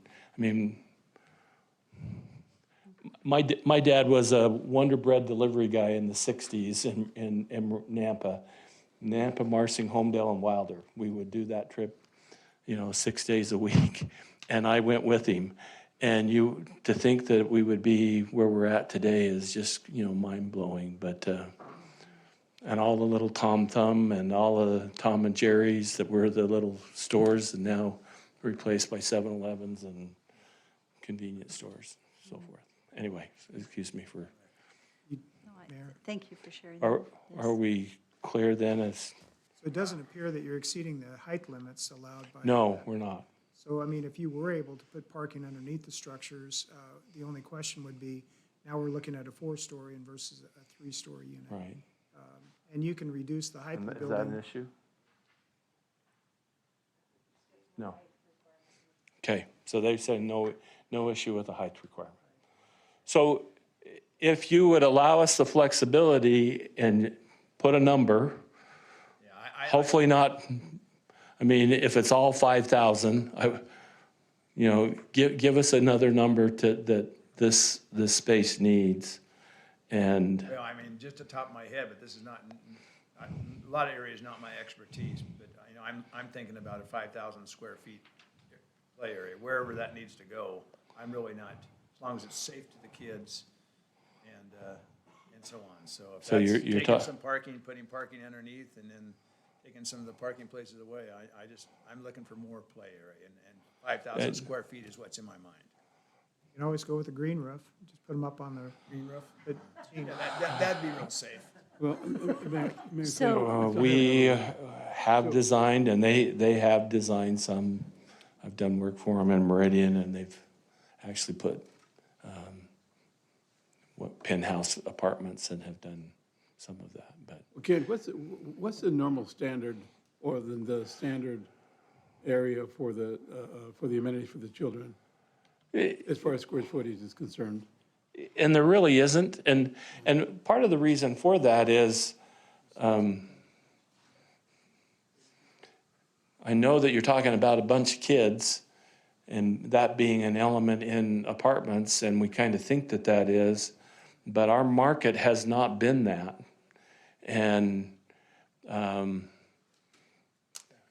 my dad was a Wonder Bread delivery guy in the 60s in Nampa, Marsing, Homedale, and Wilder. We would do that trip, 6 days a week, and I went with him. And to think that we would be where we're at today is just, mind-blowing. But, and all the little Tom Thumb and all the Tom and Jerry's that were the little stores and now replaced by 7-Elevens and convenience stores, so forth. Anyway, excuse me for. Thank you for sharing that. Are we clear then? So it doesn't appear that you're exceeding the height limits allowed by. No, we're not. So, if you were able to put parking underneath the structures, the only question would be, Now we're looking at a 4-story and versus a 3-story unit. Right. And you can reduce the height of the Is that an building. issue? No. Okay, so they said no issue with the height requirement. So if you would allow us the flexibility and put a number, hopefully not, I mean, if it's all 5,000, give us another number that this space needs. And Well, I mean, just the top of my head, but this is not, a lot of areas not my expertise, but, I'm thinking about a 5,000 square feet play area, wherever that needs to go. I'm really not, as long as it's safe to the kids and so on. So if So that's you're taking some parking, putting parking underneath, and then taking some of the parking places away, I'm looking for more play area, and 5,000 square feet is what's in my mind. You can always go with a green roof, just put them up on the. Green roof? But, That'd be real safe. Well, So- we have designed, and they have designed some. I've done work for them in Meridian, and they've actually put penthouse apartments and have done some of that. But Ken, what's the normal standard or the standard area for the amenities for the children as far as square footage is concerned? And there really isn't. And part of the reason for that is, I know that you're talking about a bunch of kids and that being an element in apartments, and we kind of think that is, but our market has not been that. And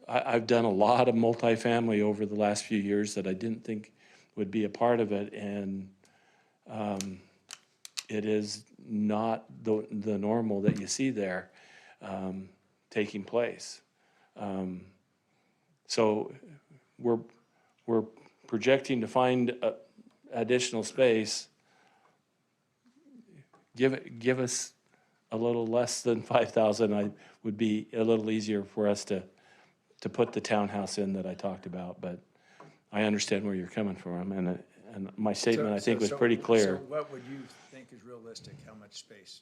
I've done a lot of multifamily over the last few years that I didn't think would be a part of it, and it is not the normal that you see there taking place. So we're projecting to find additional space. Give us a little less than 5,000. Would be a little easier for us to put the townhouse in that I talked about, but I understand where you're coming from, and my statement, I think, was pretty clear. So what would you think is realistic, how much space?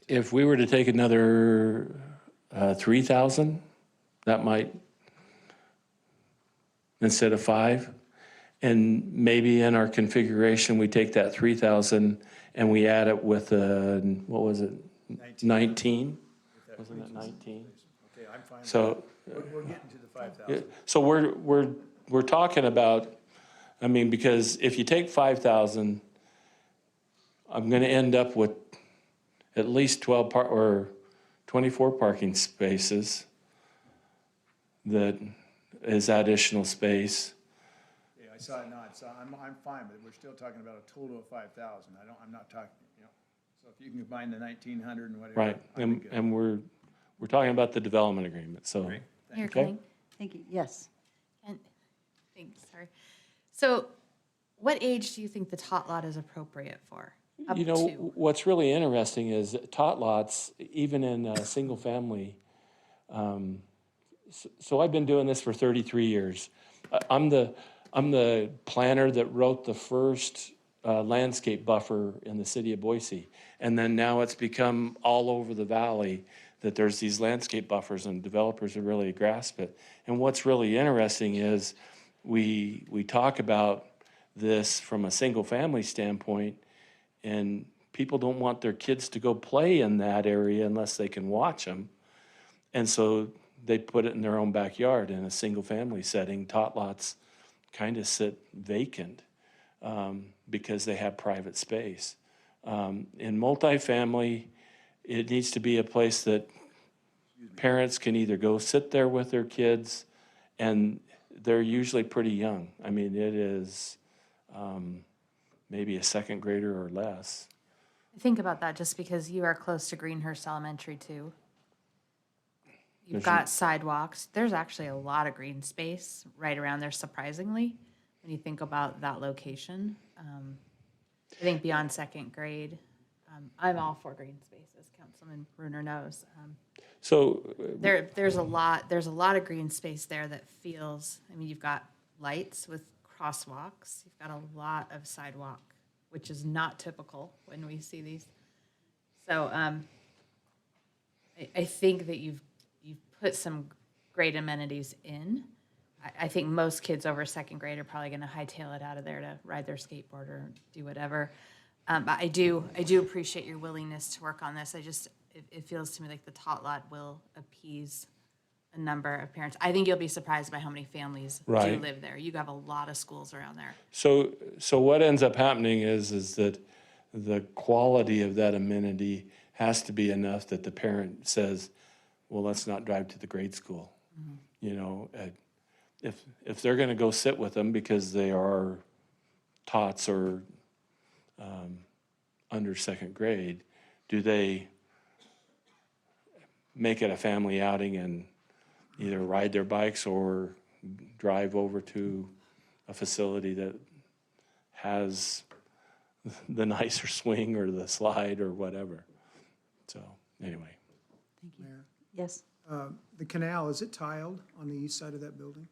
If we were to take another 3,000, that might, instead of 5, and maybe in our configuration, we take that 3,000 and we add it with what was it? 19? Wasn't it 19? Okay, I'm fine. So. We're getting to the 5,000. So we're talking about, I mean, because if you take 5,000, I'm going to end up with at least 24 parking spaces that is additional space. Yeah, I saw it now, I'm fine, but we're still talking about a total of 5,000. I'm not talking, so if you can combine the 1,900 and whatever. Right, I'd be good. and we're talking about the development agreement, so. Great. Mayor Okay. Kling? Thank you. Yes. And, thanks, sorry. So what age do you think the tot lot is appropriate for? Up You know, to? what's really interesting is tot lots, even in a single family. So I've been doing this for 33 years. I'm the planner that wrote the first landscape buffer in the city of Boise. And then now it's become all over the valley that there's these landscape buffers, and developers have really grasped it. And what's really interesting is we talk about this from a single family standpoint, and people don't want their kids to go play in that area unless they can watch them. And so they put it in their own backyard in a single family setting. Tot lots kind of sit vacant because they have private space. In multifamily, it needs to be a place that parents can either go sit there with their kids, and they're usually pretty young. I mean, it is maybe a second grader or less. Think about that just because you are close to Greenhurst Elementary too. You've There's got sidewalks. There's actually a lot of green space right around there, surprisingly, when you think about that location. I think beyond second grade, I'm all for green spaces. Councilman Bruner knows. So There's a lot of green space there that feels, I mean, you've got lights with crosswalks. You've got a lot of sidewalk which is not typical when we see these. So I think that you've put some great amenities in. I think most kids over second grade are probably going to hightail it out of there to ride their skateboard or do whatever. But I do appreciate your willingness to work on this. It feels to me like the tot lot will appease a number of parents. I think you'll be surprised by how many families do Right. live there. You have a lot of schools around there. So what ends up happening is that the quality of that amenity has to be enough that the parent says, well, let's not drive to the grade school. You know, if they're gonna go sit with them because they are tots or under second grade, do they make it a family outing and either ride their bikes or drive over to a facility that has the nicer swing or the slide or whatever? So, anyway. Mayor, Yes. the canal, is it tiled on the east side of that building?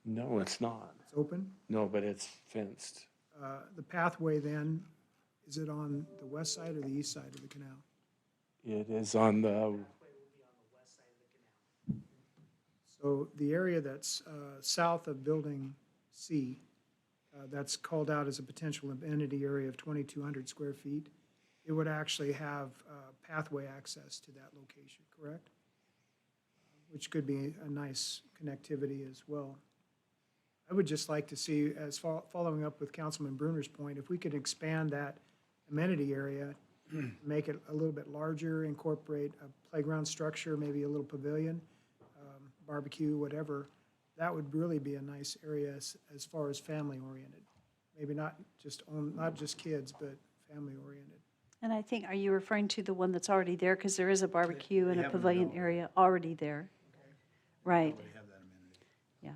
No, it's not. It's open? No, but it's fenced. The pathway then, is it on the west side or the east side of the canal? It is on the, So the area that's south of Building C, that's called out as a potential amenity area of 2,200 square feet, it would actually have pathway access to that location, correct? Which could be a nice connectivity as well. I would just like to see, as following up with Councilman Bruner's point, if we could expand that amenity area, make it a little bit larger, incorporate a playground structure, maybe a little pavilion, barbecue, whatever, that would really be a nice area as far as family-oriented. Maybe not just kids, but family-oriented. And I think, are you referring to the one that's already there? Because there is a barbecue and a pavilion area already there. Right. Yeah.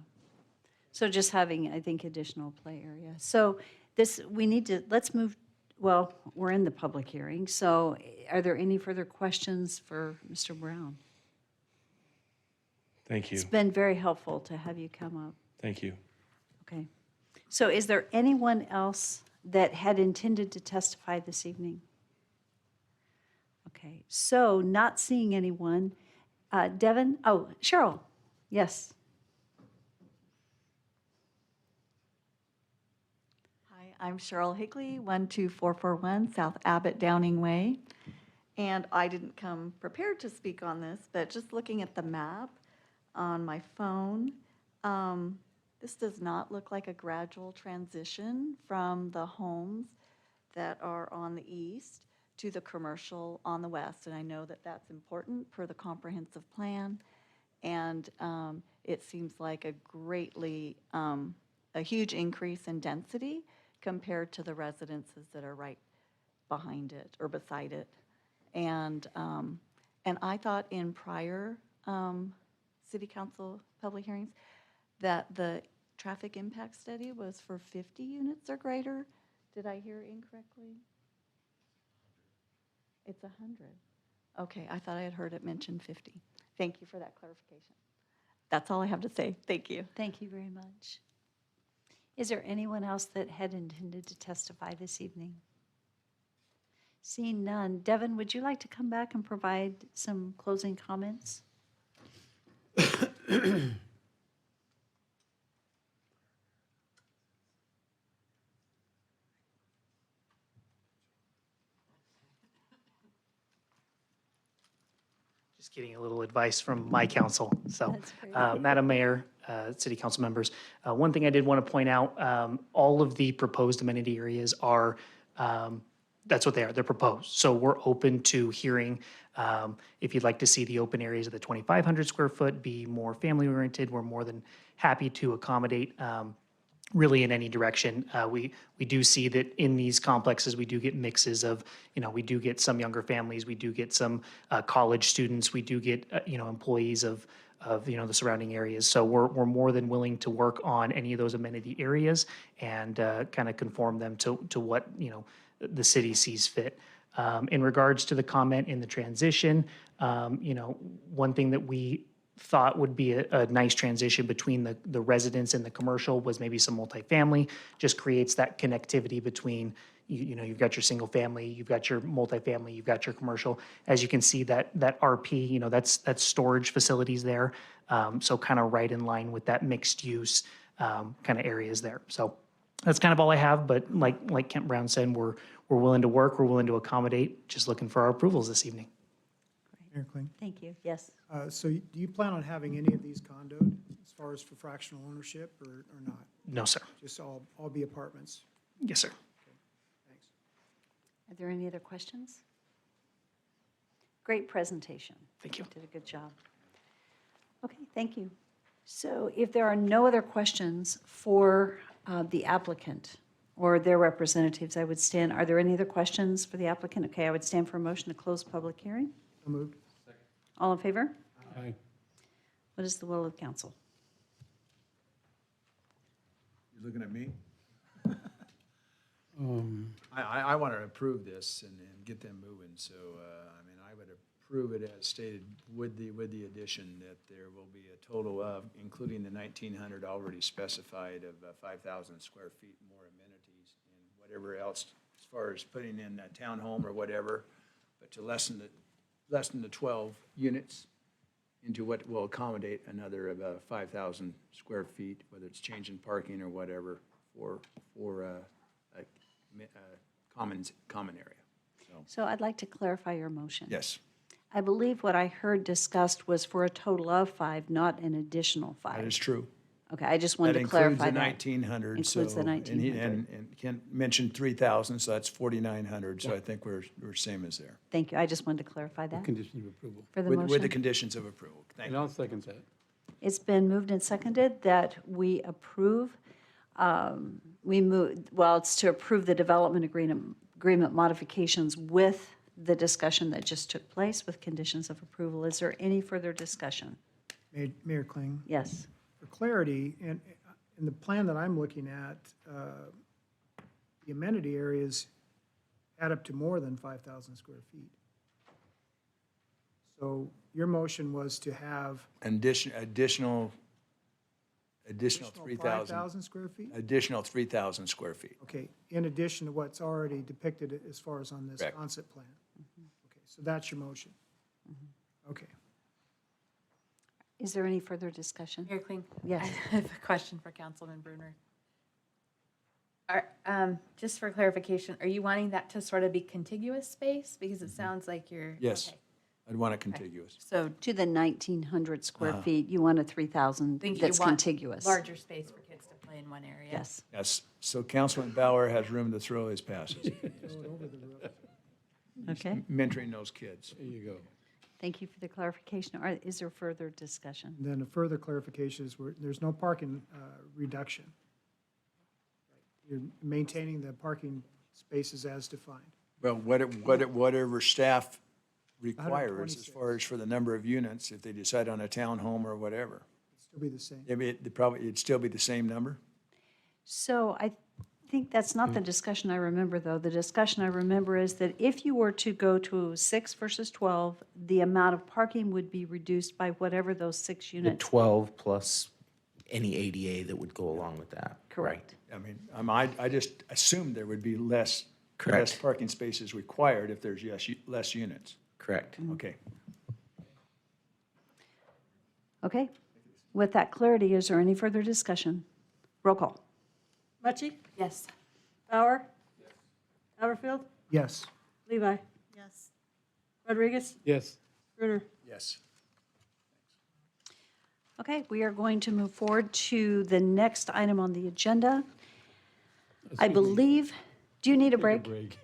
So just having, I think, additional play area. So let's move, well, we're in the public hearing. So are there any further questions for Mr. Brown? thank you, It's been very helpful to have you come up. thank you. Okay. So is there anyone else that had intended to testify this evening? Okay, so not seeing anyone. Devin, Cheryl, yes. Hi, I'm Cheryl Higley, 12441 South Abbott Downing Way. And I didn't come prepared to speak on this, but just looking at the map on my phone, this does not look like a gradual transition from the homes that are on the east to the commercial on the west. And I know that that's important per the comprehensive plan. And it seems like a huge increase in density compared to the residences that are right behind it or beside it. And I thought in prior city council public hearings that the traffic impact study was for 50 units or greater. Did I hear incorrectly? It's 100. Okay, I thought I had heard it mentioned 50. Thank you for that clarification. That's all I have to say. Thank you. Thank you very much. Is there anyone else that had intended to testify this evening? Seeing none. Devin, would you like to come back and provide some closing comments? Just getting a little advice from my counsel. So, That's great. Madam Mayor, City Council members, one thing I did want to point out, all of the proposed amenity areas are, that's what they are, they're proposed. So we're open to hearing, if you'd like to see the open areas of the 2,500 square foot be more family-oriented, we're more than happy to accommodate really in any direction. We do see that in these complexes, we do get mixes of, we do get some younger families, we do get some college students, we do get, employees of the surrounding areas. So we're more than willing to work on any of those amenity areas and kind of conform them to what, the city sees fit. In regards to the comment in the transition, one thing that we thought would be a nice transition between the residents and the commercial was maybe some multifamily, just creates that connectivity between, you know, you've got your single family, you've got your multifamily, you've got your commercial. As you can see, that RP, you know, that's storage facilities there. So kind of right in line with that mixed use kind of areas there. So that's kind of all I have, but like Kent Brown said, we're willing to work, we're willing to accommodate, just looking for our approvals this evening. Mayor Kling? Thank you. Yes. So do you plan on having any of these condoed as far as for fractional ownership or not? No, sir. Just all be apartments? Yes, sir. Thanks. Are there any other questions? Great presentation. Thank you. Did a good job. Okay, thank you. So if there are no other questions for the applicant or their representatives, I would stand. Are there any other questions for the applicant? Okay, I would stand for a motion to close public hearing. So moved. All in favor? Aye. What is the will of council? You're looking at me? I want to approve this and get them moving, so, I mean, I would approve it as stated with the addition that there will be a total of, including the 1,900 already specified, of 5,000 square feet more amenities and whatever else, as far as putting in a townhome or whatever, but to lessen the 12 units into what will accommodate another of 5,000 square feet, whether it's changing parking or whatever, for a common area. So I'd like to clarify your motion. Yes, I believe what I heard discussed was for a total of 5, not an additional 5. that is true. Okay, I just wanted to clarify that. That includes the 1,900, so. Includes the 1,900. And Kent mentioned 3,000, so that's 4,900, so I think we're same as there. Thank you. I just wanted to clarify that Condition of approval. for the With the motion. conditions of approval. Thank And you. I'll second that. It's been moved and seconded that we approve, it's to approve the development agreement modifications with the discussion that just took place with conditions of approval. Is there any further discussion? Mayor Kling? Yes. For clarity, and in the plan that I'm looking at, the amenity areas add up to more than 5,000 square feet. So your motion was to have Additional 3,000. 5,000 square feet? Additional 3,000 square feet. Okay, in addition to what's already depicted as far as on this Correct. concept plan? Okay, so that's your motion? Okay. Is there any further discussion? Mayor Kling? Yes. I have a question for Councilman Bruner. Just for clarification, are you wanting that to sort of be contiguous space? Because it sounds like you're. Yes, okay. I'd want it contiguous. So To the 1,900 square feet, you want a 3,000 think you that's want contiguous? larger space for kids to play in one area? Yes. Yes, so Councilman Bauer has room to throw his passes. Okay. Mentoring those kids. There you go. Thank you for the clarification. Is there further discussion? And then a further clarification is there's no parking reduction. You're maintaining the parking spaces as defined. Well, whatever staff requires as 126. far as for the number of units, if they decide on a townhome or whatever. Still be the same. It'd still be the same number? So I think that's not the discussion I remember, though. The discussion I remember is that if you were to go to 6 versus 12, the amount of parking would be reduced by whatever those 6 The units. 12 plus any ADA that would go along with that. Correct. I mean, I just assumed there would be less Correct. parking spaces required if there's less units. Correct. Okay. Okay. With that clarity, is there any further discussion? Roll call. Mucci? Yes. Bauer? Haverfield? Yes. Levi? Yes. Rodriguez? Yes. Bruner? Yes. Okay, we are going to move forward to the next item on the agenda. I believe, do you need a break? Break.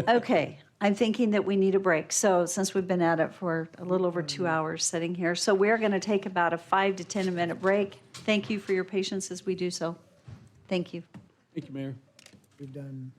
Okay, I'm thinking that we need a break. So since we've been at it for a little over 2 hours sitting here, so we're going to take about a 5 to 10 minute break. Thank you for your patience as we do so. Thank you. Thank you, Mayor. We've done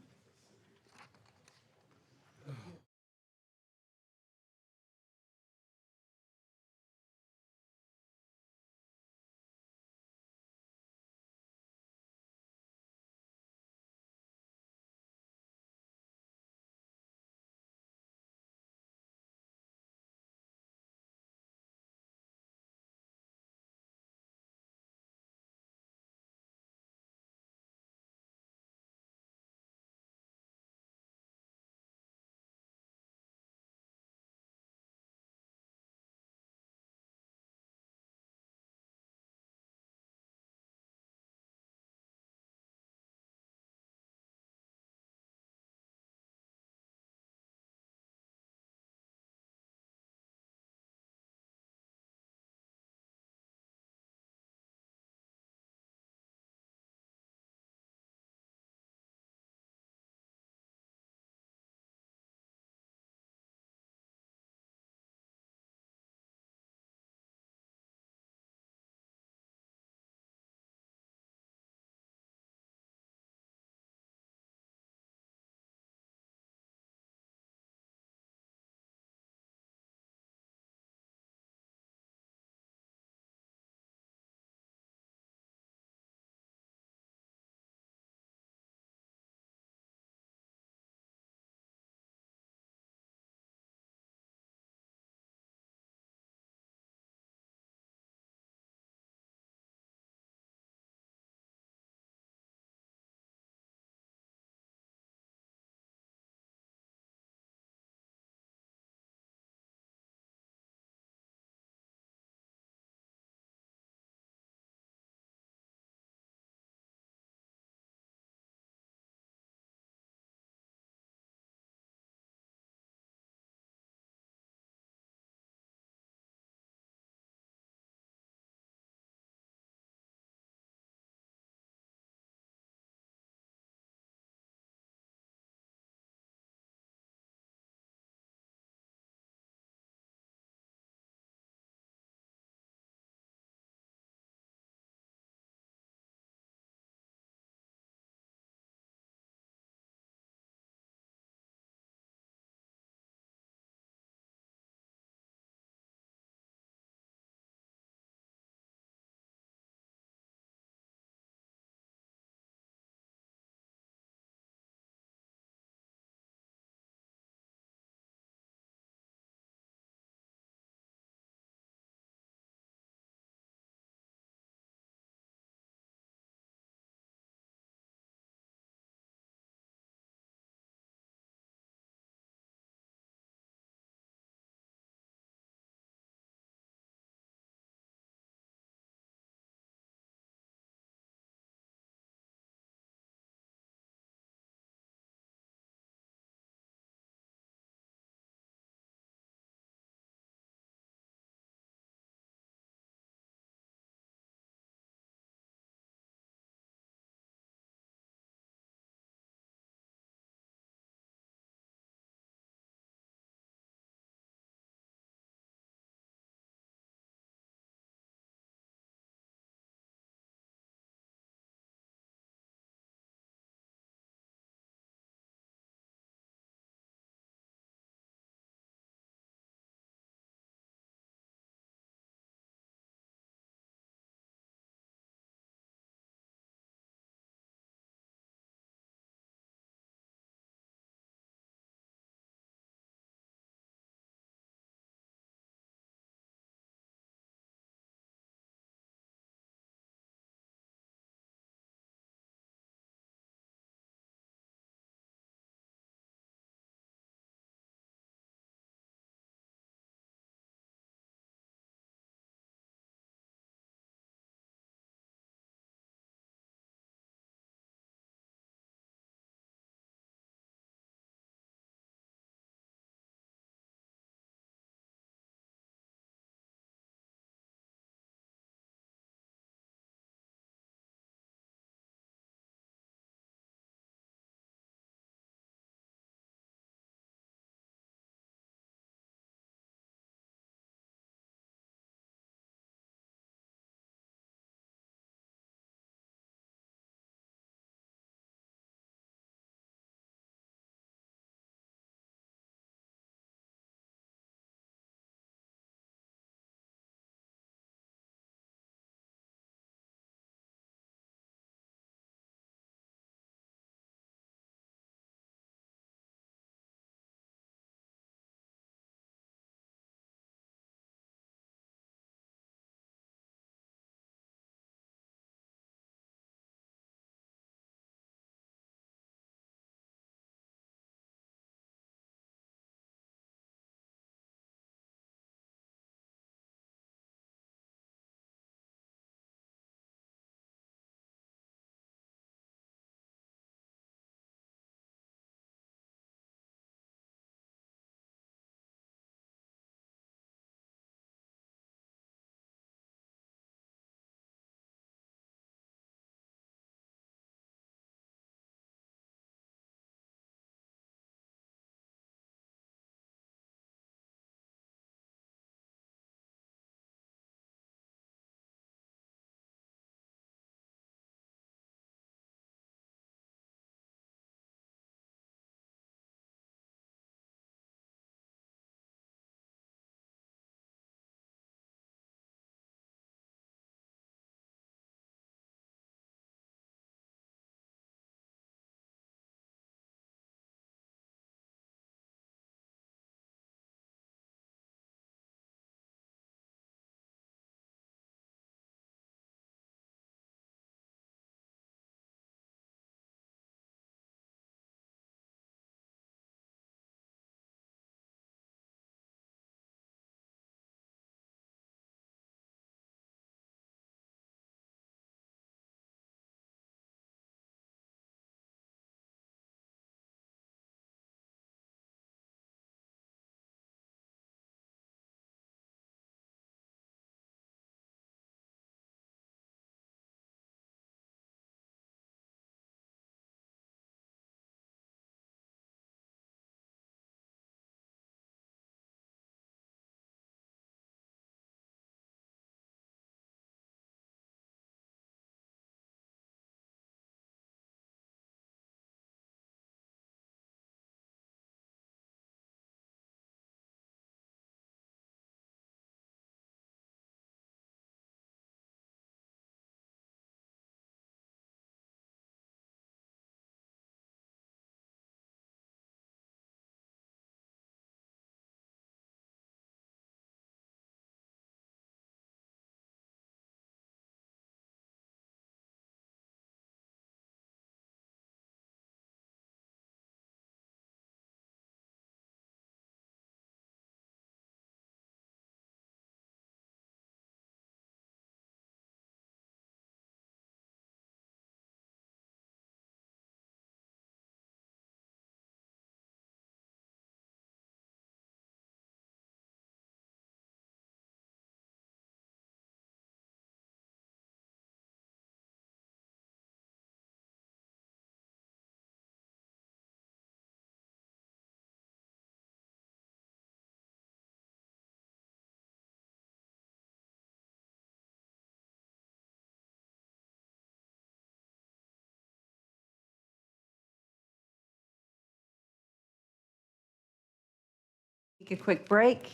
Take a quick break.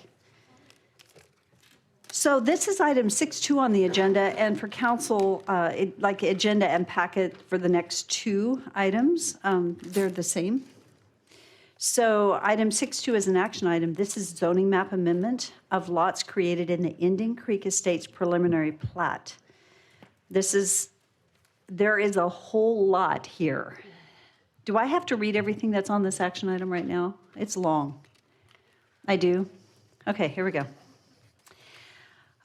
So this is item 6.2 on the agenda, and for council, like agenda and packet for the next two items, they're the same. So item 6.2 is an action item. This is zoning map amendment of lots created in the Indian Creek Estates preliminary plat. There is a whole lot here. Do I have to read everything that's on this action item right now? It's long. I do? Okay, here we go.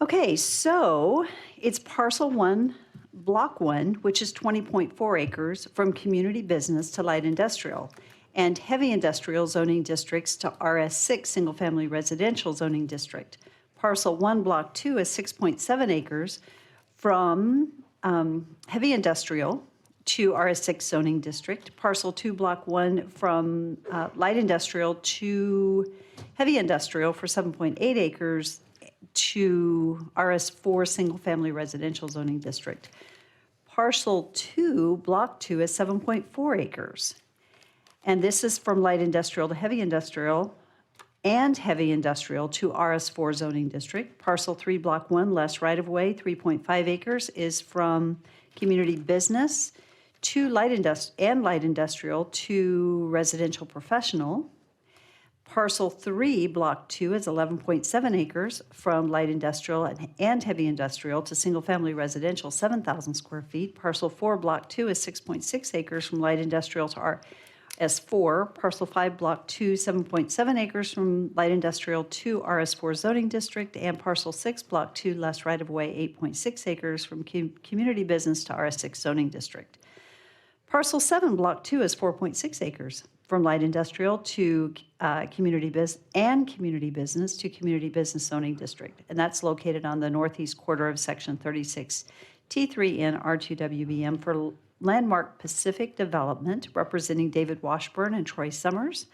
Okay, so it's parcel 1, block 1, which is 20.4 acres from community business to light industrial, and heavy industrial zoning districts to RS6 single-family residential zoning district. Parcel 1, block 2 is 6.7 acres from heavy industrial to RS6 zoning district. Parcel 2, block 1 from light industrial to heavy industrial for 7.8 acres to RS4 single-family residential zoning district. Parcel 2, block 2 is 7.4 acres. And this is from light industrial to heavy industrial and heavy industrial to RS4 zoning district. Parcel 3, block 1, less right-of-way, 3.5 acres, is from community business to light industrial to residential professional. Parcel 3, block 2, is 11.7 acres from light industrial and heavy industrial to single-family residential, 7,000 square feet. Parcel 4, block 2, is 6.6 acres from light industrial to RS4. Parcel 5, block 2, 7.7 acres from light industrial to RS4 zoning district. And parcel 6, block 2, less right-of-way, 8.6 acres from community business to RS6 zoning district. Parcel 7, block 2, is 4.6 acres from light industrial to community business to community business zoning district. And that's located on the northeast quarter of section 36T3 in R2WBM for Landmark Pacific Development, representing David Washburn and Troy Summers.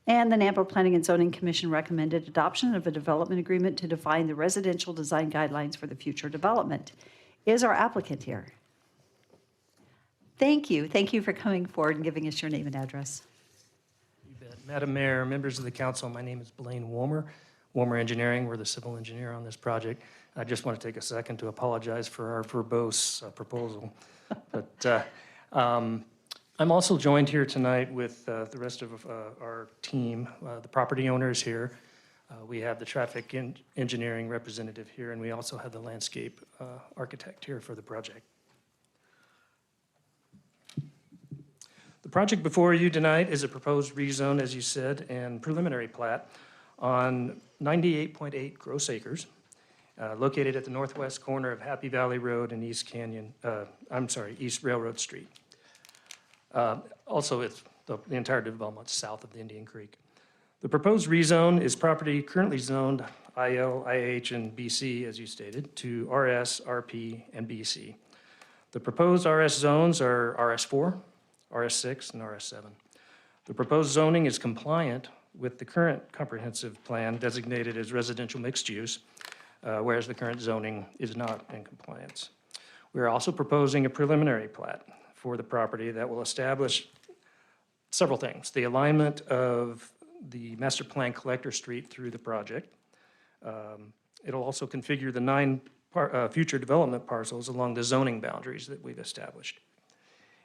And the Nampa Planning and Zoning Commission recommended adoption of a development agreement to define the residential design guidelines for the future development. Is our applicant here? Thank you. Thank you for coming forward and giving us your name and address. You bet. Madam Mayor, members of the council, my name is Blaine Womer, Womer Engineering. We're the civil engineer on this project. I just want to take a second to apologize for our verbose proposal. But I'm also joined here tonight with the rest of our team, the property owners here. We have the traffic engineering representative here, and we also have the landscape architect here for the project. The project before you tonight is a proposed rezone, as you said, and preliminary plat on 98.8 gross acres, located at the northwest corner of Happy Valley Road and East Railroad Street. Also, it's the entire development south of the Indian Creek. The proposed rezone is property currently zoned IL, IH, and BC, as you stated, to RS, RP, and BC. The proposed RS zones are RS4, RS6, and RS7. The proposed zoning is compliant with the current comprehensive plan designated as residential mixed use, whereas the current zoning is not in compliance. We are also proposing a preliminary plat for the property that will establish several things: the alignment of the master plan collector street through the project. It'll also configure the 9 future development parcels along the zoning boundaries that we've established.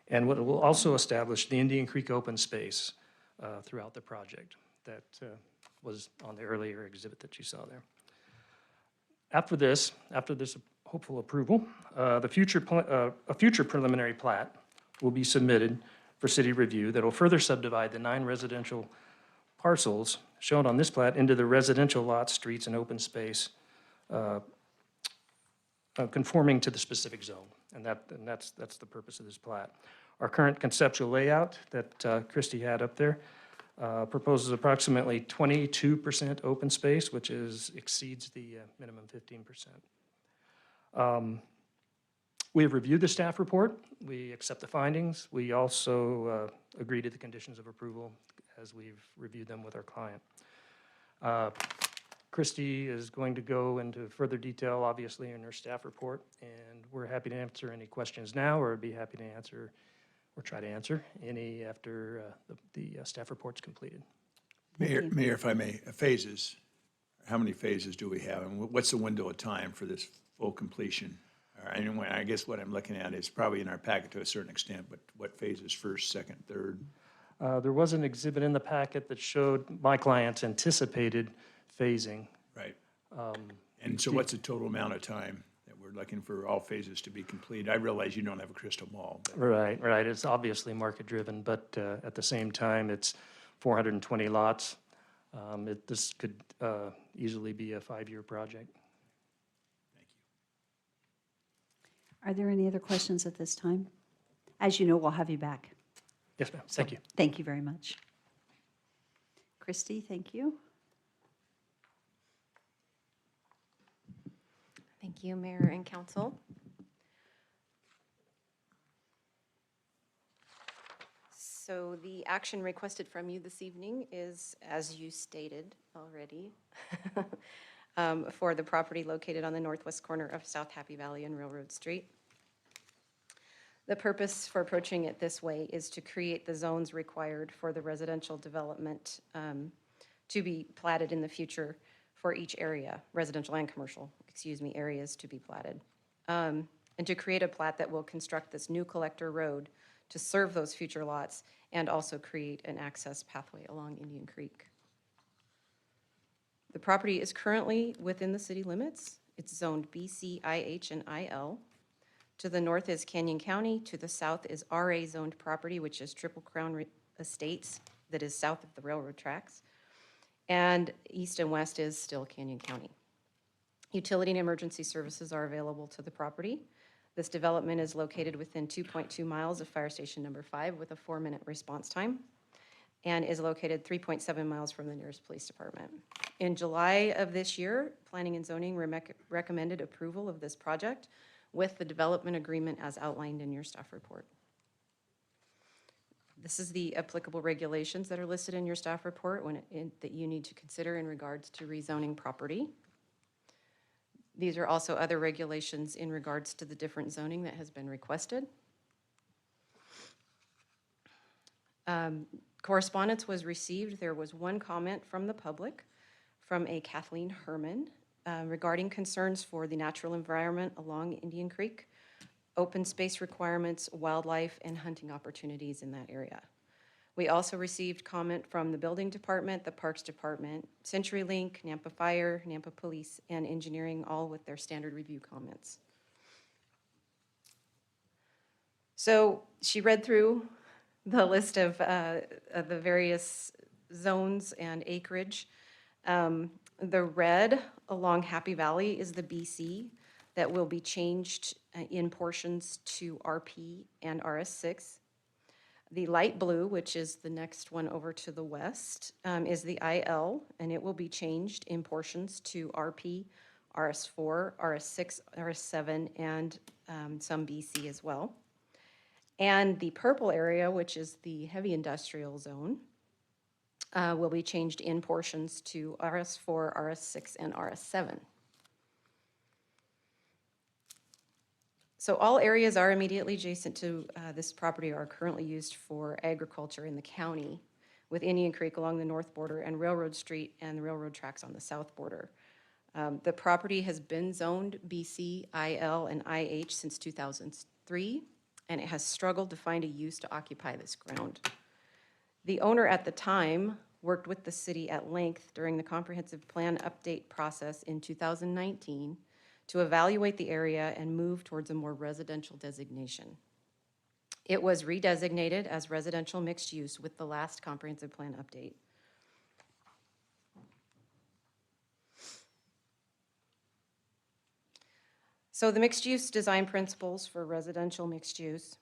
And what it will also establish the Indian Creek open space throughout the project that was on the earlier exhibit that you saw there. After this hopeful approval, a future preliminary plat will be submitted for city review that will further subdivide the 9 residential parcels shown on this plat into the residential lots, streets, and open space conforming to the specific zone. And that's the purpose of this plat. Our current conceptual layout that Christy had up there proposes approximately 22% open space, which exceeds the minimum 15%. We have reviewed the staff report. We accept the findings. We also agree to the conditions of approval as we've reviewed them with our client. Christy is going to go into further detail, obviously, in her staff report, and we're happy to answer any questions now, or be happy to answer, or try to answer, any after the staff report's completed. Mayor, if I may, phases, how many phases do we have? And what's the window of time for this full completion? Anyway, I guess what I'm looking at is probably in our packet to a certain extent, but what phases, first, second, third? There was an exhibit in the packet that showed my client's anticipated phasing. Right. And so what's the total amount of time that we're looking for all phases to be complete? I realize you don't have a crystal ball, but Right, right. It's obviously market-driven, but at the same time, it's 420 lots. This could easily be a 5-year project. Are there any other questions at this time? As you know, we'll have you back. Yes, ma'am. Thank you. Thank you very much. Christy, thank you. Thank you, Mayor and Council. So the action requested from you this evening is, as you stated already, for the property located on the northwest corner of South Happy Valley and Railroad Street. The purpose for approaching it this way is to create the zones required for the residential development to be platted in the future for each area, residential and commercial, areas to be platted. And to create a plat that will construct this new collector road to serve those future lots and also create an access pathway along Indian Creek. The property is currently within the city limits. It's zoned BC, IH, and IL. To the north is Canyon County. To the south is RA zoned property, which is Triple Crown Estates, that is south of the railroad tracks. And east and west is still Canyon County. Utility and emergency services are available to the property. This development is located within 2.2 miles of Fire Station Number 5 with a 4-minute response time, and is located 3.7 miles from the nearest police department. In July of this year, Planning and Zoning recommended approval of this project with the development agreement as outlined in your staff report. This is the applicable regulations that are listed in your staff report that you need to consider in regards to rezoning property. These are also other regulations in regards to the different zoning that has been requested. Correspondence was received. There was one comment from the public from a Kathleen Herman regarding concerns for the natural environment along Indian Creek, open space requirements, wildlife, and hunting opportunities in that area. We also received comment from the Building Department, the Parks Department, CenturyLink, Nampa Fire, Nampa Police, and Engineering, all with their standard review comments. So she read through the list of the various zones and acreage. The red along Happy Valley is the BC that will be changed in portions to RP and RS6. The light blue, which is the next one over to the west, is the IL, and it will be changed in portions to RP, RS4, RS6, RS7, and some BC as well. And the purple area, which is the heavy industrial zone, will be changed in portions to RS4, RS6, and RS7. So all areas are immediately adjacent to this property are currently used for agriculture in the county, with Indian Creek along the north border and Railroad Street and the railroad tracks on the south border. The property has been zoned BC, IL, and IH since 2003, and it has struggled to find a use to occupy this ground. The owner at the time worked with the city at length during the comprehensive plan update process in 2019 to evaluate the area and move towards a more residential designation. It was redesignated as residential mixed use with the last comprehensive plan update. So the mixed use design principles for residential mixed use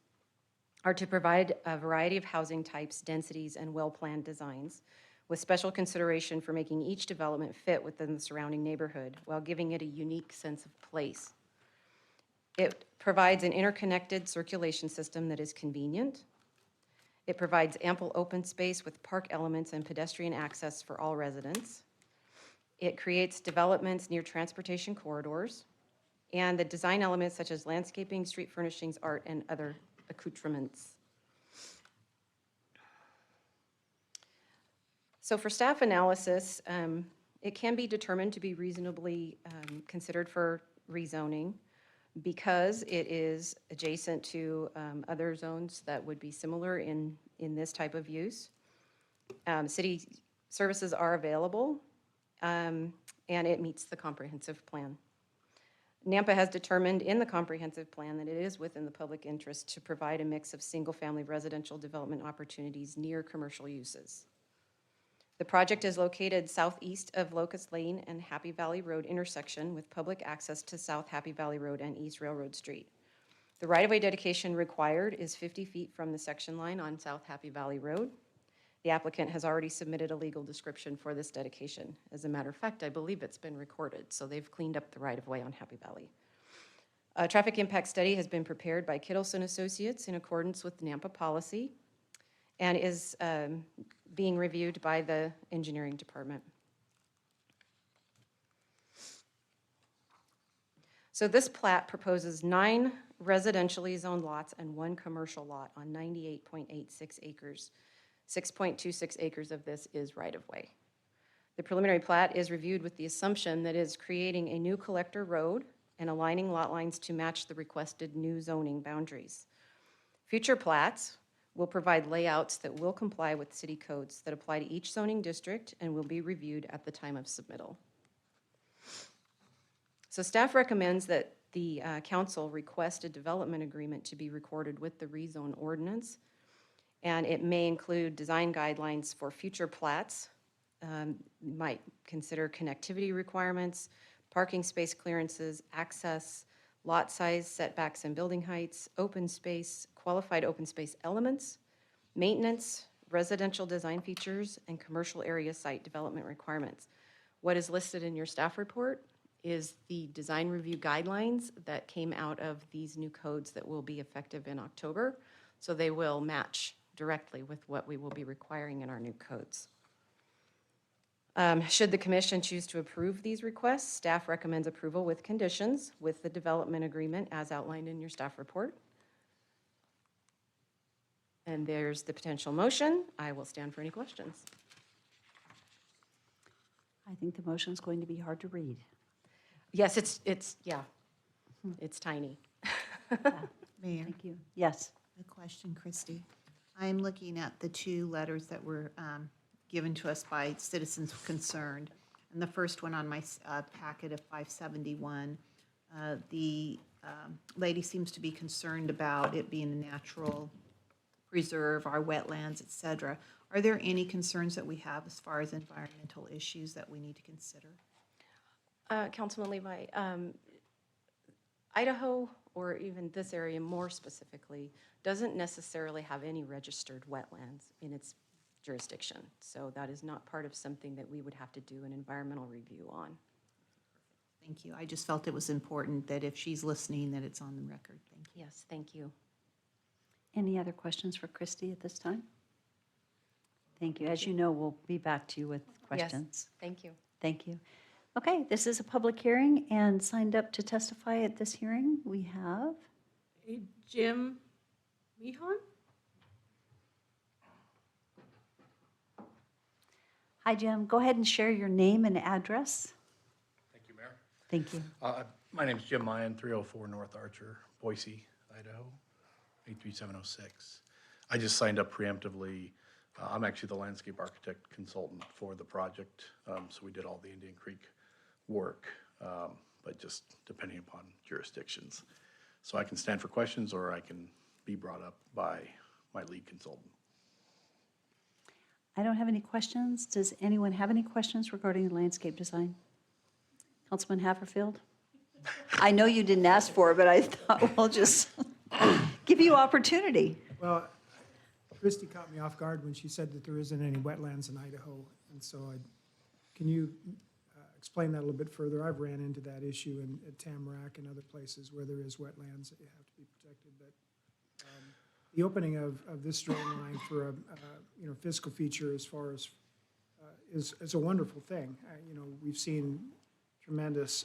are to provide a variety of housing types, densities, and well-planned designs, with special consideration for making each development fit within the surrounding neighborhood while giving it a unique sense of place. It provides an interconnected circulation system that is convenient. It provides ample open space with park elements and pedestrian access for all residents. It creates developments near transportation corridors, and the design elements such as landscaping, street furnishings, art, and other accoutrements. So for staff analysis, it can be determined to be reasonably considered for rezoning because it is adjacent to other zones that would be similar in this type of use. City services are available, and it meets the comprehensive plan. NAMPA has determined in the comprehensive plan that it is within the public interest to provide a mix of single-family residential development opportunities near commercial uses. The project is located southeast of Locust Lane and Happy Valley Road intersection with public access to South Happy Valley Road and East Railroad Street. The right-of-way dedication required is 50 feet from the section line on South Happy Valley Road. The applicant has already submitted a legal description for this dedication. As a matter of fact, I believe it's been recorded, so they've cleaned up the right-of-way on Happy Valley. A traffic impact study has been prepared by Kittleson Associates in accordance with NAMPA policy and is being reviewed by the engineering department. So this plat proposes 9 residentially zoned lots and 1 commercial lot on 98.86 acres. 6.26 acres of this is right-of-way. The preliminary plat is reviewed with the assumption that it is creating a new collector road and aligning lot lines to match the requested new zoning boundaries. Future plats will provide layouts that will comply with city codes that apply to each zoning district and will be reviewed at the time of submittal. So staff recommends that the council request a development agreement to be recorded with the rezone ordinance, and it may include design guidelines for future plats. Might consider connectivity requirements, parking space clearances, access, lot size, setbacks and building heights, open space, qualified open space elements, maintenance, residential design features, and commercial area site development requirements. What is listed in your staff report is the design review guidelines that came out of these new codes that will be effective in October. So they will match directly with what we will be requiring in our new codes. Should the commission choose to approve these requests, staff recommends approval with conditions with the development agreement as outlined in your staff report. And there's the potential motion. I will stand for any questions. I think the motion's going to be hard to read. Yes, it's tiny. Mayor, Thank you. Yes. a question, Christie. I'm looking at the 2 letters that were given to us by citizens concerned. And the first one on my packet of 571, the lady seems to be concerned about it being a natural preserve, our wetlands, et cetera. Are there any concerns that we have as far as environmental issues that we need to consider? Councilman Levi, Idaho, or even this area more specifically, doesn't necessarily have any registered wetlands in its jurisdiction. So that is not part of something that we would have to do an environmental review on. Thank you. I just felt it was important that if she's listening, that it's on the record. Thank you. Yes, thank you. Any other questions for Christie at this time? Thank you. As you know, we'll be back to you with questions. Yes, thank you. Thank you. Okay, this is a public hearing, and signed up to testify at this hearing, we have, Hey, Jim Mihon? hi, Jim. Go ahead and share your name and address. Thank you, Mayor. Thank you. My name's Jim Mayan, 304 North Archer, Boise, Idaho, 83706. I just signed up preemptively. I'm actually the landscape architect consultant for the project, so we did all the Indian Creek work, but just depending upon jurisdictions. So I can stand for questions, or I can be brought up by my lead consultant. I don't have any questions. Does anyone have any questions regarding the landscape design? Councilman Haverfield? I know you didn't ask for it, but I thought we'll just give you opportunity. Well, Christie caught me off guard when she said that there isn't any wetlands in Idaho. And so can you explain that a little bit further? I've ran into that issue at Tamarack and other places where there is wetlands that you have to be protected. But the opening of this drain line for a physical feature as far as is a wonderful thing. We've seen tremendous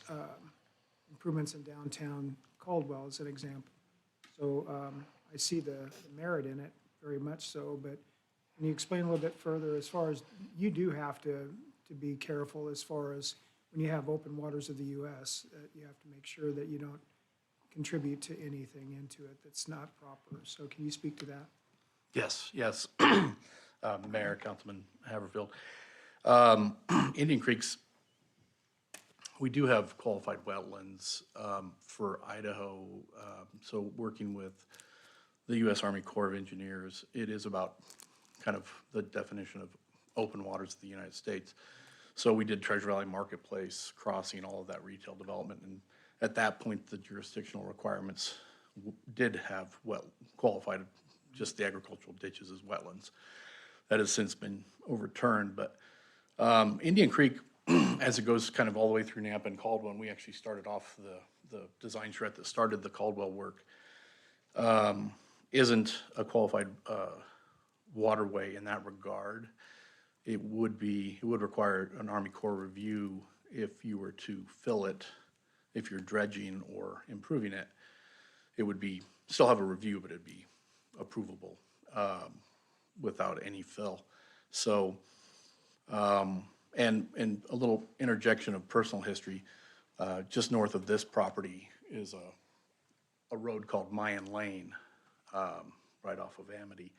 improvements in downtown Caldwell as an example. So I see the merit in it very much so, but Can you explain a little bit further as far as, you do have to be careful as far as when you have open waters of the US, you have to make sure that you don't contribute to anything into it that's not proper. So can you speak to that? Yes. Mayor, Councilman Haverfield. Indian Creek's, we do have qualified wetlands for Idaho. So working with the U.S. Army Corps of Engineers, it is about kind of the definition of open waters of the United States. So we did Treasure Valley Marketplace crossing, all of that retail development. And at that point, the jurisdictional requirements did have qualified just the agricultural ditches as wetlands. That has since been overturned, but Indian Creek, as it goes kind of all the way through Nampa and Caldwell, and we actually started off the design charrette that started the Caldwell work, isn't a qualified waterway in that regard. It would require an Army Corps review if you were to fill it, if you're dredging or improving it. It would be, still have a review, but it'd be approvable without any fill. So, and a little interjection of personal history, just north of this property is a road called Mayan Lane, right off of Amity.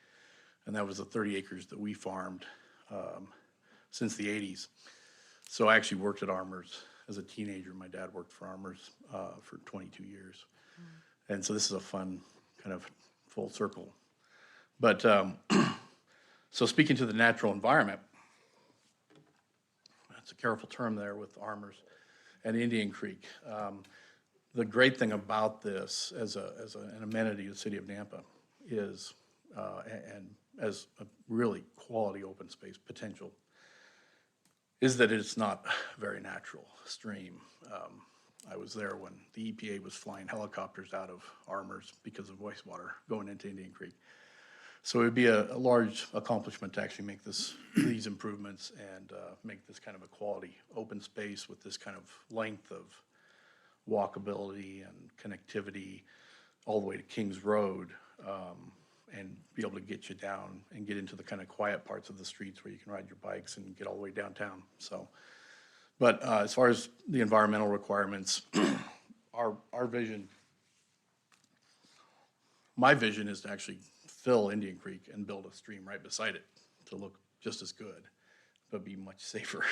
And that was the 30 acres that we farmed since the 80s. So I actually worked at Armours as a teenager. My dad worked for Armours for 22 years. And so this is a fun kind of full circle. But so speaking to the natural environment, that's a careful term there with Armours and Indian Creek. The great thing about this as an amenity to the city of Nampa is, and as a really quality open space potential, is that it's not a very natural stream. I was there when the EPA was flying helicopters out of Armours because of wastewater going into Indian Creek. So it would be a large accomplishment to actually make these improvements and make this kind of a quality open space with this kind of length of walkability and connectivity all the way to Kings Road, and be able to get you down and get into the kind of quiet parts of the streets where you can ride your bikes and get all the way downtown. So, but as far as the environmental requirements, our vision, my vision is to actually fill Indian Creek and build a stream right beside it to look just as good, but be much safer.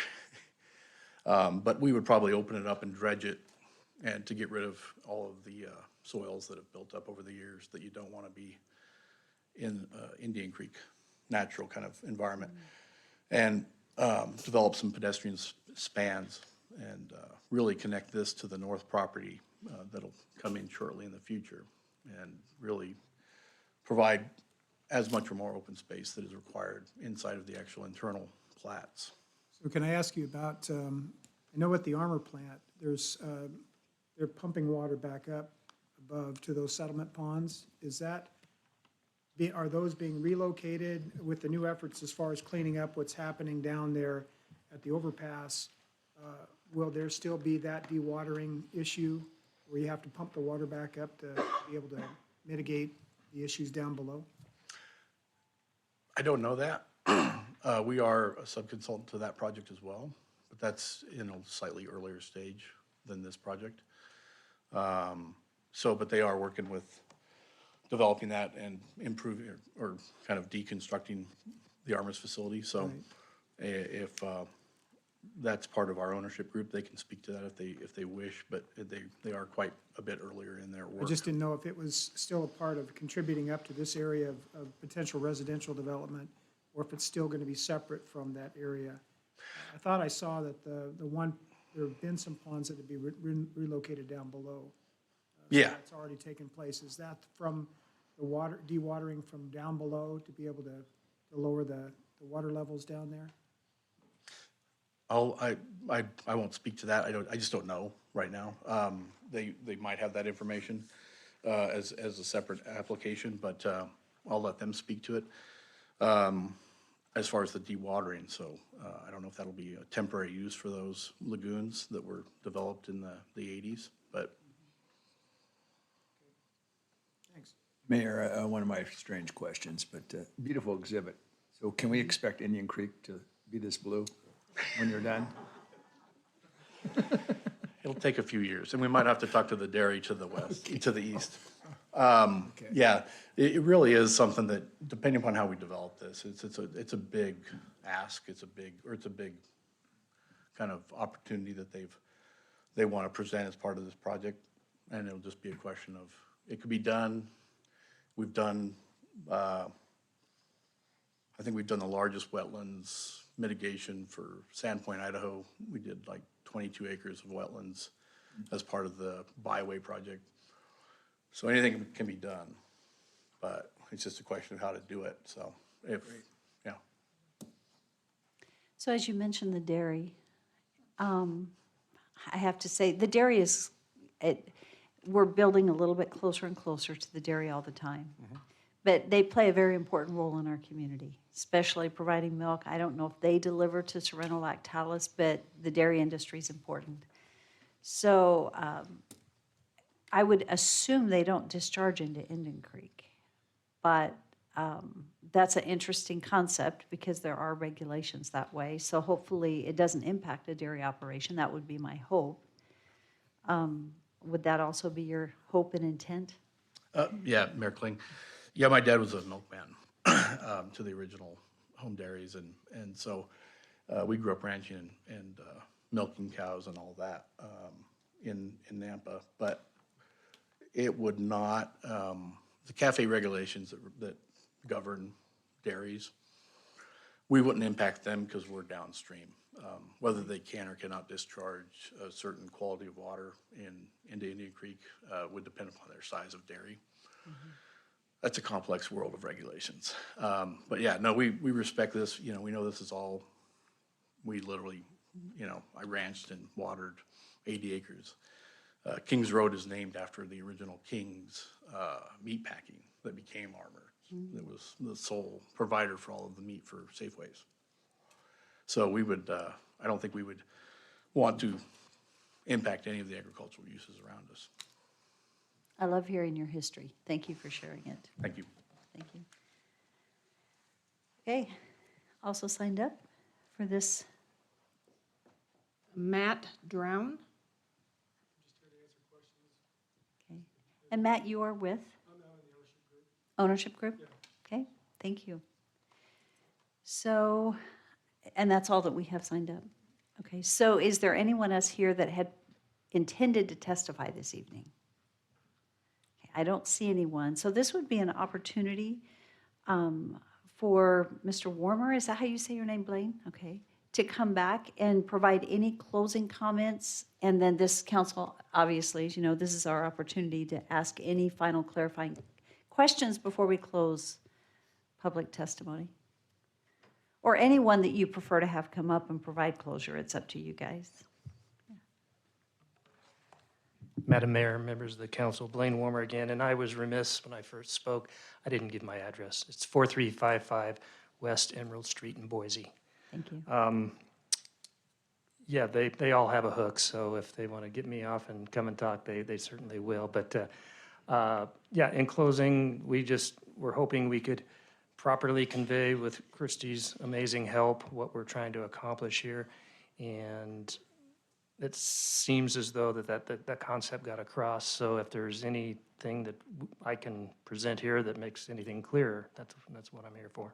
But we would probably open it up and dredge it and to get rid of all of the soils that have built up over the years that you don't want to be in Indian Creek natural kind of environment, and develop some pedestrian spans and really connect this to the north property that'll come in shortly in the future, and really provide as much or more open space that is required inside of the actual internal plats. So can I ask you about, I know at the Armour plant, they're pumping water back up above to those settlement ponds. Are those being relocated with the new efforts as far as cleaning up what's happening down there at the overpass? Will there still be that dewatering issue where you have to pump the water back up to be able to mitigate the issues down below? I don't know that. We are a subconsultant to that project as well, but that's in a slightly earlier stage than this project. But they are working with developing that and improving or kind of deconstructing the Armours facility. So if that's part of our ownership group, they can speak to that if they wish, but they are quite a bit earlier in their work. I just didn't know if it was still a part of contributing up to this area of potential residential development, or if it's still going to be separate from that area. I thought I saw that there have been some ponds that would be relocated down below. Yeah. That's already taken place. Is that from the water, dewatering from down below to be able to lower the water levels down there? I won't speak to that. I just don't know right now. They might have that information as a separate application, but I'll let them speak to it. As far as the dewatering, so I don't know if that'll be a temporary use for those lagoons that were developed in the 80s, but. Thanks. Mayor, one of my strange questions, but beautiful exhibit. So can we expect Indian Creek to be this blue when you're done? It'll take a few years, and we might have to talk to the dairy to the west, to the east. Yeah, it really is something that, depending upon how we develop this, it's a big ask, it's a big kind of opportunity that they want to present as part of this project, and it'll just be a question of, it could be done. We've done, I think we've done the largest wetlands mitigation for Sandpoint, Idaho. We did like 22 acres of wetlands as part of the byway project. So anything can be done, but it's just a question of how to do it. So yeah. So as you mentioned the dairy, I have to say, the dairy is, we're building a little bit closer and closer to the dairy all the time. But they play a very important role in our community, especially providing milk. I don't know if they deliver to Sorrento Lactalis, but the dairy industry is important. So I would assume they don't discharge into Indian Creek. But that's an interesting concept because there are regulations that way. So hopefully it doesn't impact a dairy operation. That would be my hope. Would that also be your hope and intent? Yeah, Mayor Kling. Yeah, my dad was a milkman to the original home dairies, and so we grew up ranching and milking cows and all that in Nampa. But it would not, the CAFE regulations that govern dairies, we wouldn't impact them because we're downstream. Whether they can or cannot discharge a certain quality of water into Indian Creek would depend upon their size of dairy. That's a complex world of regulations. But yeah, no, we respect this. You know, we know this is all, we literally, you know, I ranched and watered 80 acres. Kings Road is named after the original King's meat packing that became Armour. It was the sole provider for all of the meat for Safeways. So we would, I don't think we would want to impact any of the agricultural uses around us. I love hearing your history. Thank you for sharing it. Thank you. Thank you. Okay, also signed up for this. Matt Drown. Okay. And Matt, you are with? Ownership Group? Okay, thank you. So, and that's all that we have signed up. Okay, so is there anyone else here that had intended to testify this evening? Okay, I don't see anyone. So this would be an opportunity for Mr. Warmer, is that how you say your name, Blaine? Okay, to come back and provide any closing comments. And then this council, obviously, as you know, this is our opportunity to ask any final clarifying questions before we close public testimony. Or anyone that you prefer to have come up and provide closure, it's up to you guys. Madam Mayor, members of the council, Blaine Warmer again, and I was remiss when I first spoke. I didn't give my address. It's 4355 West Emerald Street in Boise. Thank you. Yeah, they all have a hook, so if they want to get me off and come and talk, they certainly will. But yeah, in closing, we're hoping we could properly convey with Christie's amazing help what we're trying to accomplish here. And it seems as though that concept got across. So if there's anything that I can present here that makes anything clearer, that's what I'm here for.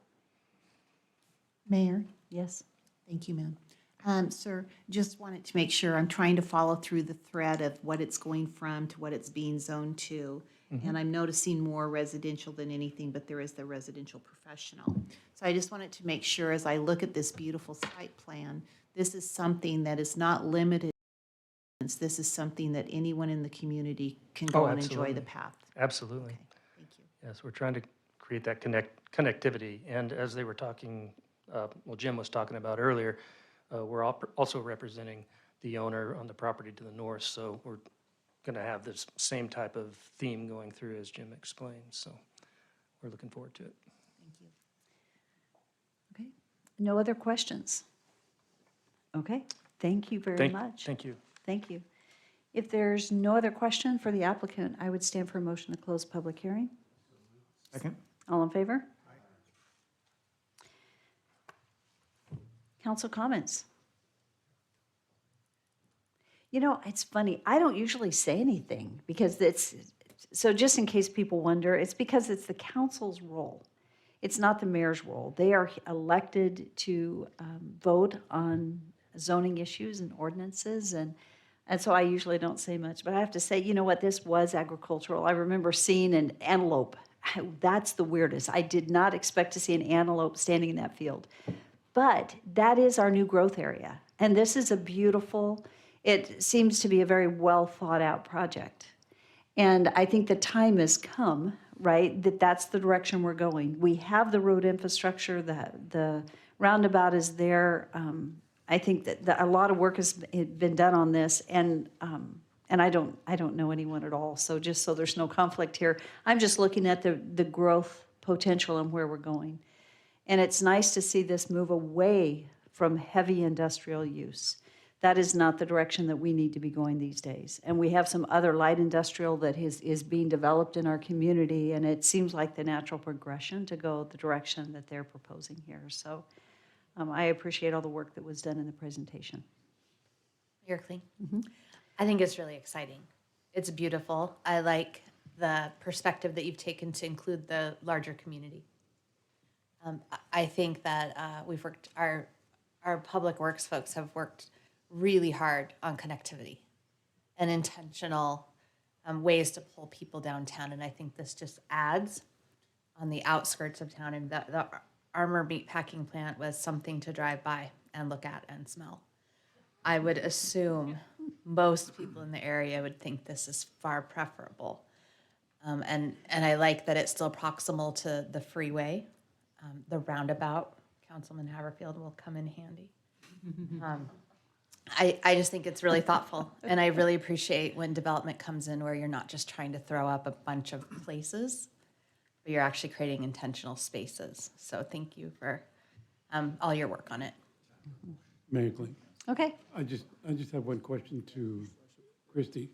Mayor? Yes. Thank you, ma'am. Sir, just wanted to make sure I'm trying to follow through the thread of what it's going from to what it's being zoned to. And I'm noticing more residential than anything, but there is the residential professional. So I just wanted to make sure as I look at this beautiful site plan, this is something that is not limited. This is something that anyone in the community can go and enjoy the path. Absolutely. Okay, thank you. Yes, we're trying to create that connectivity. And as they were talking, well, Jim was talking about earlier, we're also representing the owner on the property to the north. So we're going to have this same type of theme going through as Jim explained. So we're looking forward to it. Thank you. Okay, no other questions? Okay, thank you very much. Thank you. Thank you. If there's no other question for the applicant, I would stand for a motion to close public hearing. Second? All in favor? Council comments? You know, it's funny, I don't usually say anything because so just in case people wonder, it's because it's the council's role. It's not the mayor's role. They are elected to vote on zoning issues and ordinances, and so I usually don't say much. But I have to say, you know what, this was agricultural. I remember seeing an antelope. That's the weirdest. I did not expect to see an antelope standing in that field. But that is our new growth area. And this is a beautiful, it seems to be a very well thought out project. And I think the time has come, right, that's the direction we're going. We have the road infrastructure, the roundabout is there. I think that a lot of work has been done on this, and I don't know anyone at all. So just so there's no conflict here, I'm just looking at the growth potential and where we're going. And it's nice to see this move away from heavy industrial use. That is not the direction that we need to be going these days. And we have some other light industrial that is being developed in our community, and it seems like the natural progression to go the direction that they're proposing here. So I appreciate all the work that was done in the presentation. Mayor Kling? I think it's really exciting. It's beautiful. I like the perspective that you've taken to include the larger community. I think that we've worked, our public works folks have worked really hard on connectivity and intentional ways to pull people downtown. And I think this just adds on the outskirts of town. And the Armor meat packing plant was something to drive by and look at and smell. I would assume most people in the area would think this is far preferable. And I like that it's still proximal to the freeway. The roundabout, Councilman Haverfield, will come in handy. I just think it's really thoughtful, and I really appreciate when development comes in where you're not just trying to throw up a bunch of places, but you're actually creating intentional spaces. So thank you for all your work on it. Mayor Kling. Okay. I just have one question to Christie.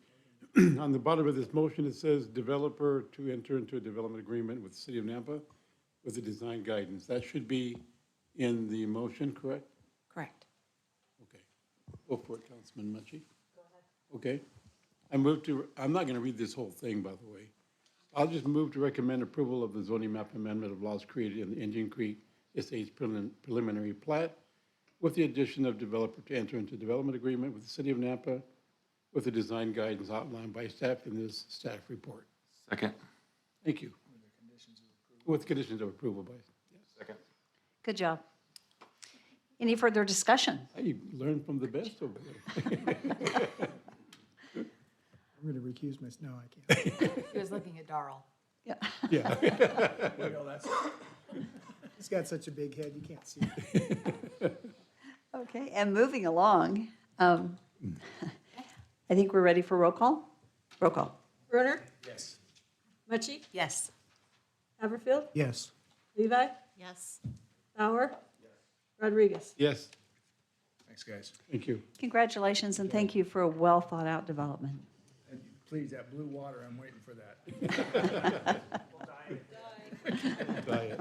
On the bottom of this motion, it says developer to enter into a development agreement with the city of Nampa with the design guidance. That should be in the motion, correct? Correct. Okay. Go for it, Councilman Mutchie. Go ahead. Okay. I'm not going to read this whole thing, by the way. I'll just move to recommend approval of the zoning map amendment of laws created in the Indian Creek Estates preliminary plat with the addition of developer to enter into development agreement with the city of Nampa with the design guidance outlined by staff in this staff report. Second. Thank you. With conditions of approval by. Second. Good job. Any further discussion? You learned from the best over there. I'm going to recuse myself. No, I can't. He was looking at Darrell. Yeah. Yeah. He's got such a big head, you can't see it. Okay, and moving along, I think we're ready for roll call. Roll call. Brunner? Yes. Mucci? Yes. Haverfield? Yes. Levi? Yes. Bauer? Rodriguez? Yes. Thanks, guys. Thank you. Congratulations, and thank you for a well-thought-out development. And please, that blue water, I'm waiting for that. Diet.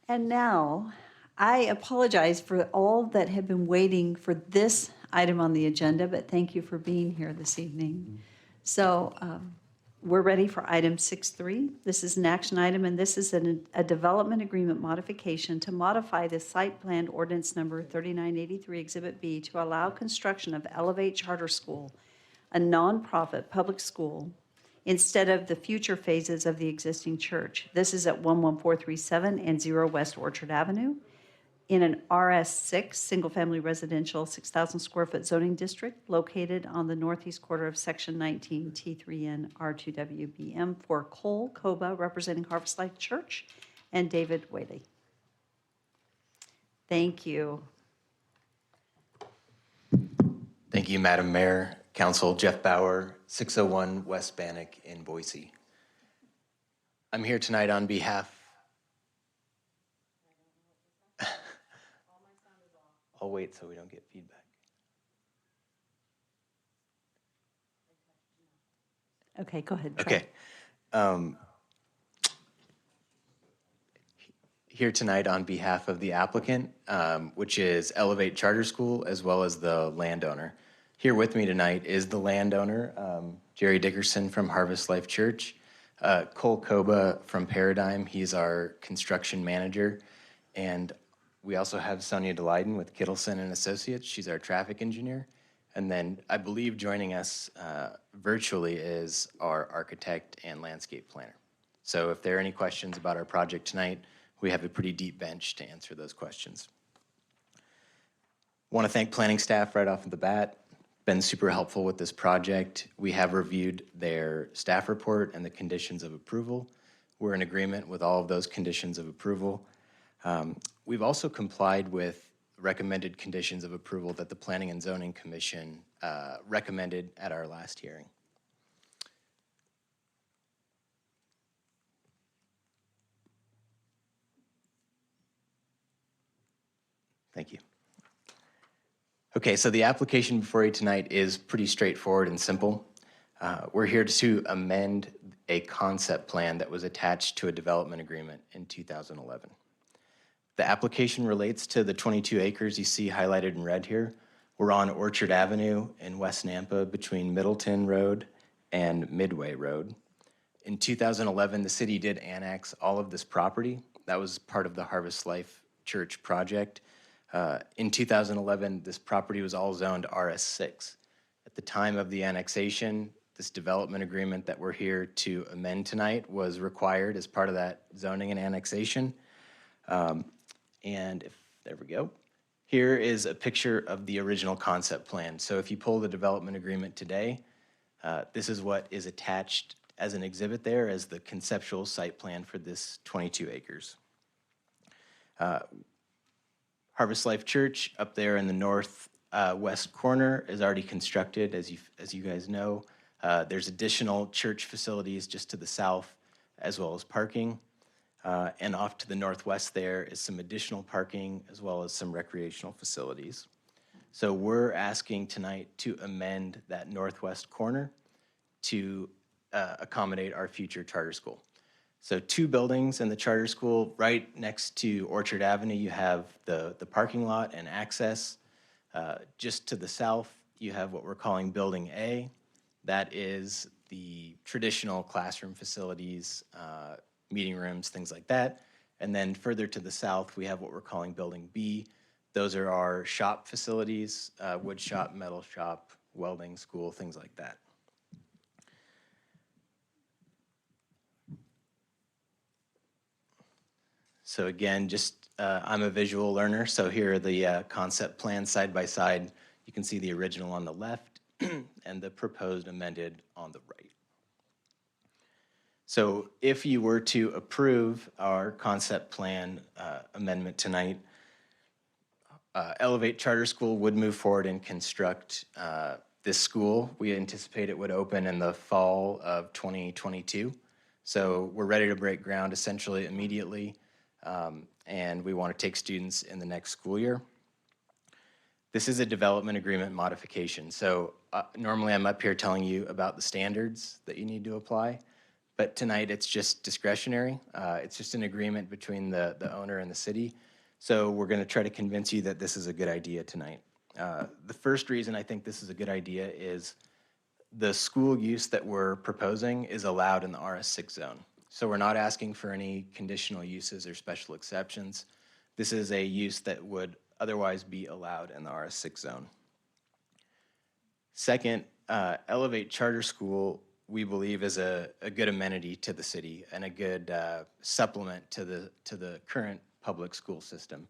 And now, I apologize for all that have been waiting for this item on the agenda, but thank you for being here this evening. So we're ready for item 6.3. This is an action item, and this is a development agreement modification to modify the site plan ordinance number 3983 Exhibit B to allow construction of Elevate Charter School, a nonprofit public school, instead of the future phases of the existing church. This is at 11437 and 0 West Orchard Avenue in an RS6, single-family residential, 6,000 square foot zoning district located on the northeast quarter of Section 19 T3N R2WBM for Cole Koba, representing Harvest Life Church, and David Whaley. Thank you. Thank you, Madam Mayor, Council. Jeff Bauer, 601 West Bannock in Boise. I'm here tonight on behalf. I'll wait so we don't get feedback. Okay, go ahead. Try. Okay. here tonight on behalf of the applicant, which is Elevate Charter School, as well as the landowner. Here with me tonight is the landowner, Jerry Dickerson from Harvest Life Church, Cole Koba from Paradigm. He's our construction manager. And we also have Sonia DeLeiden with Kittleson and Associates. She's our traffic engineer. And then I believe joining us virtually is our architect and landscape planner. So if there are any questions about our project tonight, we have a pretty deep bench to answer those questions. Want to thank planning staff right off the bat. Been super helpful with this project. We have reviewed their staff report and the conditions of approval. We're in agreement with all of those conditions of approval. We've also complied with recommended conditions of approval that the Planning and Zoning Commission recommended at our last hearing. Thank you. Okay, so the application before you tonight is pretty straightforward and simple. We're here to amend a concept plan that was attached to a development agreement in 2011. The application relates to the 22 acres you see highlighted in red here. We're on Orchard Avenue in West Nampa between Middleton Road and Midway Road. In 2011, the city did annex all of this property. That was part of the Harvest Life Church project. In 2011, this property was all zoned RS6. At the time of the annexation, this development agreement that we're here to amend tonight was required as part of that zoning and annexation. There we go. Here is a picture of the original concept plan. So if you pull the development agreement today, this is what is attached as an exhibit there as the conceptual site plan for this 22 acres. Harvest Life Church up there in the northwest corner is already constructed, as you guys know. There's additional church facilities just to the south, as well as parking. And off to the northwest there is some additional parking, as well as some recreational facilities. So we're asking tonight to amend that northwest corner to accommodate our future charter school. So 2 buildings in the charter school. Right next to Orchard Avenue, you have the parking lot and access. Just to the south, you have what we're calling Building A. That is the traditional classroom facilities, meeting rooms, things like that. And then further to the south, we have what we're calling Building B. Those are our shop facilities, wood shop, metal shop, welding school, things like that. So again, I'm a visual learner, so here are the concept plans side by side. You can see the original on the left and the proposed amended on the right. So if you were to approve our concept plan amendment tonight, Elevate Charter School would move forward and construct this school. We anticipate it would open in the fall of 2022. So we're ready to break ground essentially immediately. And we want to take students in the next school year. This is a development agreement modification. So normally I'm up here telling you about the standards that you need to apply, but tonight it's just discretionary. It's just an agreement between the owner and the city. So we're going to try to convince you that this is a good idea tonight. The first reason I think this is a good idea is the school use that we're proposing is allowed in the RS6 zone. So we're not asking for any conditional uses or special exceptions. This is a use that would otherwise be allowed in the RS6 zone. Second, Elevate Charter School, we believe, is a good amenity to the city and a good supplement to the current public school system.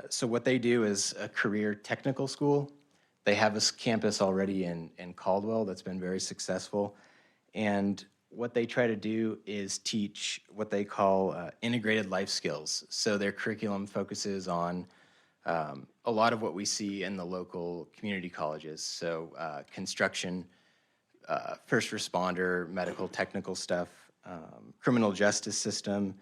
So what they do is a career technical school. They have a campus already in Caldwell that's been very successful. And what they try to do is teach what they call integrated life skills. So their curriculum focuses on a lot of what we see in the local community colleges. So construction, first responder, medical, technical stuff, criminal justice system,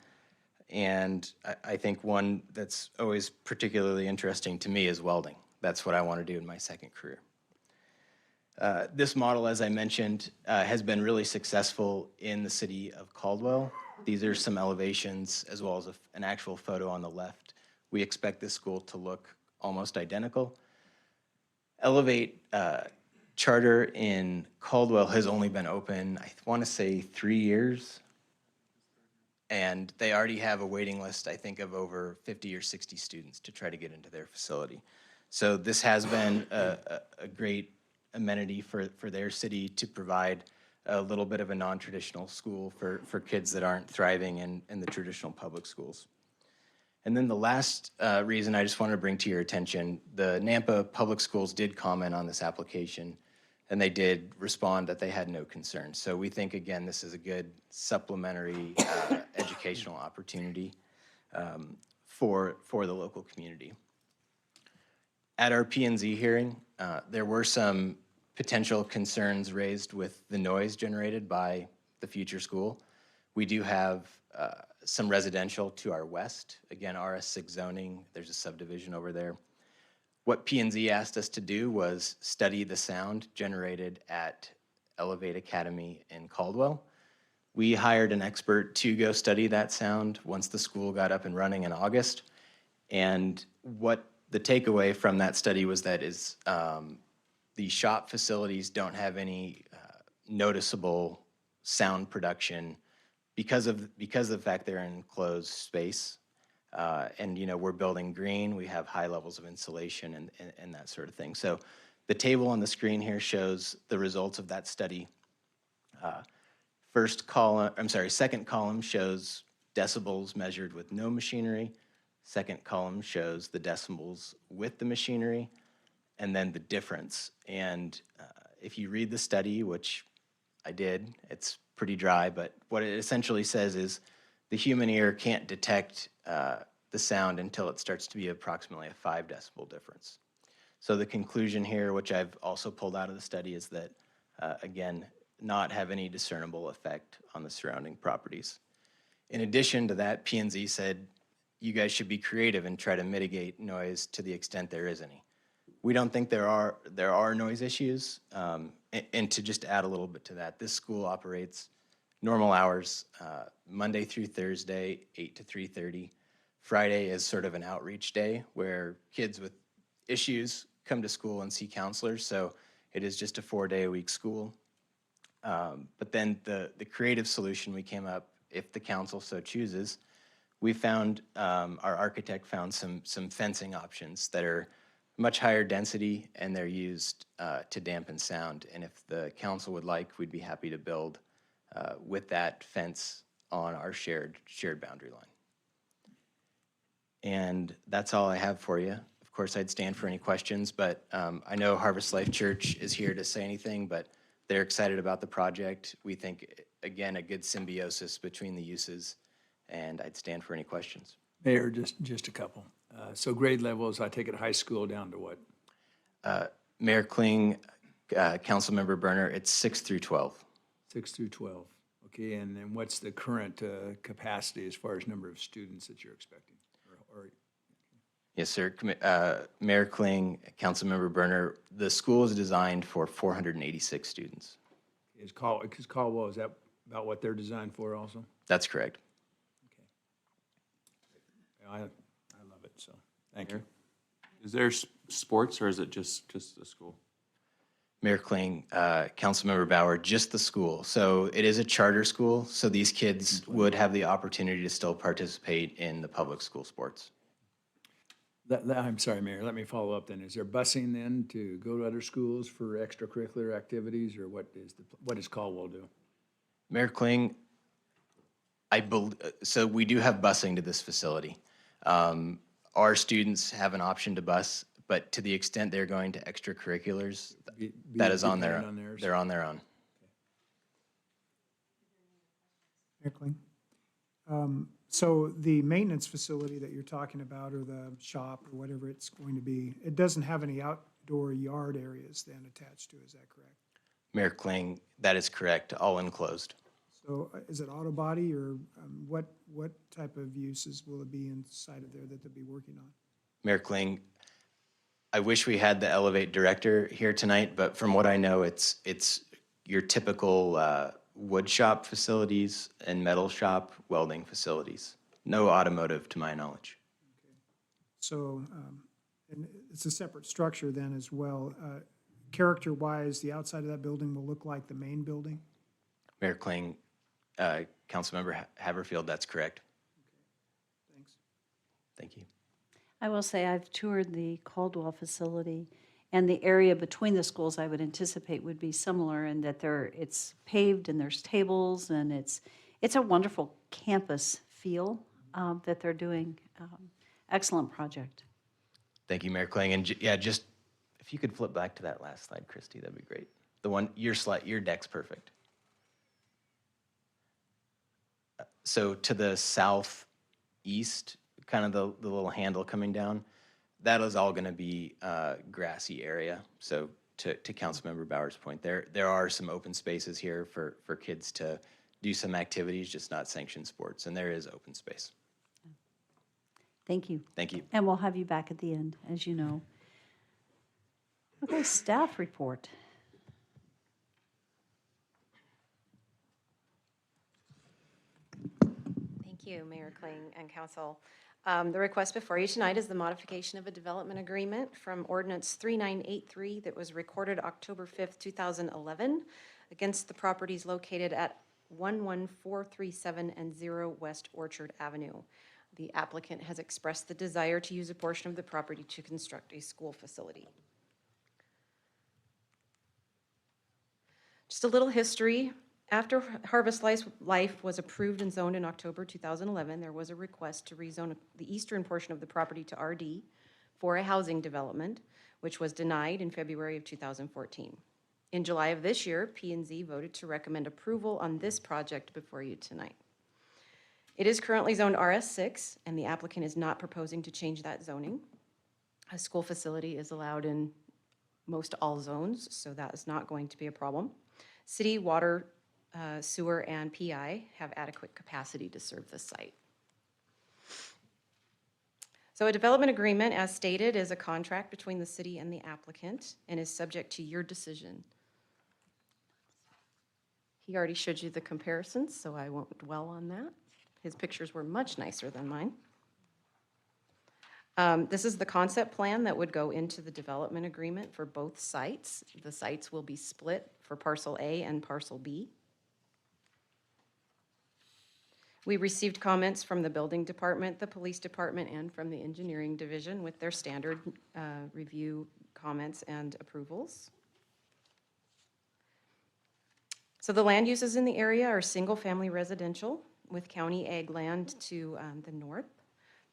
and I think one that's always particularly interesting to me is welding. That's what I want to do in my second career. This model, as I mentioned, has been really successful in the city of Caldwell. These are some elevations as well as an actual photo on the left. We expect this school to look almost identical. Elevate Charter in Caldwell has only been open, I want to say 3 years. And they already have a waiting list, I think, of over 50 or 60 students to try to get into their facility. So this has been a great amenity for their city to provide a little bit of a non-traditional school for kids that aren't thriving in the traditional public schools. And then the last reason I just wanted to bring to your attention, the Nampa Public Schools did comment on this application, and they did respond that they had no concerns. So we think, again, this is a good supplementary educational opportunity for the local community. At our P&Z hearing, there were some potential concerns raised with the noise generated by the future school. We do have some residential to our west. Again, RS6 zoning, there's a subdivision over there. What P&Z asked us to do was study the sound generated at Elevate Academy in Caldwell. We hired an expert to go study that sound once the school got up and running in August. And what the takeaway from that study was that the shop facilities don't have any noticeable sound production because of the fact they're in enclosed space. And we're building green, we have high levels of insulation and that sort of thing. So the table on the screen here shows the results of that study. Second column shows decibels measured with no machinery. Second column shows the decibels with the machinery, and then the difference. And if you read the study, which I did, it's pretty dry, but what it essentially says is the human ear can't detect the sound until it starts to be approximately a 5 decibel difference. So the conclusion here, which I've also pulled out of the study, is that, again, not have any discernible effect on the surrounding properties. In addition to that, P&Z said, you guys should be creative and try to mitigate noise to the extent there is any. We don't think there are noise issues. And to just add a little bit to that, this school operates normal hours, Monday through Thursday, 8 to 3:30. Friday is sort of an outreach day where kids with issues come to school and see counselors. So it is just a 4-day-a-week school. But then the creative solution we came up, if the council so chooses, we found, our architect found some fencing options that are much higher density, and they're used to dampen sound. And if the council would like, we'd be happy to build with that fence on our shared boundary line. And that's all I have for you. Of course, I'd stand for any questions, but I know Harvest Life Church is here to say anything, but they're excited about the project. We think, again, a good symbiosis between the uses, and I'd stand for any questions. Mayor, just a couple. So grade levels, I take it high school down to what? Mayor Kling, Councilmember Berner, it's 6 through 12. 6 through 12. Okay, and then what's the current capacity as far as number of students that you're expecting? Yes, sir. Mayor Kling, Councilmember Berner, the school is designed for 486 students. Is Caldwell, is that about what they're designed for also? That's correct. I love it, so, thank you. Is there sports, or is it just the school? Mayor Kling, Councilmember Bauer, just the school. So it is a charter school, so these kids would have the opportunity to still participate in the public school sports. I'm sorry, Mayor, let me follow up then. Is there busing then to go to other schools for extracurricular activities, or what does Caldwell do? Mayor Kling, so we do have busing to this facility. Our students have an option to bus, but to the extent they're going to extracurriculars, that is on their own. They're on their own. Mayor Kling? So the maintenance facility that you're talking about, or the shop, or whatever it's going to be, it doesn't have any outdoor yard areas then attached to it, is that correct? Mayor Kling, that is correct, all enclosed. So is it auto body, or what type of uses will it be inside of there that they'll be working on? Mayor Kling, I wish we had the Elevate director here tonight, but from what I know, it's your typical wood shop facilities and metal shop welding facilities. No automotive, to my knowledge. So, and it's a separate structure then as well. Character-wise, the outside of that building will look like the main building? Mayor Kling, Councilmember Haverfield, that's correct. Thanks. Thank you. I will say I've toured the Caldwell facility, and the area between the schools I would anticipate would be similar in that it's paved and there's tables, and it's a wonderful campus feel that they're doing. Excellent project. Thank you, Mayor Kling. And yeah, just if you could flip back to that last slide, Christy, that'd be great. The one, your deck's perfect. So to the southeast, kind of the little handle coming down, that is all going to be grassy area. So to Councilmember Bauer's point, there are some open spaces here for kids to do some activities, just not sanctioned sports, and there is open space. Thank you. Thank you. And we'll have you back at the end, as you know. Okay, staff report. Thank you, Mayor Kling and Council. The request before you tonight is the modification of a development agreement from Ordinance 3983 that was recorded October 5th, 2011 against the properties located at 11437 and 0 West Orchard Avenue. The applicant has expressed the desire to use a portion of the property to construct a school facility. Just a little history. After Harvest Life was approved and zoned in October 2011, there was a request to rezone the eastern portion of the property to RD for a housing development, which was denied in February of 2014. In July of this year, P&Z voted to recommend approval on this project before you tonight. It is currently zoned RS6, and the applicant is not proposing to change that zoning. A school facility is allowed in most all zones, so that is not going to be a problem. City water, sewer, and PI have adequate capacity to serve the site. So a development agreement, as stated, is a contract between the city and the applicant and is subject to your decision. He already showed you the comparisons, so I won't dwell on that. His pictures were much nicer than mine. This is the concept plan that would go into the development agreement for both sites. The sites will be split for parcel A and parcel B. We received comments from the building department, the police department, and from the engineering division with their standard review comments and approvals. So the land uses in the area are single-family residential with county ag land to the north.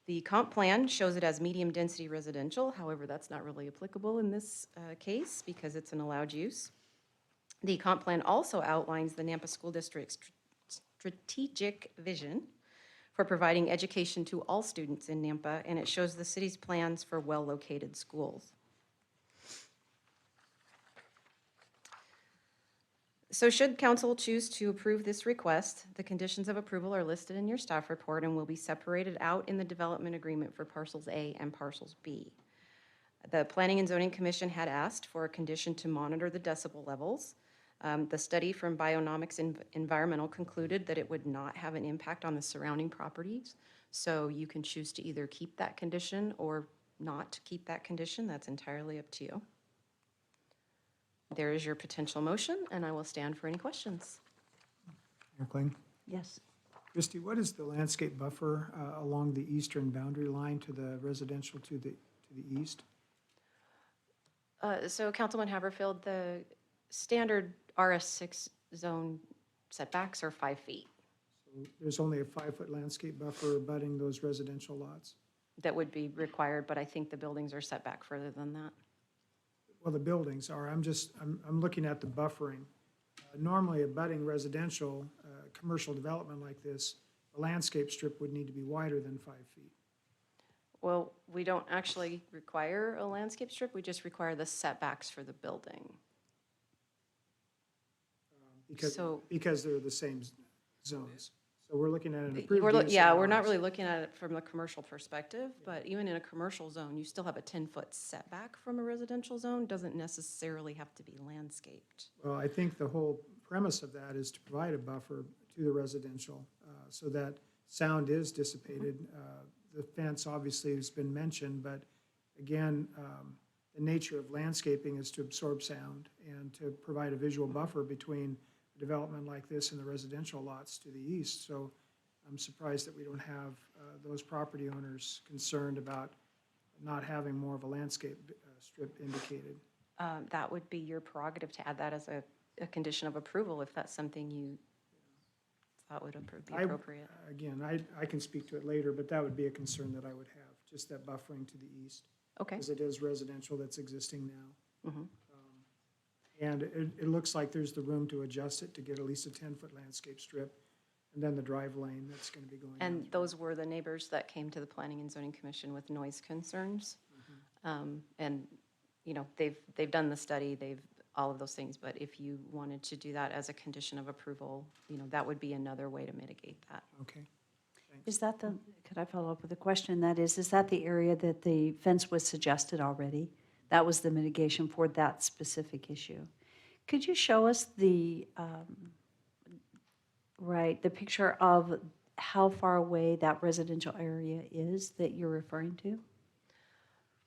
The comp plan shows it as medium-density residential. However, that's not really applicable in this case because it's an allowed use. The comp plan also outlines the Nampa School District's strategic vision for providing education to all students in Nampa, and it shows the city's plans for well-located schools. So should council choose to approve this request, the conditions of approval are listed in your staff report and will be separated out in the development agreement for parcels A and parcels B. The Planning and Zoning Commission had asked for a condition to monitor the decibel levels. The study from Bionomics Environmental concluded that it would not have an impact on the surrounding properties. So you can choose to either keep that condition or not keep that condition. That's entirely up to you. There is your potential motion, and I will stand for any questions. Mayor Kling? Yes. Christy, what is the landscape buffer along the eastern boundary line to the residential to the east? So Councilman Haverfield, the standard RS6 zone setbacks are 5 feet. So there's only a 5-foot landscape buffer abutting those residential lots? That would be required, but I think the buildings are set back further than that. Well, the buildings are. I'm looking at the buffering. Normally, abutting residential, commercial development like this, the landscape strip would need to be wider than 5 feet. Well, we don't actually require a landscape strip, we just require the setbacks for the building. Because they're the same zones. So we're looking at an approved We're, use. yeah, in we're not ours. really looking at it from a commercial perspective, but even in a commercial zone, you still have a 10-foot setback from a residential zone, doesn't necessarily have to be landscaped. Well, I think the whole premise of that is to provide a buffer to the residential so that sound is dissipated. The fence obviously has been mentioned, but again, the nature of landscaping is to absorb sound and to provide a visual buffer between a development like this and the residential lots to the east. So I'm surprised that we don't have those property owners concerned about not having more of a landscape strip indicated. That would be your prerogative to add that as a condition of approval, if that's something you thought would be appropriate. Again, I can speak to it later, but that would be a concern that I would have, just that buffering to the east. Okay. Because it is residential that's existing now. Mhm. And it looks like there's the room to adjust it to get at least a 10-foot landscape strip, and then the drive lane that's going to be going And those were the neighbors that came to the Planning and Zoning Commission with noise concerns. And, you know, they've done the study, all of those things, but if you wanted to do that as a condition of approval, you know, that would be another way to mitigate that. Okay. Is that could I follow up with a question? That is that the area that the fence was suggested already? That was the mitigation for that specific issue. Could you show us the picture of how far away that residential area is that you're referring to?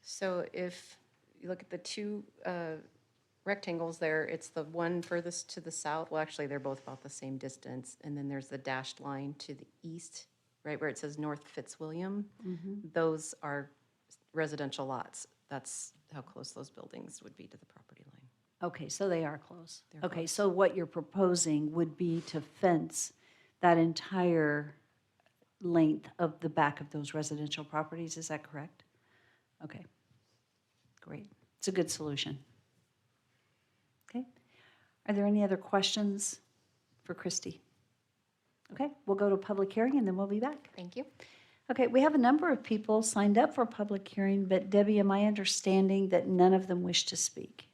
So if you look at the two rectangles there, it's the one furthest to the south. Well, actually, they're both about the same distance. And then there's the dashed line to the east, right where it says North Fitzwilliam. Those are residential lots. That's how close those buildings would be to the property line. Okay, so they are close. They're Okay, close. so what you're proposing would be to fence that entire length of the back of those residential properties, is that correct? Okay, great. It's a good solution. Okay, are there any other questions for Christy? Okay, we'll go to public hearing and then we'll be back. Thank you. Okay, we have a number of people signed up for a public hearing, but Debbie, am I understanding that none of them wish to speak?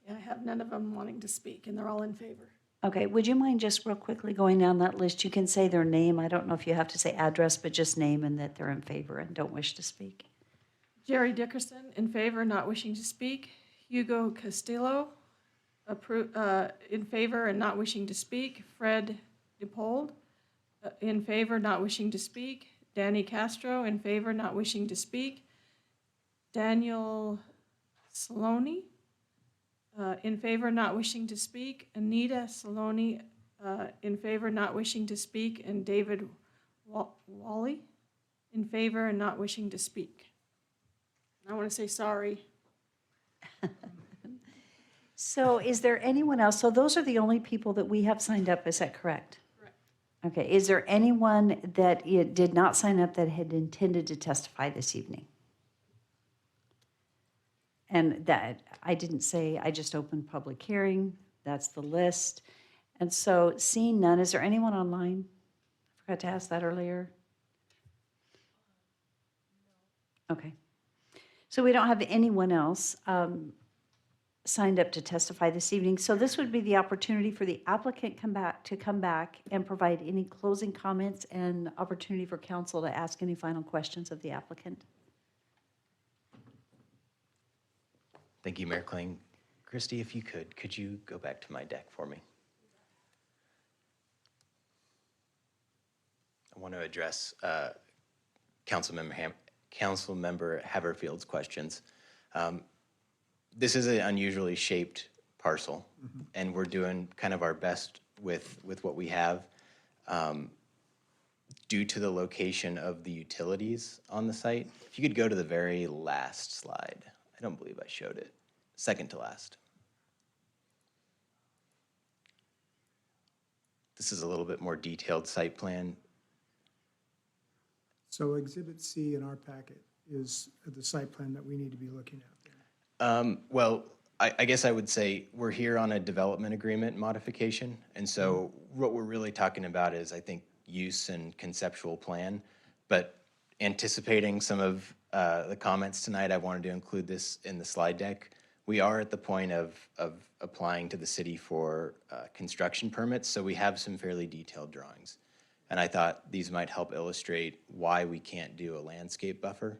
Yeah, I have none of them wanting to speak, and they're all in favor. Okay, would you mind just real quickly going down that list? You can say their name. I don't know if you have to say address, but just name and that they're in favor and don't wish to speak. Jerry Dickerson, in favor, not wishing to speak. Hugo Castillo, in favor and not wishing to speak. Fred DePold, in favor, not wishing to speak. Danny Castro, in favor, not wishing to speak. Daniel Saloni, in favor, not wishing to speak. Anita Saloni, in favor, not wishing to speak. And David Wally, in favor and not wishing to speak. I want to say sorry. So is there anyone else? So those are the only people that we have signed up, is that correct? Correct. Okay, is there anyone that did not sign up that had intended to testify this evening? And that, I didn't say, I just opened public hearing, that's the list. And so seeing none, is there anyone online? I forgot to ask that earlier. Okay. So we don't have anyone else signed up to testify this evening. So this would be the opportunity for the applicant to come back and provide any closing comments and opportunity for council to ask any final questions of the applicant. Thank you, Mayor Kling. Christy, if you could you go back to my deck for me? I want to address Councilmember Haverfield's questions. This is an unusually shaped parcel, and we're doing kind of our best with what we have. Due to the location of the utilities on the site, if you could go to the very last slide. I don't believe I showed it. Second to last. This is a little bit more detailed site plan. So Exhibit C in our packet is the site plan that we need to be looking at. Well, I guess I would say we're here on a development agreement modification. And so what we're really talking about is, I think, use and conceptual plan. But anticipating some of the comments tonight, I wanted to include this in the slide deck. We are at the point of applying to the city for construction permits, so we have some fairly detailed drawings. And I thought these might help illustrate why we can't do a landscape buffer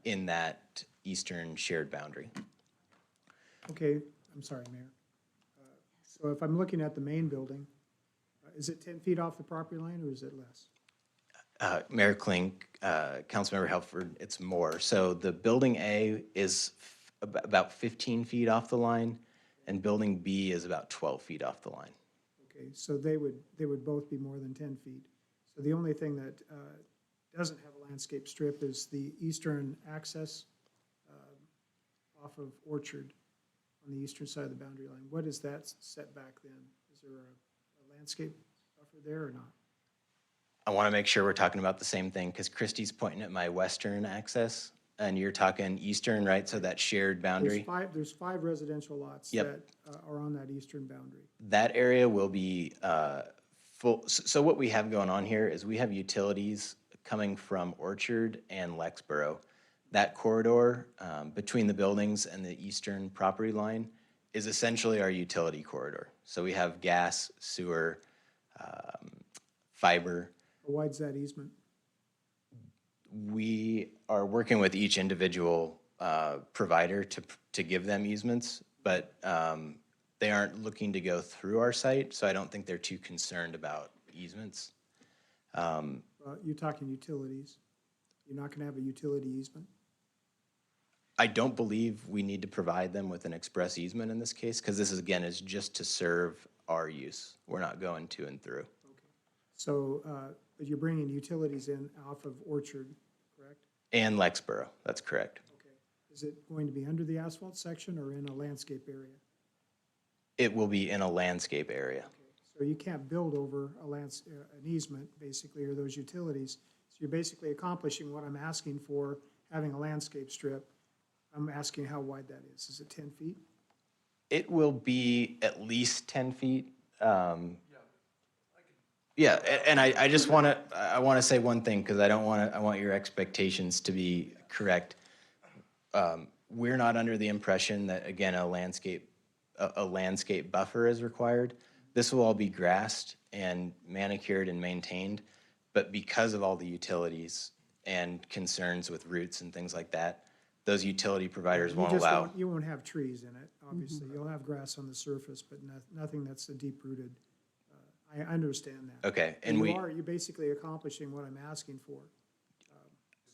in that eastern shared boundary. Okay, I'm sorry, Mayor. So if I'm looking at the main building, is it 10 feet off the property line or is it less? Mayor Klink, Councilmember Helford, it's more. So the Building A is about 15 feet off the line, and Building B is about 12 feet off the line. Okay, so they would both be more than 10 feet. So the only thing that doesn't have a landscape strip is the eastern access off of Orchard on the eastern side of the boundary line. What is that setback then? Is there a landscape buffer there or not? I want to make sure we're talking about the same thing, because Christie's pointing at my western access, and you're talking eastern, right? So that shared boundary. There's five residential lots Yep. that are on that eastern boundary. That area will be full. So what we have going on here is we have utilities coming from Orchard and Lexboro. That corridor between the buildings and the eastern property line is essentially our utility corridor. So we have gas, sewer, fiber. How wide's that easement? We are working with each individual provider to give them easements, but they aren't looking to go through our site, so I don't think they're too concerned about easements. You're talking utilities. You're not gonna have a utility easement? I don't believe we need to provide them with an express easement in this case, because this is, again, is just to serve our use. We're not going to and through. So, but you're bringing utilities in off of Orchard, correct? And Lexboro, that's correct. Is it going to be under the asphalt section or in a landscape area? It will be in a landscape area. So you can't build over an easement, basically, or those utilities. So you're basically accomplishing what I'm asking for, having a landscape strip. I'm asking how wide that is. Is it 10 feet? It will be at least 10 feet. Yeah, and I just want to say one thing, because I want your expectations to be correct. We're not under the impression that, again, a landscape buffer is required. This will all be grassed and manicured and maintained, but because of all the utilities and concerns with roots and things like that, those utility providers won't allow. You won't have trees in it, obviously. You'll have grass on the surface, but nothing that's a deep-rooted. I understand that. Okay, and you're basically accomplishing what I'm asking for.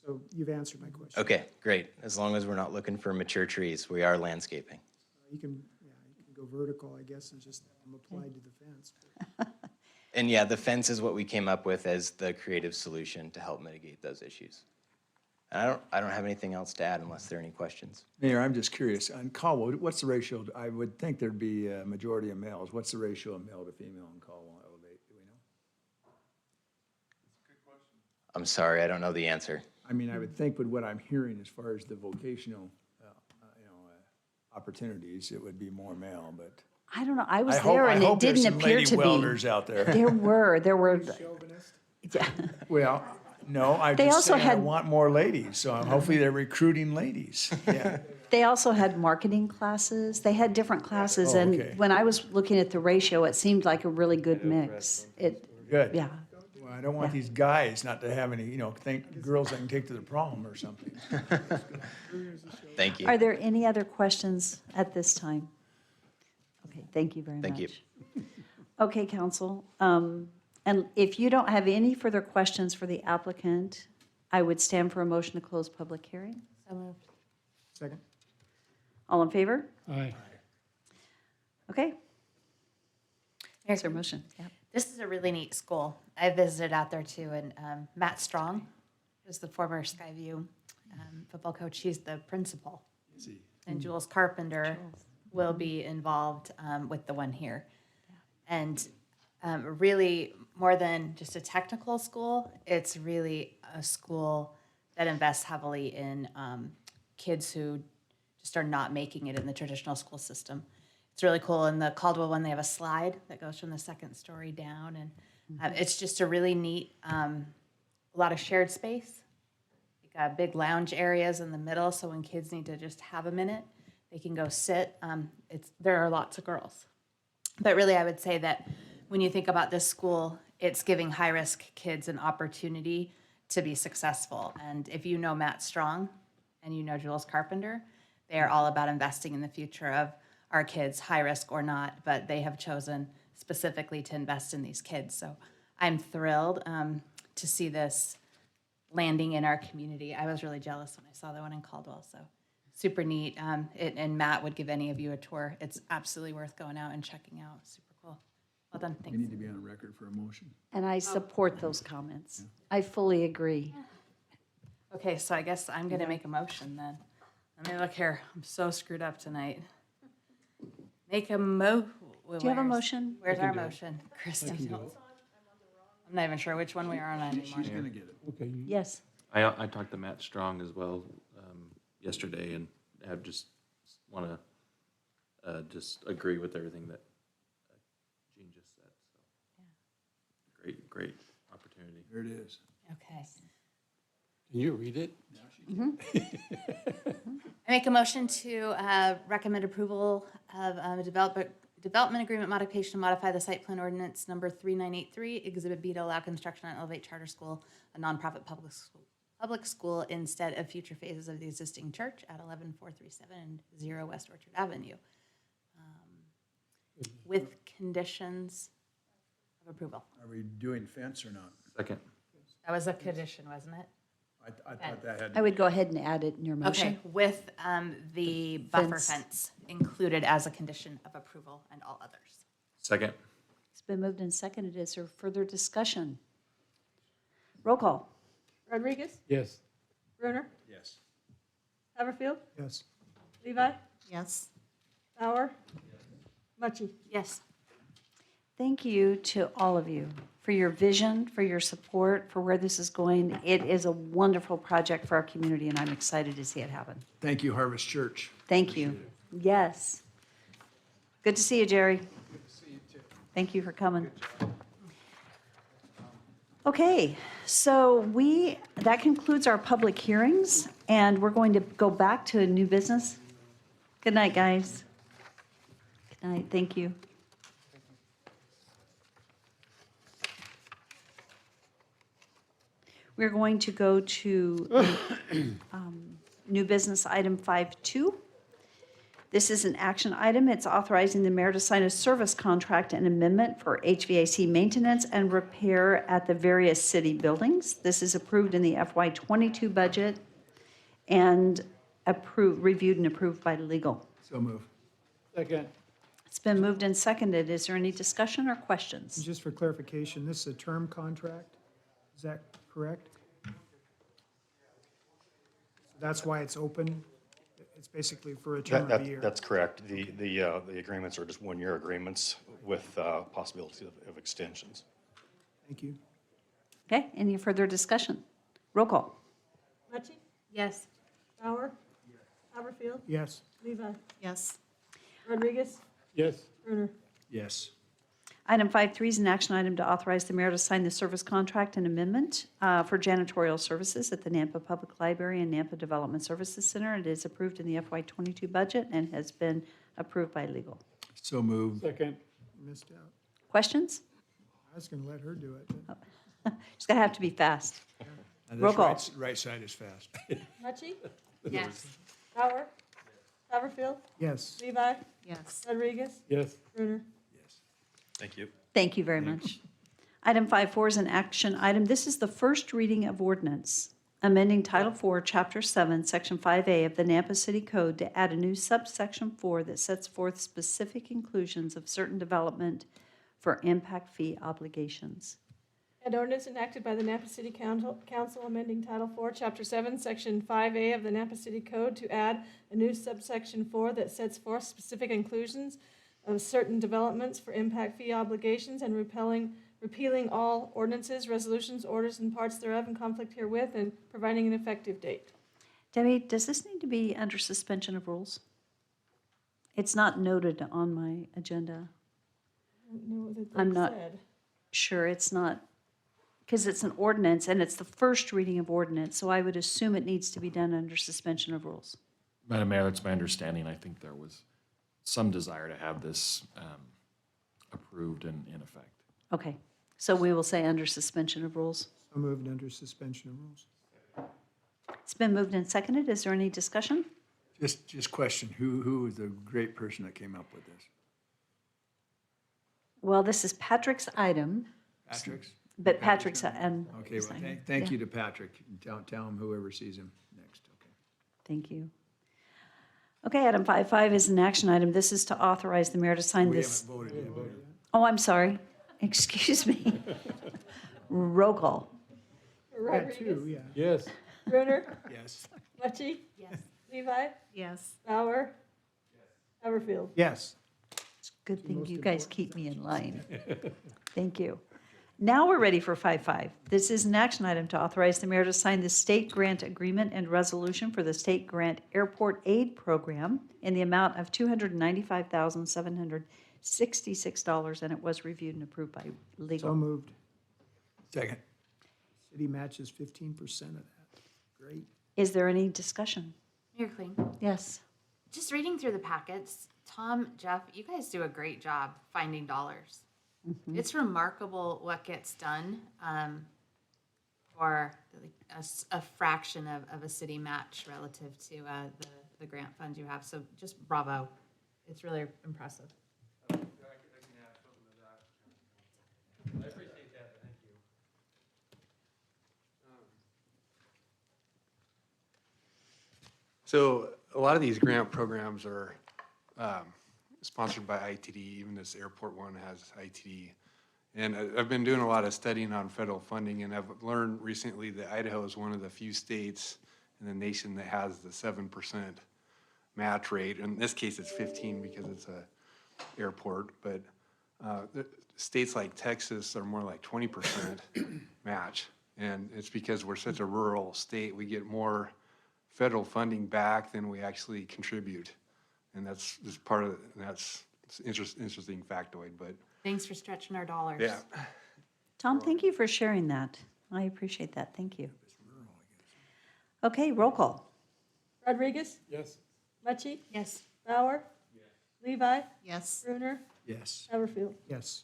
So you've answered my question. Okay, great. As long as we're not looking for mature trees, we are landscaping. You can go vertical, I guess, and just have them applied to the fence. And yeah, the fence is what we came up with as the creative solution to help mitigate those issues. And I don't have anything else to add unless there are any questions. Mayor, I'm just curious, on Caldwell, what's the ratio? I would think there'd be a majority of males. What's the ratio of male to female in Caldwell Elevate? Do we know? I'm sorry, I don't know the answer. I mean, I would think with what I'm hearing as far as the vocational, opportunities, it would be more male, but. I don't know, I was I hope- there I and it hope there's didn't some appear lady to be. welders out there. There were. Yeah. Well, no, I They just also saying I had- want more ladies, so hopefully they're recruiting ladies. Yeah. They also had marketing classes. They had different classes, Oh, and okay. when I was looking at the ratio, it seemed like a really good mix. Good. Yeah. Well, I don't want these guys not to have any, girls I can take to the prom or something. Thank you. Are there any other questions at this time? Okay, thank you very much. Thank you. Okay, council. And if you don't have any further questions for the applicant, I would stand for a motion to close public hearing. So moved. Second. All in favor? Aye. Okay. There's our motion. Yep. This is a really neat school. I visited out there too, and Matt Strong, who's the former Skyview football coach, he's the principal. And Jules Carpenter will be involved with the one here. And really, more than just a technical school, it's really a school that invests heavily in kids who just are not making it in the traditional school system. It's really cool. In the Caldwell one, they have a slide that goes from the second story down, and it's just a really neat, a lot of shared space. You got big lounge areas in the middle, so when kids need to just have a minute, they can go sit. There are lots of girls. But really, I would say that when you think about this school, it's giving high-risk kids an opportunity to be successful. And if you know Matt Strong and you know Jules Carpenter, they are all about investing in the future of our kids, high risk or not, but they have chosen specifically to invest in these kids. So I'm thrilled to see this landing in our community. I was really jealous when I saw the one in Caldwell, so super neat. And Matt would give any of you a tour. It's absolutely worth going out and checking out. Super cool. Well done, We thanks. need to be on record for a motion. And I support those comments. I fully agree. Okay, so I guess I'm gonna make a motion then. Let me look here. I'm so screwed up tonight. Make a Do you have a motion? Where's our motion? Kristen. I'm not even sure which one we are on anymore. She's gonna get it. Okay. Yes. I talked to Matt Strong as well yesterday, and have just want to just agree with everything that Jean just said. So great opportunity. There it is. Okay. Can you read it? I make a motion to recommend approval of a development agreement modification to modify the site plan ordinance number 3983, Exhibit B, to allow construction on Elevate Charter School, a nonprofit public school instead of future phases of the existing church at 11437 0 West Orchard Avenue, with conditions of approval. Are we doing fence or not? Second. That was a condition, wasn't it? I thought that had. I would go ahead and add it in your motion. Okay, with the buffer Fence. fence included as a condition of approval and all others. Second. It's been moved and seconded. Is there further discussion? Roll call. Rodriguez? Yes. Brunner? Yes. Haverfield? Yes. Levi? Yes. Bauer? Mucci? Yes. Thank you to all of you for your vision, for your support, for where this is going. It is a wonderful project for our community, and I'm excited to see it happen. Thank you, Harvest Church. Thank you. Yes. Good to see you, Jerry. Good to see you, too. Thank you for coming. Okay, so that concludes our public hearings, and we're going to go back to new business. Good night, guys. Good night, thank you. We're going to go to new business item 5.2. This is an action item. It's authorizing the mayor to sign a service contract and amendment for HVAC maintenance and repair at the various city buildings. This is approved in the FY22 budget and reviewed and approved by legal. So move. Second. It's been moved and seconded. Is there any discussion or questions? Just for clarification, this is a term contract? Is that correct? That's why it's open? It's basically for a term of a year? That's correct. The agreements are just one-year agreements with possibility of extensions. Thank you. Okay, any further discussion? Roll call. Mucci? Yes. Bauer? Haverfield? Yes. Levi? Yes. Rodriguez? Yes. Brunner? Yes. Item 5.3 is an action item to authorize the mayor to sign the service contract and amendment for janitorial services at the Nampa Public Library and Nampa Development Services Center. It is approved in the FY22 budget and has been approved by legal. So moved. Second. Missed out. Questions? I was going to let her do it. It's going to have to be fast. And Roll this call. right side is fast. Mucci? Yes. Bauer? Haverfield? Yes. Levi? Yes. Rodriguez? Yes. Brunner? Thank you. Thank you very much. Item 5.4 is an action item. This is the first reading of ordinance, amending Title IV, Chapter 7, Section 5A of the Nampa City Code to add a new subsection 4 that sets forth specific inclusions of certain development for impact fee obligations. An ordinance enacted by the Napa City Council amending Title IV, Chapter 7, Section 5A of the Napa City Code to add a new subsection 4 that sets forth specific inclusions of certain developments for impact fee obligations and repealing all ordinances, resolutions, orders, and parts thereof in conflict herewith and providing an effective date. Debbie, does this need to be under suspension of rules? It's not noted on my agenda. I don't know what I'm that not said. sure it's not, because it's an ordinance and it's the first reading of ordinance, so I would assume it needs to be done under suspension of rules. Madam Mayor, that's my understanding. I think there was some desire to have this approved and in effect. Okay, So we will say under suspension of rules. So moved under suspension of rules. It's been moved and seconded. Is there any discussion? Just question, who was the great person that came up with this? Well, this is Patrick's item, Patrick's? but Patrick's, and. Okay, well, thank you to Patrick. Tell him whoever sees him next, okay. Thank you. Okay, item 5.5 is an action item. This is to authorize the mayor to sign We this. haven't voted yet. Oh, I'm sorry. Excuse me. Roll call. Yeah, two, yeah. Yes. Brunner? Yes. Mucci? Yes. Levi? Yes. Bauer? Haverfield? Yes. It's a good thing you guys keep me in line. Thank you. Now we're ready for 5.5. This is an action item to authorize the mayor to sign the state grant agreement and resolution for the state grant airport aid program in the amount of $295,766, and it was reviewed and approved by So legal. moved. Second. City matches 15% of that. Great. Is there any discussion? Mayor Kling, Yes. just reading through the packets, Tom, Jeff, you guys do a great job finding dollars. It's remarkable what gets done for a fraction of a city match relative to the grant funds you have. So just bravo. It's really impressive. I appreciate that, thank you. So a lot of these grant programs are sponsored by ITD, even this airport one has ITD. And I've been doing a lot of studying on federal funding, and I've learned recently that Idaho is one of the few states in the nation that has the 7% match rate. In this case, it's 15 because it's a airport, but states like Texas are more like 20% match. And it's because we're such a rural state, we get more federal funding back than we actually contribute. And that's just part of, that's interesting factoid, but. Thanks for stretching our dollars. Yeah. Tom, thank you for sharing that. I appreciate that. Thank you. Okay, roll call. Rodriguez? Yes. Mucci? Yes. Bauer? Levi? Yes. Brunner? Yes. Haverfield? Yes.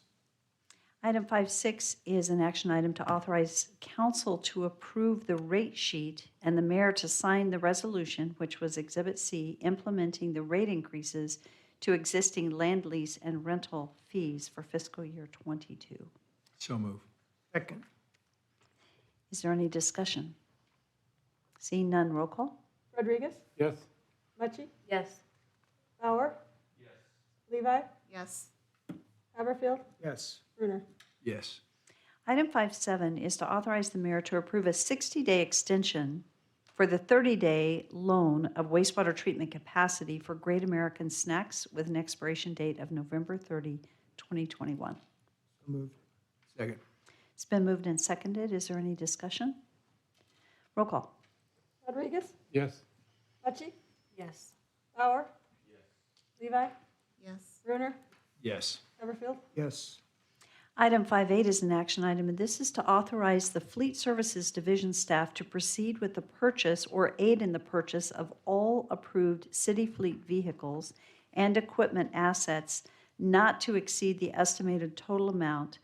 Item 5.6 is an action item to authorize council to approve the rate sheet and the mayor to sign the resolution, which was Exhibit C, implementing the rate increases to existing land lease and rental fees for fiscal year '22. So move. Second. Is there any discussion? Seeing none, roll call. Rodriguez? Yes. Mucci? Yes. Bauer? Yes. Levi? Yes. Haverfield? Yes. Brunner? Yes. Item 5.7 is to authorize the mayor to approve a 60-day extension for the 30-day loan of wastewater treatment capacity for Great American Snacks with an expiration date of November 30, 2021. So moved. Second. It's been moved and seconded. Is there any discussion? Roll call. Rodriguez? Yes. Mucci? Yes. Bauer? Yes. Levi? Yes. Brunner? Yes. Haverfield? Yes. Item 5.8 is an action item, and this is to authorize the Fleet Services Division staff to proceed with the purchase or aid in the purchase of all approved city fleet vehicles and equipment assets not to exceed the estimated total amount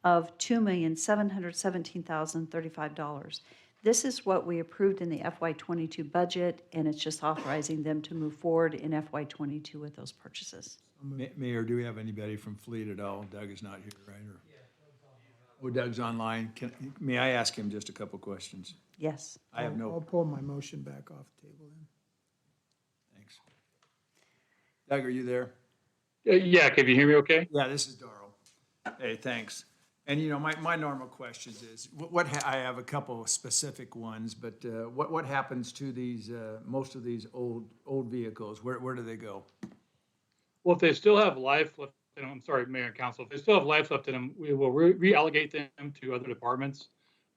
of $2,717,035. This is what we approved in the FY22 budget, and it's just authorizing them to move forward in FY22 with those purchases. Mayor, do we have anybody from Fleet at all? Doug is not here, right? Oh, Doug's online. May I ask him just a couple questions? Yes. I have I'll no, pull my motion back off the table then. thanks. Doug, are you there? Yeah, can you hear me okay? Yeah, this is Darrell. Hey, thanks. And you know, my normal questions is, I have a couple of specific ones, but what happens to these, most of these old vehicles? Where do they go? Well, if they still have life left in them, I'm sorry, Mayor and Council, if they still have life left in them, we will reallocate them to other departments.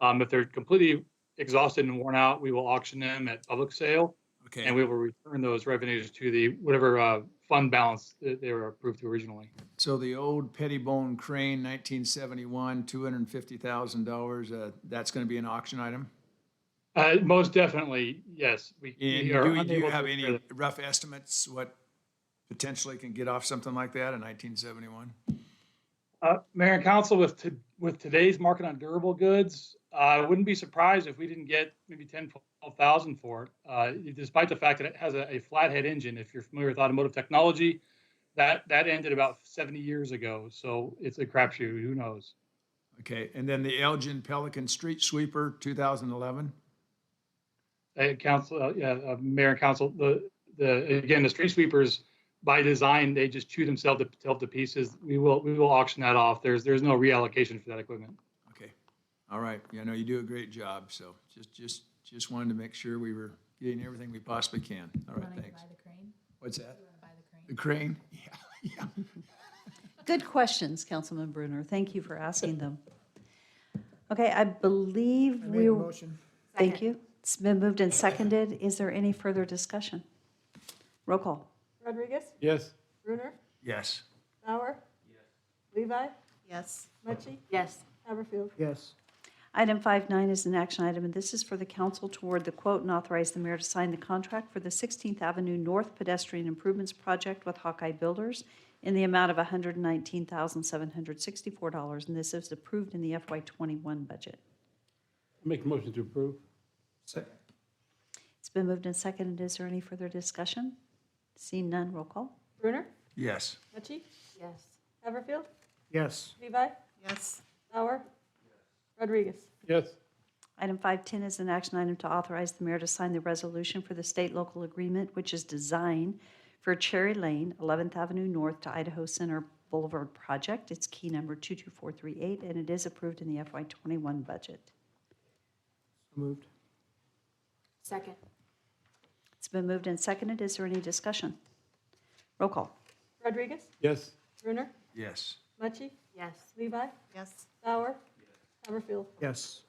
If they're completely exhausted and worn out, we will auction them at public sale. Okay. And we will return those revenues to the whatever fund balance that they were approved to originally. So the old Pettibone crane, 1971, $250,000, that's going to be an auction item? Most definitely, yes. And We are do you unable have to any repair them. rough estimates what potentially can get off something like that in 1971? Mayor and council, with today's market on durable goods, I wouldn't be surprised if we didn't get maybe 10, 12,000 for it. Despite the fact that it has a flathead engine, if you're familiar with automotive technology, that ended about 70 years ago. So it's a crapshoot, who knows? Okay, and then the Elgin Pelican Street Sweeper, 2011. Council, Mayor and council, again, the street sweepers, by design, they just chew themselves to pieces. We will auction that off. There's no reallocation for that equipment. Okay, all right. Yeah, no, you do a great job. So just wanted to make sure we were getting everything we possibly can. All right, thanks. What's that? The crane? Yeah. Good questions, Councilman Brunner. Thank you for asking them. Okay, I believe I made we. a motion. Thank you. It's been moved and seconded. Is there any further discussion? Roll call. Rodriguez? Yes. Brunner? Yes. Bauer? Levi? Yes. Mucci? Yes. Haverfield? Yes. Item 5.9 is an action item, and this is for the council to award the quote and authorize the mayor to sign the contract for the 16th Avenue North Pedestrian Improvements Project with Hawkeye Builders in the amount of $119,764, and this is approved in the FY21 budget. Make a motion to approve. Second. It's been moved and seconded. Is there any further discussion? Seeing none, roll call. Brunner? Yes. Mucci? Yes. Haverfield? Yes. Levi? Yes. Bauer? Rodriguez? Yes. Item 5.10 is an action item to authorize the mayor to sign the resolution for the state-local agreement, which is design for Cherry Lane, 11th Avenue North to Idaho Center Boulevard project. It's key number 22438, and it is approved in the FY21 budget. So moved. Second. It's been moved and seconded. Is there any discussion? Roll call. Rodriguez? Yes. Brunner? Yes. Mucci? Yes. Levi? Yes. Bauer? Haverfield? Yes.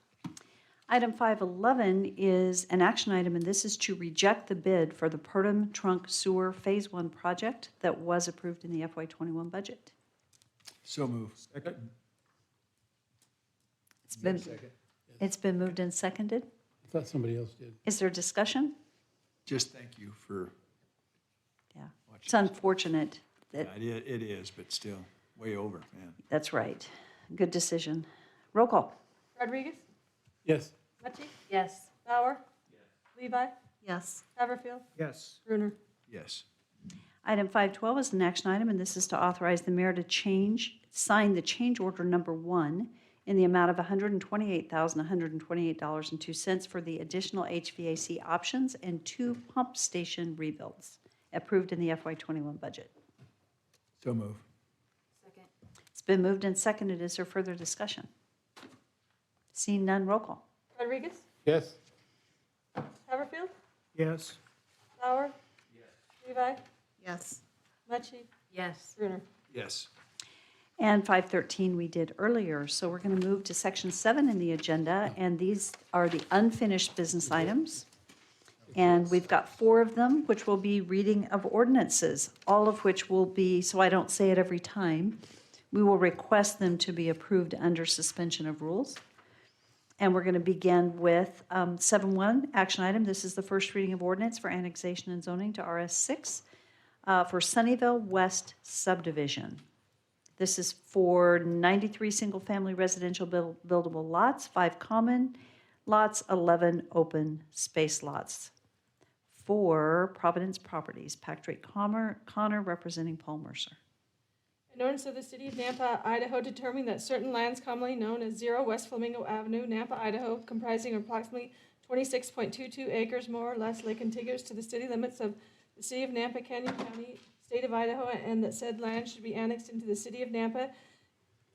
Item 5.11 is an action item, and this is to reject the bid for the Purdom Trunk Sewer Phase 1 project that was approved in the FY21 budget. So move. Second. It's been moved and seconded. I thought somebody else did. Is there discussion? Just thank you for Yeah. watching. It's unfortunate that, Yeah, it is, but still, way over, man. that's right. Good decision. Roll call. Rodriguez? Yes. Mucci? Yes. Bauer? Levi? Yes. Haverfield? Yes. Brunner? Yes. Item 5.12 is an action item, and this is to authorize the mayor to sign the change order number 1 in the amount of $128,128.02 for the additional HVAC options and 2 pump station rebuilds approved in the FY21 budget. So move. Second. It's been moved and seconded. Is there further discussion? Seeing none, roll call. Rodriguez? Yes. Haverfield? Yes. Bauer? Levi? Yes. Mucci? Yes. Brunner? Yes. And 5.13 we did earlier, so we're going to move to section 7 in the agenda, and these are the unfinished business items. And we've got 4 of them, which will be reading of ordinances, all of which will be, so I don't say it every time, we will request them to be approved under suspension of rules. And we're going to begin with 7.1, action item. This is the first reading of ordinance for annexation and zoning to RS6 for Sunnyvale West subdivision. This is for 93 single-family residential buildable lots, 5 common lots, 11 open space lots. For Providence Properties, Patrick Connor representing Paul Mercer. An ordinance of the City of Nampa, Idaho, determining that certain lands commonly known as 0 West Flamingo Avenue, Nampa, Idaho, comprising approximately 26.22 acres, more or less, lay contiguous to the city limits of the City of Nampa, Canyon County, State of Idaho, and that said land should be annexed into the City of Nampa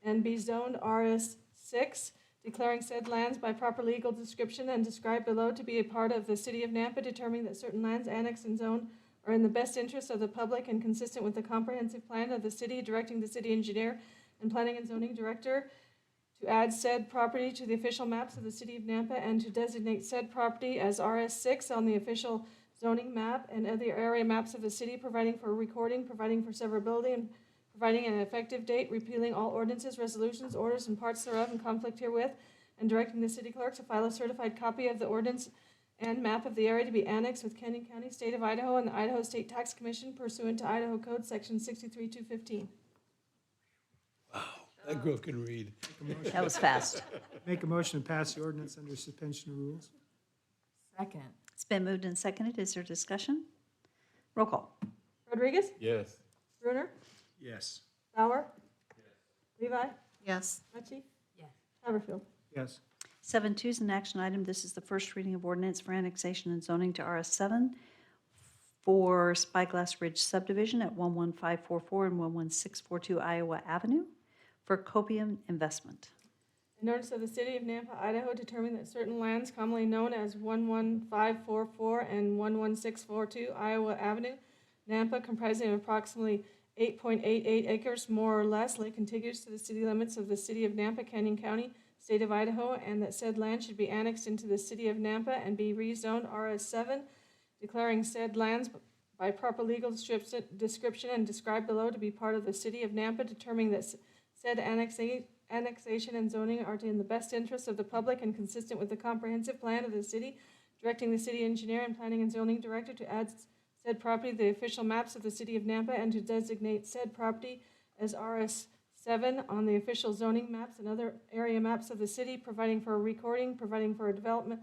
and be zoned RS6, declaring said lands by proper legal description and described below to be a part of the City of Nampa, determining that certain lands annexed and zoned are in the best interest of the public and consistent with the comprehensive plan of the city, directing the city engineer and planning and zoning director to add said property to the official maps of the City of Nampa and to designate said property as RS6 on the official zoning map and other area maps of the city, providing for recording, providing for severability, and providing an effective date, repealing all ordinances, resolutions, orders, and parts thereof in conflict herewith, and directing the city clerk to file a certified copy of the ordinance and map of the area to be annexed with Canyon County, State of Idaho, and the Idaho State Tax Commission pursuant to Idaho Code Section 63215. That girl can read. That was fast. Make a motion to pass the ordinance under suspension of rules. Second. It's been moved and seconded. Is there discussion? Roll call. Rodriguez? Yes. Brunner? Yes. Bauer? Levi? Yes. Mucci? Yes. Haverfield? Yes. 7.2 is an action item. This is the first reading of ordinance for annexation and zoning to RS7 for Spyglass Ridge subdivision at 11544 and 11642 Iowa Avenue for copium investment. An ordinance of the City of Nampa, Idaho, determining that certain lands commonly known as 11544 and 11642 Iowa Avenue, Nampa, comprising of approximately 8.88 acres, more or less, lay contiguous to the city limits of the City of Nampa, Canyon County, State of Idaho, and that said land should be annexed into the City of Nampa and be rezoned RS7, declaring said lands by proper legal description and described below to be part of the City of Nampa, determining that said annexation and zoning are in the best interest of the public and consistent with the comprehensive plan of the city, directing the city engineer and planning and zoning director to add said property to the official maps of the City of Nampa and to designate said property as RS7 on the official zoning maps and other area maps of the city, providing for a recording, providing for a development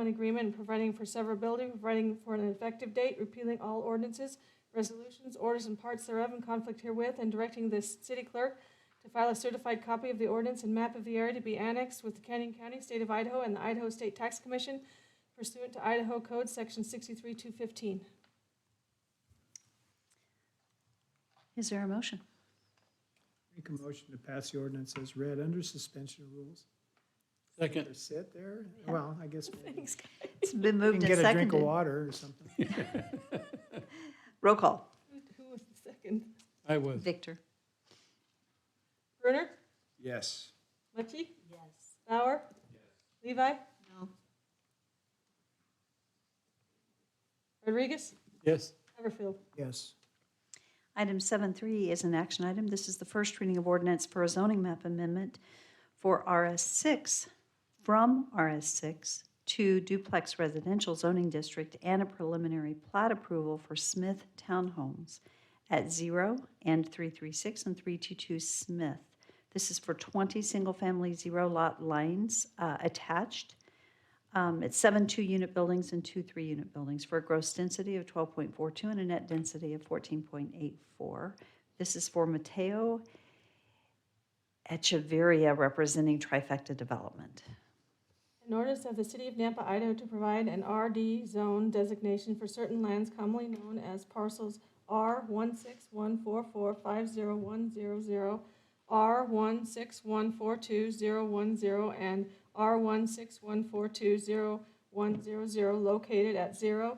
agreement, and providing for severability, providing for an effective date, repealing all ordinances, resolutions, orders, and parts thereof in conflict herewith, and directing the city clerk to file a certified copy of the ordinance and map of the area to be annexed with the Canyon County, State of Idaho, and the Idaho State Tax Commission pursuant to Idaho Code Section 63215. Is there a motion? Make a motion to pass the ordinance as read under suspension of rules. Second. Just sit there? Well, I guess maybe It's been you moved can and get a drink of seconded. water or something. Roll call. Who was the second? I was. Victor. Brunner? Yes. Mucci? Yes. Bauer? Levi? No. Rodriguez? Yes. Haverfield? Yes. Item 7.3 is an action item. This is the first reading of ordinance for a zoning map amendment for RS6, from RS6 to duplex residential zoning district and a preliminary plat approval for Smith Townhomes at 0 and 336 and 322 Smith. This is for 20 single-family zero-lot lines attached. It's 7 2-unit buildings and 2 3-unit buildings for a gross density of 12.42 and a net density of 14.84. This is for Mateo Echeverria, representing Trifecta Development. An ordinance of the City of Nampa, Idaho, to provide an RD zone designation for certain lands commonly known as parcels R16144501000, R161421010, and R161420100, located at 0,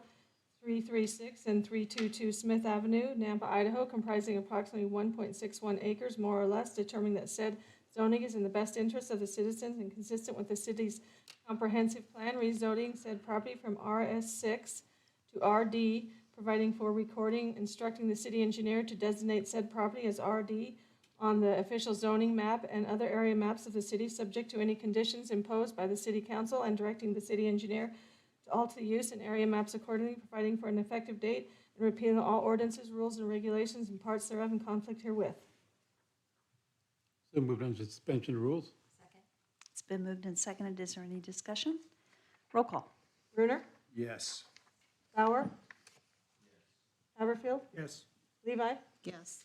336 and 322 Smith Avenue, Nampa, Idaho, comprising approximately 1.61 acres, more or less, determining that said zoning is in the best interest of the citizens and consistent with the city's comprehensive plan, rezoning said property from RS6 to RD, providing for recording, instructing the city engineer to designate said property as RD on the official zoning map and other area maps of the city, subject to any conditions imposed by the city council, and directing the city engineer to alter the use and area maps accordingly, providing for an effective date, and repealing all ordinances, rules, and regulations and parts thereof in conflict herewith. So moved on to suspension of rules? It's been moved and seconded. Is there any discussion? Roll call. Brunner? Yes. Bauer? Haverfield? Yes. Levi? Yes.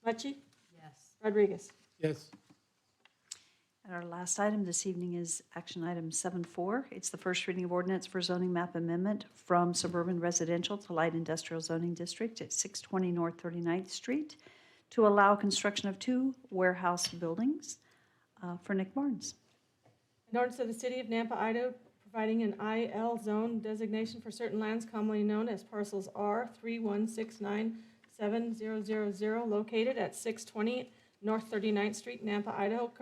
Mucci? Yes. Rodriguez? Yes. And our last item this evening is action item 7.4. It's the first reading of ordinance for zoning map amendment from suburban residential to light industrial zoning district at 620 North 39th Street to allow construction of 2 warehouse buildings for Nick Barnes. An ordinance of the City of Nampa, Idaho, providing an IL zone designation for certain lands commonly known as parcels R3169700, located at 620 North 39th Street, Nampa, Idaho,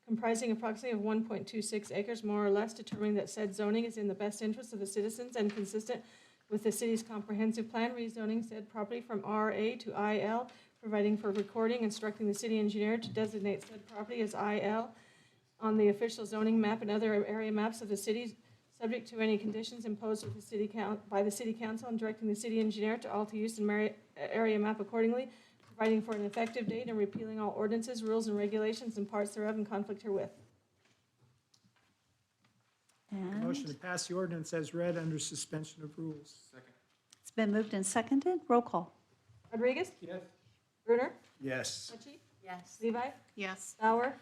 comprising approximately of 1.26 acres, more or less, determining that said zoning is in the best interest of the citizens and consistent with the city's comprehensive plan, rezoning said property from RA to IL, providing for recording, instructing the city engineer to designate said property as IL on the official zoning map and other area maps of the city, subject to any conditions imposed with the by the city council, and directing the city engineer to alter use and area map accordingly, providing for an effective date and repealing all ordinances, rules, and regulations and parts thereof in conflict herewith. Motion to pass the ordinance as read under suspension of rules. It's been moved and seconded. Roll call. Rodriguez? Yes. Brunner? Yes. Mucci? Yes. Levi? Yes. Bauer?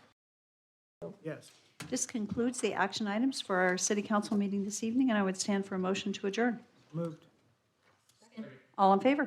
Yes. This concludes the action items for our city council meeting this evening, and I would stand for a motion to adjourn. Moved. All in favor?